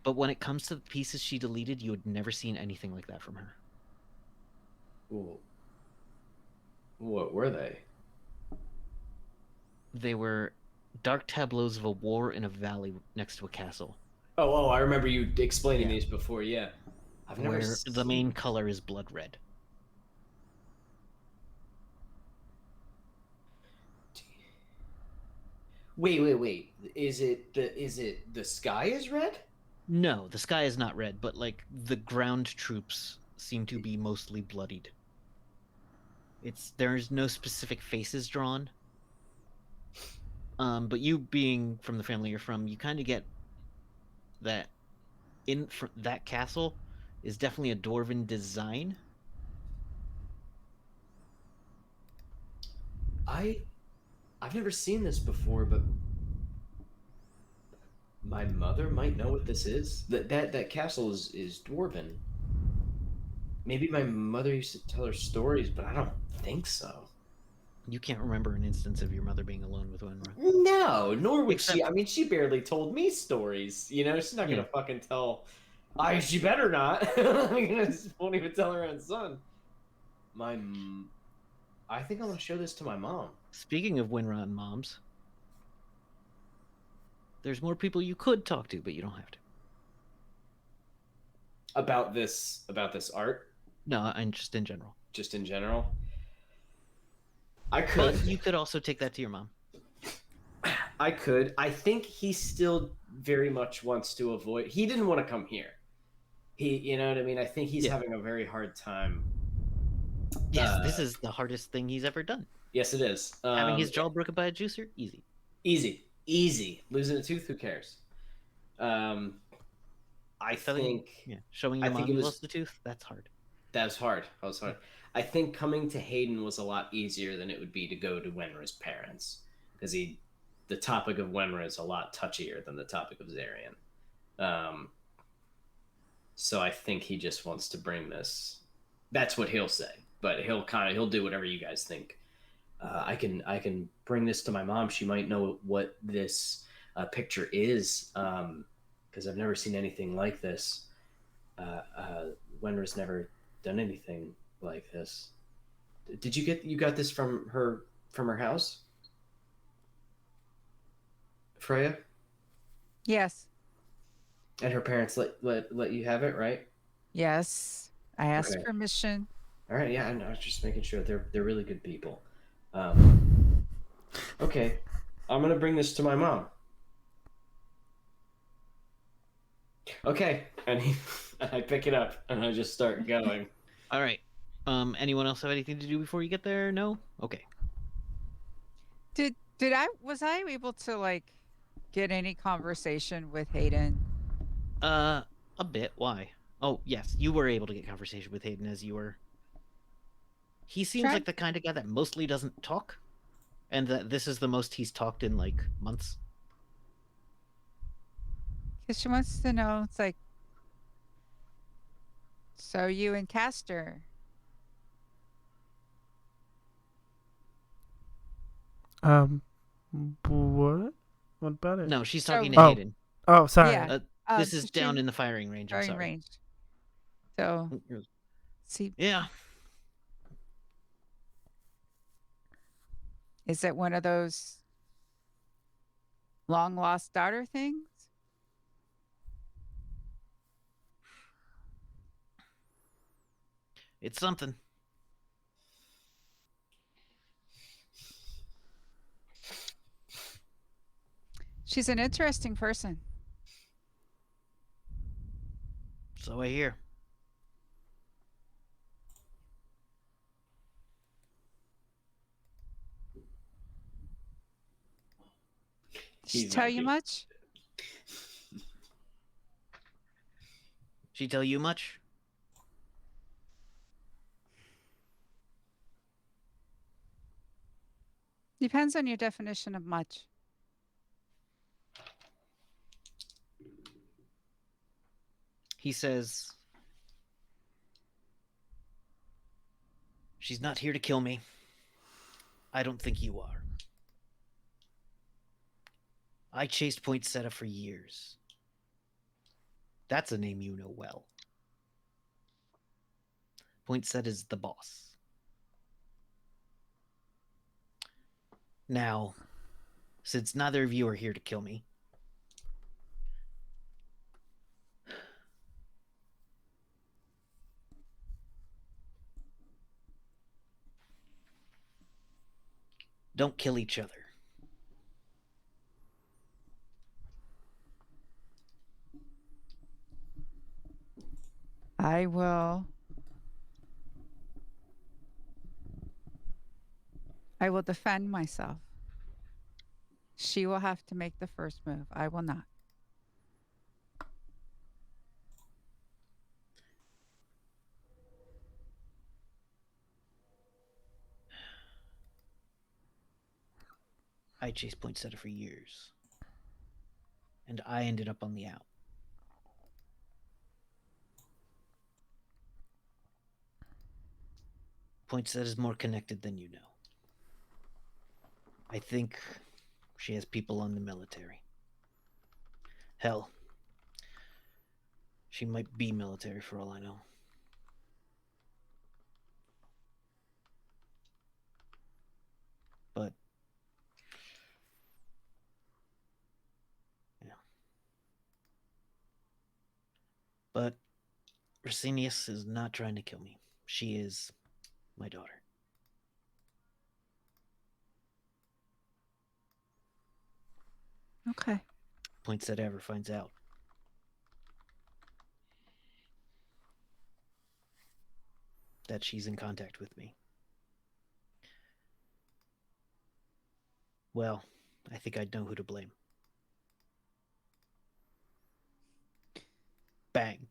Speaker 2: But when it comes to the pieces she deleted, you had never seen anything like that from her.
Speaker 3: Ooh. What were they?
Speaker 2: They were dark tableaus of a war in a valley next to a castle.
Speaker 3: Oh, I remember you explaining
Speaker 2: Yeah.
Speaker 3: these before. Yeah, I've never.
Speaker 2: Where the main color is blood red.
Speaker 3: Wait. Is it the sky is red?
Speaker 2: No, the sky is not red, but like the ground troops seem to be mostly bloodied. There's no specific faces drawn. But you being from the family you're from, you kind of get that that castle is definitely a dwarven design.
Speaker 3: I've never seen this before, but my mother might know what this is. That castle is dwarven. Maybe my mother used to tell her stories, but I don't think so.
Speaker 2: You can't remember an instance of your mother being alone with Wenra.
Speaker 3: No, nor would she.
Speaker 2: Except-
Speaker 3: I mean, she barely told me stories. You know, she's not gonna fucking tell. She better not. I just won't even tell her own son. I think I'm gonna show this to my mom.
Speaker 2: Speaking of Winra and moms, there's more people you could talk to, but you don't have to.
Speaker 3: About this art.
Speaker 2: No, and just in general.
Speaker 3: Just in general. I could.
Speaker 2: But you could also take that to your mom.
Speaker 3: I could. I think he still very much wants to avoid. He didn't want to come here. You know what I mean? I think he's having a very hard time.
Speaker 2: Yes, this is the hardest thing he's ever done.
Speaker 3: Yes, it is.
Speaker 2: Having his jaw broken by a juicer, easy.
Speaker 3: Easy. Losing a tooth, who cares? I think
Speaker 2: showing your mom you lost the tooth, that's hard.
Speaker 3: That was hard. I think coming to Hayden was a lot easier than it would be to go to Wenra's parents, because the topic of Wenra is a lot touchier than the topic of Zarian. So I think he just wants to bring this. That's what he'll say, but he'll do whatever you guys think. I can bring this to my mom. She might know what this picture is, because I've never seen anything like this. Wenra's never done anything like this. Did you got this from her house, Freya?
Speaker 5: Yes.
Speaker 3: And her parents let you have it, right?
Speaker 5: Yes. I asked
Speaker 3: Okay.
Speaker 5: permission.
Speaker 3: All right, yeah, I was just making sure they're really good people. Okay, I'm gonna bring this to my mom. Okay, and I pick it up and I just start going.
Speaker 2: All right. Anyone else have anything to do before you get there? No? Okay.
Speaker 5: Was I able to like get any conversation with Hayden?
Speaker 2: A bit. Why? Oh, yes, you were able to get conversation with Hayden as you were. He seems like the kind of guy that mostly doesn't talk, and that this is the most he's talked in like months.
Speaker 5: Because she wants to know. It's like, so you and Castor.
Speaker 1: What? What about it?
Speaker 2: No, she's talking
Speaker 5: So-
Speaker 2: to
Speaker 1: Oh.
Speaker 2: Hayden.
Speaker 1: Oh, sorry.
Speaker 5: Yeah.
Speaker 2: This is down in the firing range. I'm
Speaker 5: Firing
Speaker 2: sorry.
Speaker 5: range. So see,
Speaker 2: Yeah.
Speaker 5: is it one of those long lost daughter things?
Speaker 2: It's something.
Speaker 5: She's an interesting person.
Speaker 2: So I hear.
Speaker 5: Did she
Speaker 3: He's
Speaker 5: tell
Speaker 3: not
Speaker 5: you
Speaker 3: being-
Speaker 5: much?
Speaker 2: She tell you much?
Speaker 5: Depends on your definition of much.
Speaker 2: He says, she's not here to kill me. I don't think you are. I chased Poinsettia for years. That's a name you know well. Poinsettia's the boss. Now, since neither of you are here to kill me, don't kill each other.
Speaker 5: I will. I will defend myself. She will have to make the first move. I will not.
Speaker 2: I chased Poinsettia for years. And I ended up on the out. Poinsettia's more connected than you know. I think she has people on the military. Hell, she might be military for all I know. But yeah. But Rosinius is not trying to kill me. She is my daughter.
Speaker 5: Okay.
Speaker 2: Poinsettia ever finds out. That she's in contact with me. Well, I think I'd know who to blame. Bang.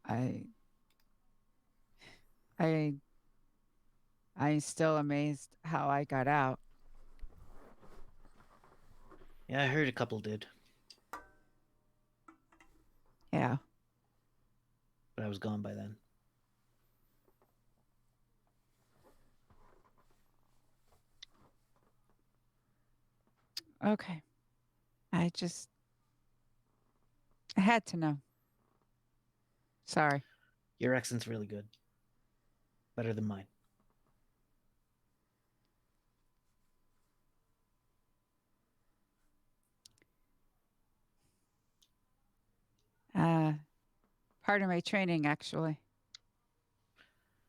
Speaker 5: I I'm still amazed how I got out.
Speaker 2: Yeah, I heard a couple did,
Speaker 5: Yeah.
Speaker 2: but I was gone by then.
Speaker 5: Okay. I had to know. Sorry.
Speaker 2: Your accent's really good. Better than mine.
Speaker 5: Part of my training actually.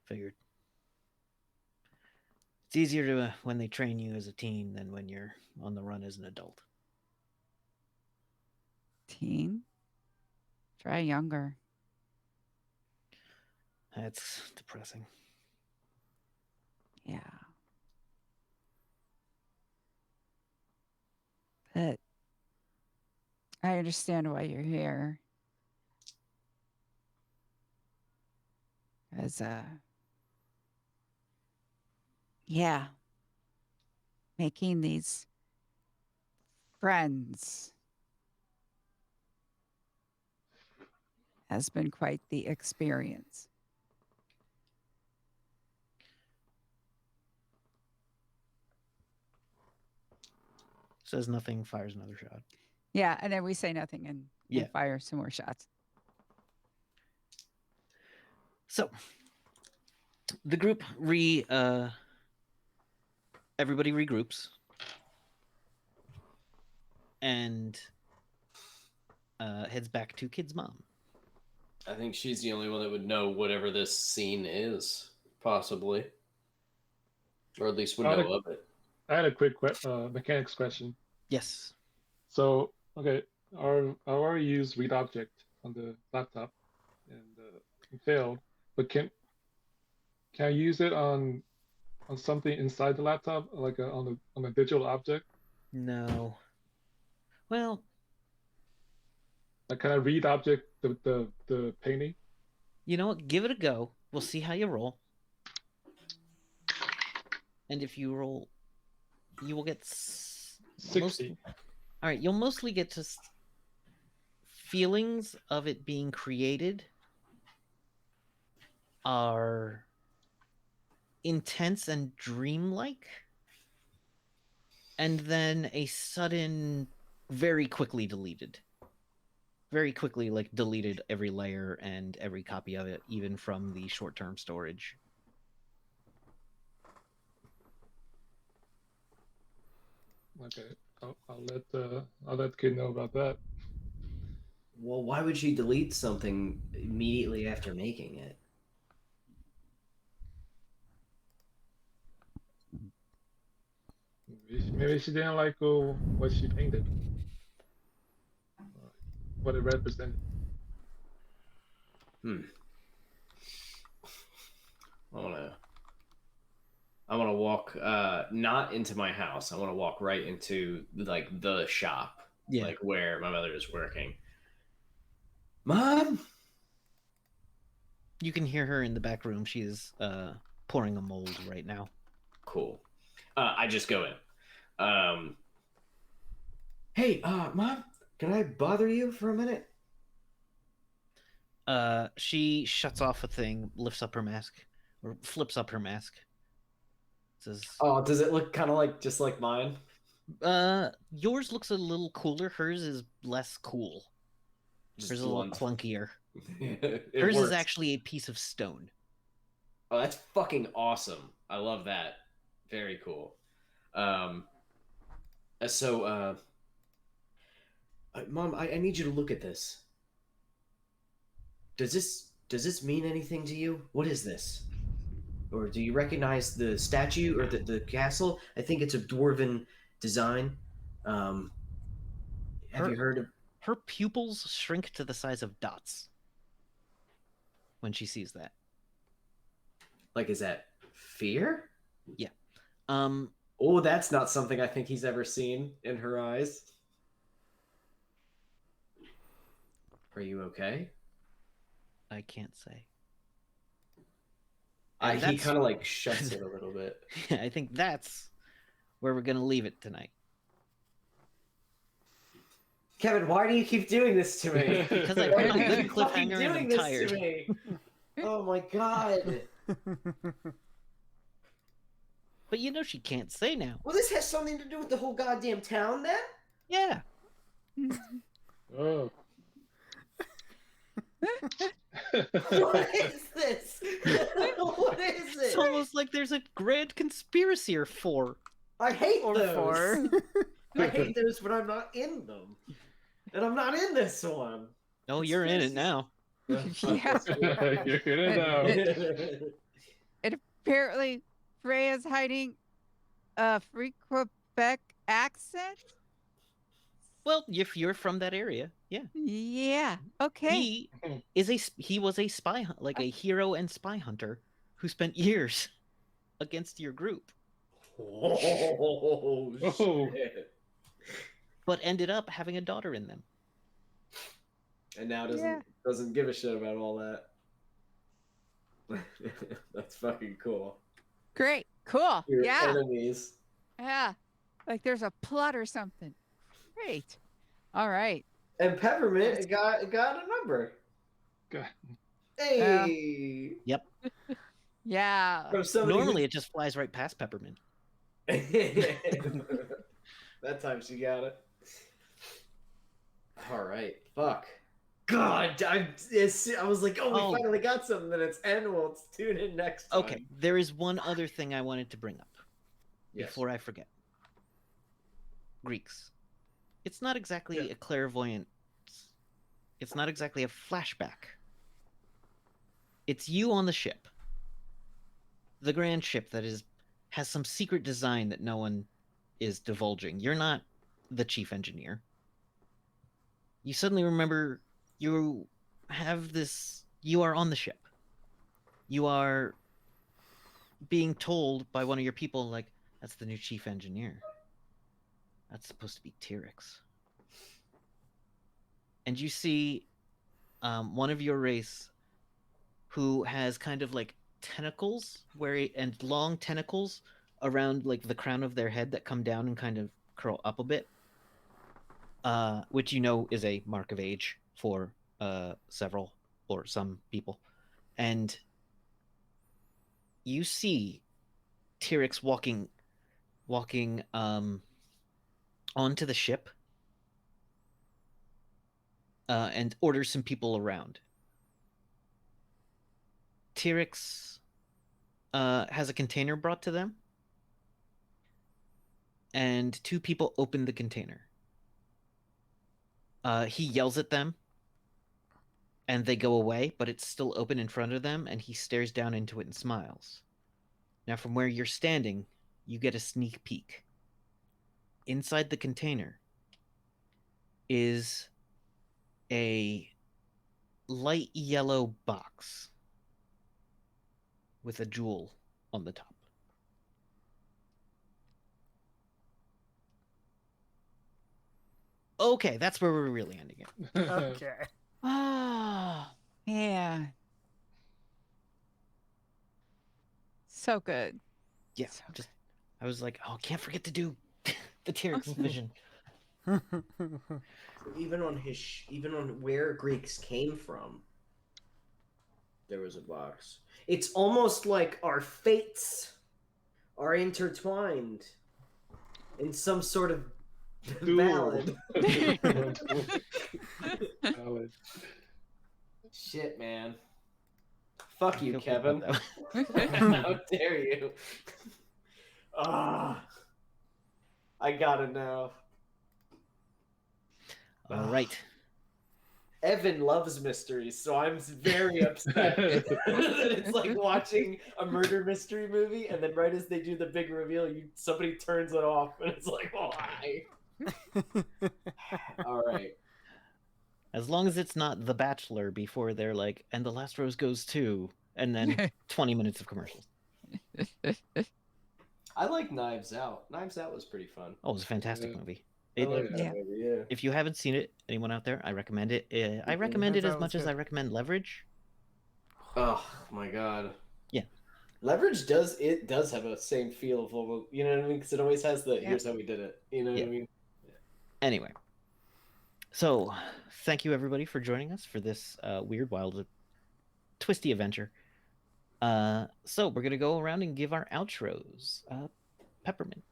Speaker 2: Figured. It's easier to when they train you as a teen than when you're on the run as an adult.
Speaker 5: Teen. Try younger.
Speaker 2: That's depressing.
Speaker 5: Yeah. But I understand why you're here. As yeah, making these friends has been quite the experience.
Speaker 2: Says nothing, fires another shot.
Speaker 5: Yeah, and then we say nothing and
Speaker 2: Yeah.
Speaker 5: fire some more shots.
Speaker 2: So the group everybody regroups and heads back to Kid's mom.
Speaker 3: I think she's the only one that would know whatever this scene is, possibly, or at least would
Speaker 4: I had
Speaker 3: know of it.
Speaker 4: I had a quick mechanics question.
Speaker 2: Yes.
Speaker 4: So, okay, I already used read object on the laptop and it failed, but can I use it on something inside the laptop, like on a digital object?
Speaker 2: No. Well,
Speaker 4: Like, can I read object the painting?
Speaker 2: you know what? Give it a go. We'll see how you roll. And if you roll, you will get
Speaker 4: 60.
Speaker 2: All right, you'll mostly get just feelings of it being created are intense and dreamlike, and then a sudden, very quickly deleted. Very quickly, like, deleted every layer and every copy of it, even from the short-term storage.
Speaker 4: Okay, I'll let the kid know about that.
Speaker 3: Well, why would she delete something immediately after making it?
Speaker 4: Maybe she didn't like what she painted, what it represented.
Speaker 3: I wanna walk not into my house. I wanna walk right into like the shop.
Speaker 2: Yeah.
Speaker 3: Like where my mother is working. Mom?
Speaker 2: You can hear her in the back room. She is pouring a mold right now.
Speaker 3: Cool. I just go in. Hey, Mom, can I bother you for a minute?
Speaker 2: She shuts off a thing, lifts up her mask, or flips up her mask. Says,
Speaker 3: Oh, does it look kind of like just like mine?
Speaker 2: yours looks a little cooler. Hers is less cool.
Speaker 3: Just
Speaker 2: Hers is a little
Speaker 3: blunt.
Speaker 2: clunkier.
Speaker 3: It
Speaker 2: Hers is
Speaker 3: works.
Speaker 2: actually a piece of stone.
Speaker 3: Oh, that's fucking awesome. I love that. Very cool. So, Mom, I need you to look at this. Does this mean anything to you? What is this? Or do you recognize the statue or the castle? I think it's a dwarven design. Have you heard of?
Speaker 2: Her pupils shrink to the size of dots when she sees that.
Speaker 3: Like, is that fear?
Speaker 2: Yeah.
Speaker 3: Oh, that's not something I think he's ever seen in her eyes. Are you okay?
Speaker 2: I can't say.
Speaker 3: He kind of like shuts it a little bit.
Speaker 2: I think that's where we're gonna leave it tonight.
Speaker 3: Kevin, why do you keep doing this to me?
Speaker 2: Because I
Speaker 3: Why
Speaker 2: put
Speaker 3: do
Speaker 2: a
Speaker 3: you
Speaker 2: good
Speaker 3: keep fucking
Speaker 2: cliffhanger and
Speaker 3: doing
Speaker 2: I'm
Speaker 3: this
Speaker 2: tired.
Speaker 3: to me? Oh my god.
Speaker 2: But you know she can't say now.
Speaker 3: Well, this has something to do with the whole goddamn town, then?
Speaker 2: Yeah.
Speaker 4: Oh.
Speaker 3: What is this? What is
Speaker 2: It's
Speaker 3: it?
Speaker 2: almost like there's a grand conspiracy or four.
Speaker 3: I hate
Speaker 1: Or
Speaker 3: those.
Speaker 1: 4.
Speaker 3: I hate those when I'm not in them. And I'm not in this one.
Speaker 2: Oh, you're in it now.
Speaker 5: Yeah.
Speaker 4: You're gonna know.
Speaker 5: Apparently, Freya's hiding a free Quebec accent.
Speaker 2: Well, if you're from that area, yeah.
Speaker 5: Yeah. Okay.
Speaker 2: He was a spy, like a hero and spy hunter who spent years against your group,
Speaker 3: Oh,
Speaker 4: Oh.
Speaker 3: shit.
Speaker 2: but ended up having a daughter in them.
Speaker 3: And now
Speaker 5: Yeah.
Speaker 3: doesn't give a shit about all that. That's fucking cool.
Speaker 5: Great. Cool.
Speaker 3: Your
Speaker 5: Yeah.
Speaker 3: enemies.
Speaker 5: Yeah. Like there's a plot or something. Great. All right.
Speaker 3: And Peppermint got a number.
Speaker 4: God.
Speaker 3: Hey.
Speaker 2: Yep.
Speaker 5: Yeah.
Speaker 3: From somebody
Speaker 2: Normally, it just flies right past Peppermint.
Speaker 3: that time she got it. All right. Fuck. God, I was like, oh, we finally got something. Then it's end. Well, let's tune in next time.
Speaker 2: Okay, there is one other thing I wanted to bring up before I forget. Greeks. It's not exactly a clairvoyant. It's not exactly a flashback. It's you on the ship. The grand ship that has some secret design that no one is divulging. You're not the chief engineer. You suddenly remember you are on the ship. You are being told by one of your people, like, that's the new chief engineer. That's supposed to be T-Rex. And you see one of your race who has kind of like tentacles and long tentacles around like the crown of their head that come down and kind of curl up a bit, which is a mark of age for several or some people. And you see T-Rex walking onto the ship and orders some people around. T-Rex has a container brought to them, and two people open the container. He yells at them, and they go away, but it's still open in front of them, and he stares down into it and smiles. Now, from where you're standing, you get a sneak peek. Inside the container is a light yellow box with a jewel on the top. Okay, that's where we're really ending it.
Speaker 1: Okay.
Speaker 5: Ah, yeah. So good.
Speaker 2: Yeah,
Speaker 5: So
Speaker 2: I was like, oh, can't forget to do the T-Rex vision.
Speaker 3: Even on where Greeks came from, there was a box. It's almost like our fates are intertwined in some sort of ballad.
Speaker 4: Ballad.
Speaker 3: Shit, man. Fuck you,
Speaker 2: Feel good
Speaker 3: Kevin.
Speaker 2: about that one.
Speaker 3: How dare you? Ah, I gotta know.
Speaker 2: All right.
Speaker 3: Evan loves mysteries, so I'm very upset that it's like watching a murder mystery movie, and then right as they do the big reveal, somebody turns it off, and it's like, why? All right.
Speaker 2: As long as it's not The Bachelor before they're like, and the last rose goes too, and then 20 minutes of commercials.
Speaker 3: I like Knives Out. Knives Out was pretty fun.
Speaker 2: Oh, it was a fantastic movie.
Speaker 3: I like
Speaker 5: Yeah.
Speaker 3: that movie, yeah.
Speaker 2: If you haven't seen it, anyone out there, I recommend it. I recommend it
Speaker 1: That
Speaker 2: as
Speaker 1: was
Speaker 2: much as
Speaker 1: good.
Speaker 2: I recommend Leverage.
Speaker 3: Oh my god.
Speaker 2: Yeah.
Speaker 3: Leverage does have a same feel of, you know what I mean? Because it always has the here's how we did it. You know what I mean?
Speaker 2: Anyway, so thank you everybody for joining us for this weird, wild, twisty adventure. So we're gonna go around and give our outros. Peppermint.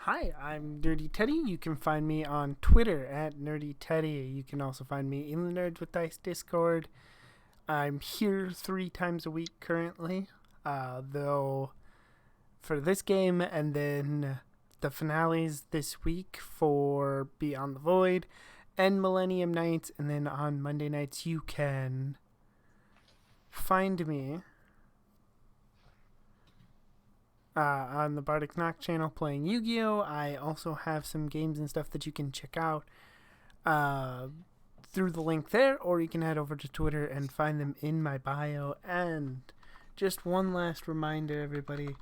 Speaker 1: Hi, I'm Nerdy Teddy. You can find me on Twitter at Nerdy Teddy. You can also find me in the Nerds with Dice Discord. I'm here 3 times a week currently, though for this game, and then the finales this week for Beyond the Void and Millennium Nights, and then on Monday nights you can find me on the Bardic Knock channel playing Yu-Gi-Oh! I also have some games and stuff that you can check out through the link there, or you can head over to Twitter and find them in my bio. And just one last reminder, everybody,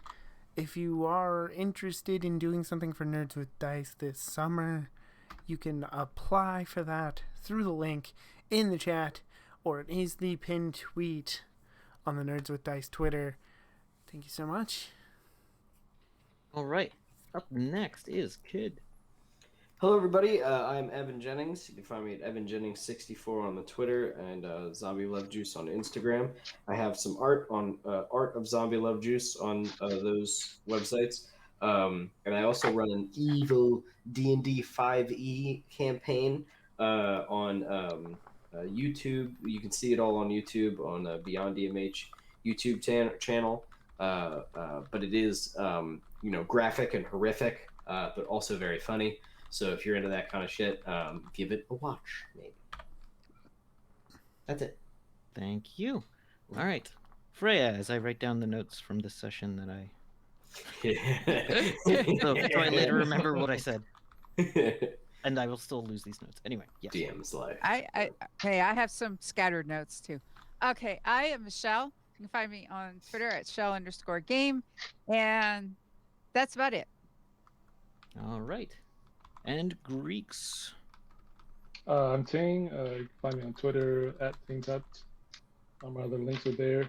Speaker 1: if you are interested in doing something for Nerds with Dice this summer, you can apply for that through the link in the chat, or it is the pinned tweet on the Nerds with Dice Twitter. Thank you so much.
Speaker 2: All right. Up next is Kid.
Speaker 3: Hello, everybody. I'm Evan Jennings. You can find me at Evan Jennings64 on the Twitter and Zombie Love Juice on Instagram. I have some art on Art of Zombie Love Juice on those websites. And I also run an evil D&D 5e campaign on YouTube. You can see it all on YouTube on Beyond DMH YouTube channel. But it is, graphic and horrific, but also very funny. So if you're into that kind of shit, give it a watch, maybe. That's it.
Speaker 2: Thank you. All right, Freya, as I write down the notes from this session that I so I later remember what I said, and I will still lose these notes anyway. Yes.
Speaker 3: DM's life.
Speaker 5: Hey, I have some scattered notes too. Okay, I am Michelle. You can find me on Twitter at Shell_game, and that's about it.
Speaker 2: All right, and Greeks.
Speaker 4: I'm Ting. You can find me on Twitter at TingTut. All my other links are there.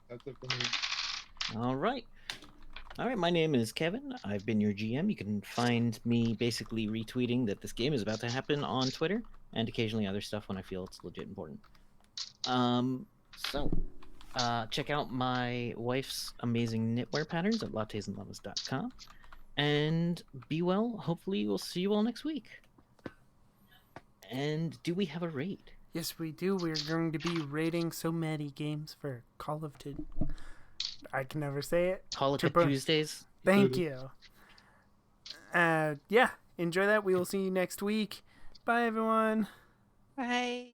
Speaker 4: That's it for me.
Speaker 2: All right. All right, my name is Kevin. I've been your GM. You can find me basically retweeting that this game is about to happen on Twitter and occasionally other stuff when I feel it's legit important. So check out my wife's amazing knitwear patterns at lattesandllamas.com. And be well. Hopefully we'll see you all next week. And do we have a raid?
Speaker 1: Yes, we do. We're going to be rating so many games for Call of Duty. I can never say it.
Speaker 2: Call it
Speaker 1: Triple-
Speaker 2: Tuesdays.
Speaker 1: Thank you. Yeah, enjoy that. We will see you next week. Bye, everyone.
Speaker 5: Bye.